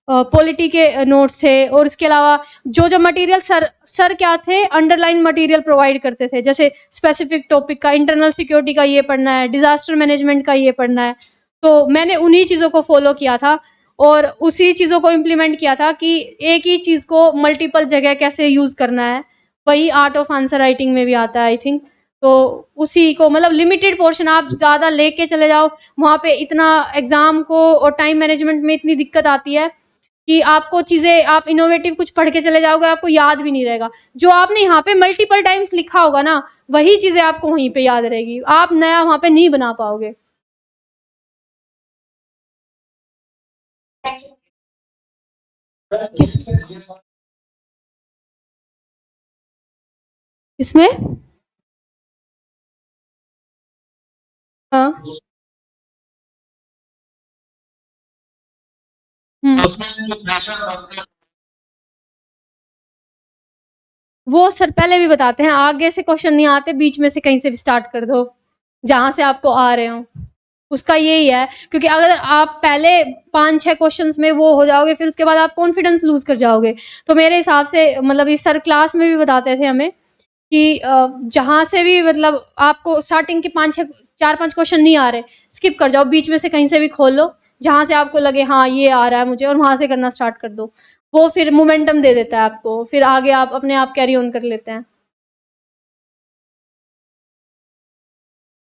Speaker 1: पॉलिटी के नोट्स थे, और इसके अलावा जो मटेरियल सर क्या थे, अंडरलाइन मटेरियल प्रोवाइड करते थे, जैसे स्पेसिफिक टॉपिक का इंटरनल सिक्योरिटी का ये पढ़ना है, डिजास्टर मैनेजमेंट का ये पढ़ना है, तो मैंने उन्हीं चीज़ों को फॉलो किया था और उसी चीज़ों को इम्प्लीमेंट किया था कि एक ही चीज़ को मल्टीपल जगह कैसे यूज़ करना है। वही आर्ट ऑफ आंसर राइटिंग में भी आता है आई थिंक। तो उसी को मतलब लिमिटेड पोर्शन आप ज़्यादा लेके चले जाओ, वहाँ पे इतना एग्जाम को और टाइम मैनेजमेंट में इतनी दिक्कत आती है कि आपको चीज़ें, आप इनोवेटिव कुछ पढ़ के चले जाओगे, आपको याद भी नहीं रहेगा। जो आपने यहाँ पे मल्टीपल टाइम्स लिखा होगा ना, वही चीज़ें आपको वहीं पे याद रहेगी, आप नया वहाँ पे नहीं बना पाओगे। किस इसमें? हाँ।
Speaker 6: उसमें जो प्रेशर
Speaker 1: वो सर पहले भी बताते हैं, आगे से क्वेश्चन नहीं आते, बीच में से कहीं से भी स्टार्ट कर दो जहां से आपको आ रहे हो। उसका यही है, क्योंकि अगर आप पहले 5-6 क्वेश्चंस में वो हो जाओगे, फिर उसके बाद आप कॉन्फिडेंस लूज कर जाओगे। तो मेरे हिसाब से मतलब ये सर क्लास में भी बताते थे हमें कि जहां से भी मतलब आपको स्टार्टिंग के 4-5 क्वेश्चन नहीं आ रहे, स्किप कर जाओ, बीच में से कहीं से भी खोल लो जहां से आपको लगे हाँ ये आ रहा है मुझे, और वहां से करना स्टार्ट कर दो। वो फिर मोमेंटम दे देता है आपको, फिर आगे आप अपने आप कैरी ऑन कर लेते हैं।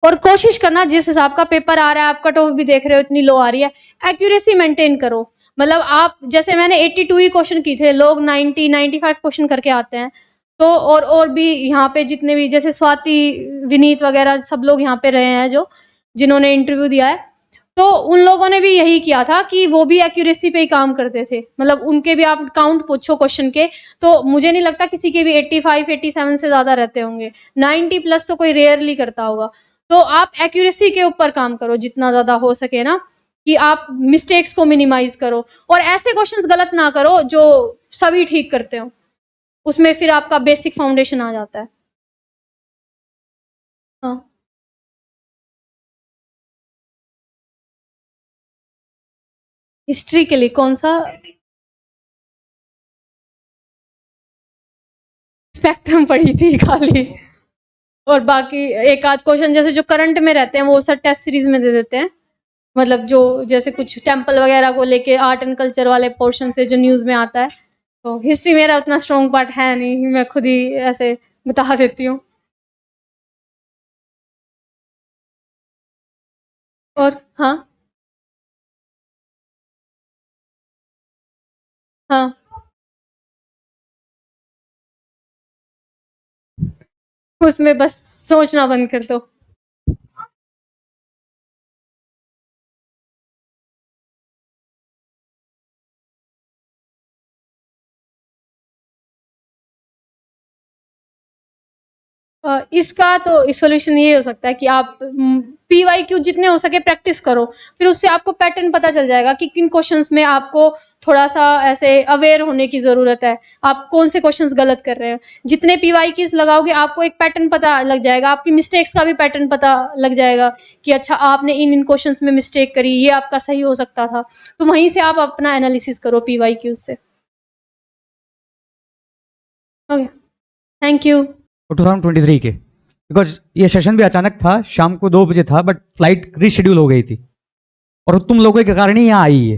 Speaker 1: और कोशिश करना, जिस हिसाब का पेपर आ रहा है, आप कट ऑफ भी देख रहे हो इतनी लो आ रही है, एक्यूरेसी मेंटेन करो। मतलब आप, जैसे मैंने 82 ही क्वेश्चन किए थे, लोग 90-95 क्वेश्चन करके आते हैं। तो और भी यहाँ पे जितने भी, जैसे स्वाति, विनीत वगैरह सब लोग यहाँ पे रहे हैं जो जिन्होंने इंटरव्यू दिया है, तो उन लोगों ने भी यही किया था कि वो भी एक्यूरेसी पे ही काम करते थे। मतलब उनके भी आप काउंट पूछो क्वेश्चन के, तो मुझे नहीं लगता किसी के भी 85-87 से ज्यादा रहते होंगे। 90 प्लस तो कोई रेयरली करता होगा। तो आप एक्यूरेसी के ऊपर काम करो जितना ज्यादा हो सके ना, कि आप मिस्टेक्स को मिनिमाइज करो, और ऐसे क्वेश्चंस गलत ना करो जो सभी ठीक करते हो, उसमें फिर आपका बेसिक फाउंडेशन आ जाता है। हाँ, हिस्ट्री के लिए कौन सा? स्पेक्ट्रम पढ़ी थी खाली, और बाकी एक आध क्वेश्चन जैसे जो करंट में रहते हैं वो सर टेस्ट सीरीज में दे देते हैं, मतलब जो जैसे कुछ टेम्पल वगैरह को लेके आर्ट एंड कल्चर वाले पोर्शन से जो न्यूज़ में आता है। तो हिस्ट्री मेरा उतना स्ट्रॉन्ग पार्ट है नहीं, मैं खुद ही ऐसे बता देती हूँ। और हाँ हाँ, उसमें बस सोचना बंद कर दो। इसका तो सॉल्यूशन ये हो सकता है कि आप PYQ जितने हो सके प्रैक्टिस करो, फिर उससे आपको पैटर्न पता चल जाएगा कि किन क्वेश्चंस में आपको थोड़ा सा ऐसे अवेयर होने की ज़रूरत है, आप कौन से क्वेश्चंस गलत कर रहे हैं। जितने PYQs लगाओगे आपको एक पैटर्न पता लग जाएगा, आपकी मिस्टेक्स का भी पैटर्न पता लग जाएगा कि अच्छा आपने इन क्वेश्चंस में मिस्टेक करी, ये आपका सही हो सकता था। तो वहीं से आप अपना एनालिसिस करो PYQs से। Okay, thank you.
Speaker 3: 2023 के, बिकॉज ये सेशन भी अचानक था, शाम को 2 बजे था, बट फ्लाइट रीशेड्यूल हो गई थी और तुम लोगों के कारण ही यहाँ आई है,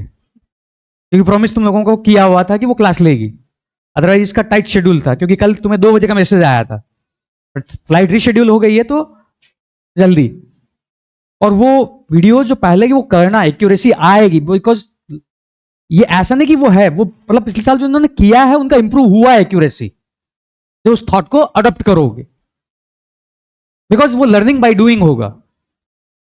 Speaker 3: क्योंकि प्रॉमिस तुम लोगों को किया हुआ था कि वो क्लास लेगी, अदरवाइज इसका टाइट शेड्यूल था, क्योंकि कल तुम्हें 2 बजे का मैसेज आया था, बट फ्लाइट रीशेड्यूल हो गई है तो जल्दी। और वो वीडियो जो पहले की वो करना, एक्यूरेसी आएगी, बिकॉज ये ऐसा नहीं कि वो है, वो मतलब पिछले साल जो उन्होंने किया है उनका इंप्रूव हुआ है एक्यूरेसी, जो उस थॉट को अडॉप्ट करोगे, बिकॉज वो लर्निंग बाय डूइंग होगा।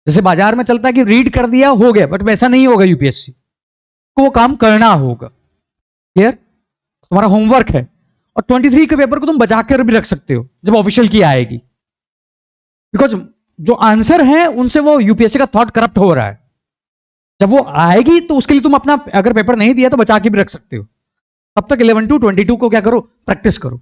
Speaker 3: जैसे बाजार में चलता है कि रीड कर दिया हो गया, बट वैसा नहीं होगा यूपीएससी को, वो काम करना होगा। क्लियर? तुम्हारा होमवर्क है, और 23 के पेपर को तुम बचा कर भी रख सकते हो जब ऑफिशियल की आएगी, बिकॉज जो आंसर है उनसे वो यूपीएससी का थॉट करप्ट हो रहा है। जब वो आएगी तो उसके लिए तुम अपना अगर पेपर नहीं दिया तो बचा के भी रख सकते हो। तब तक 11 to 22 को क्या करो, प्रैक्टिस करो।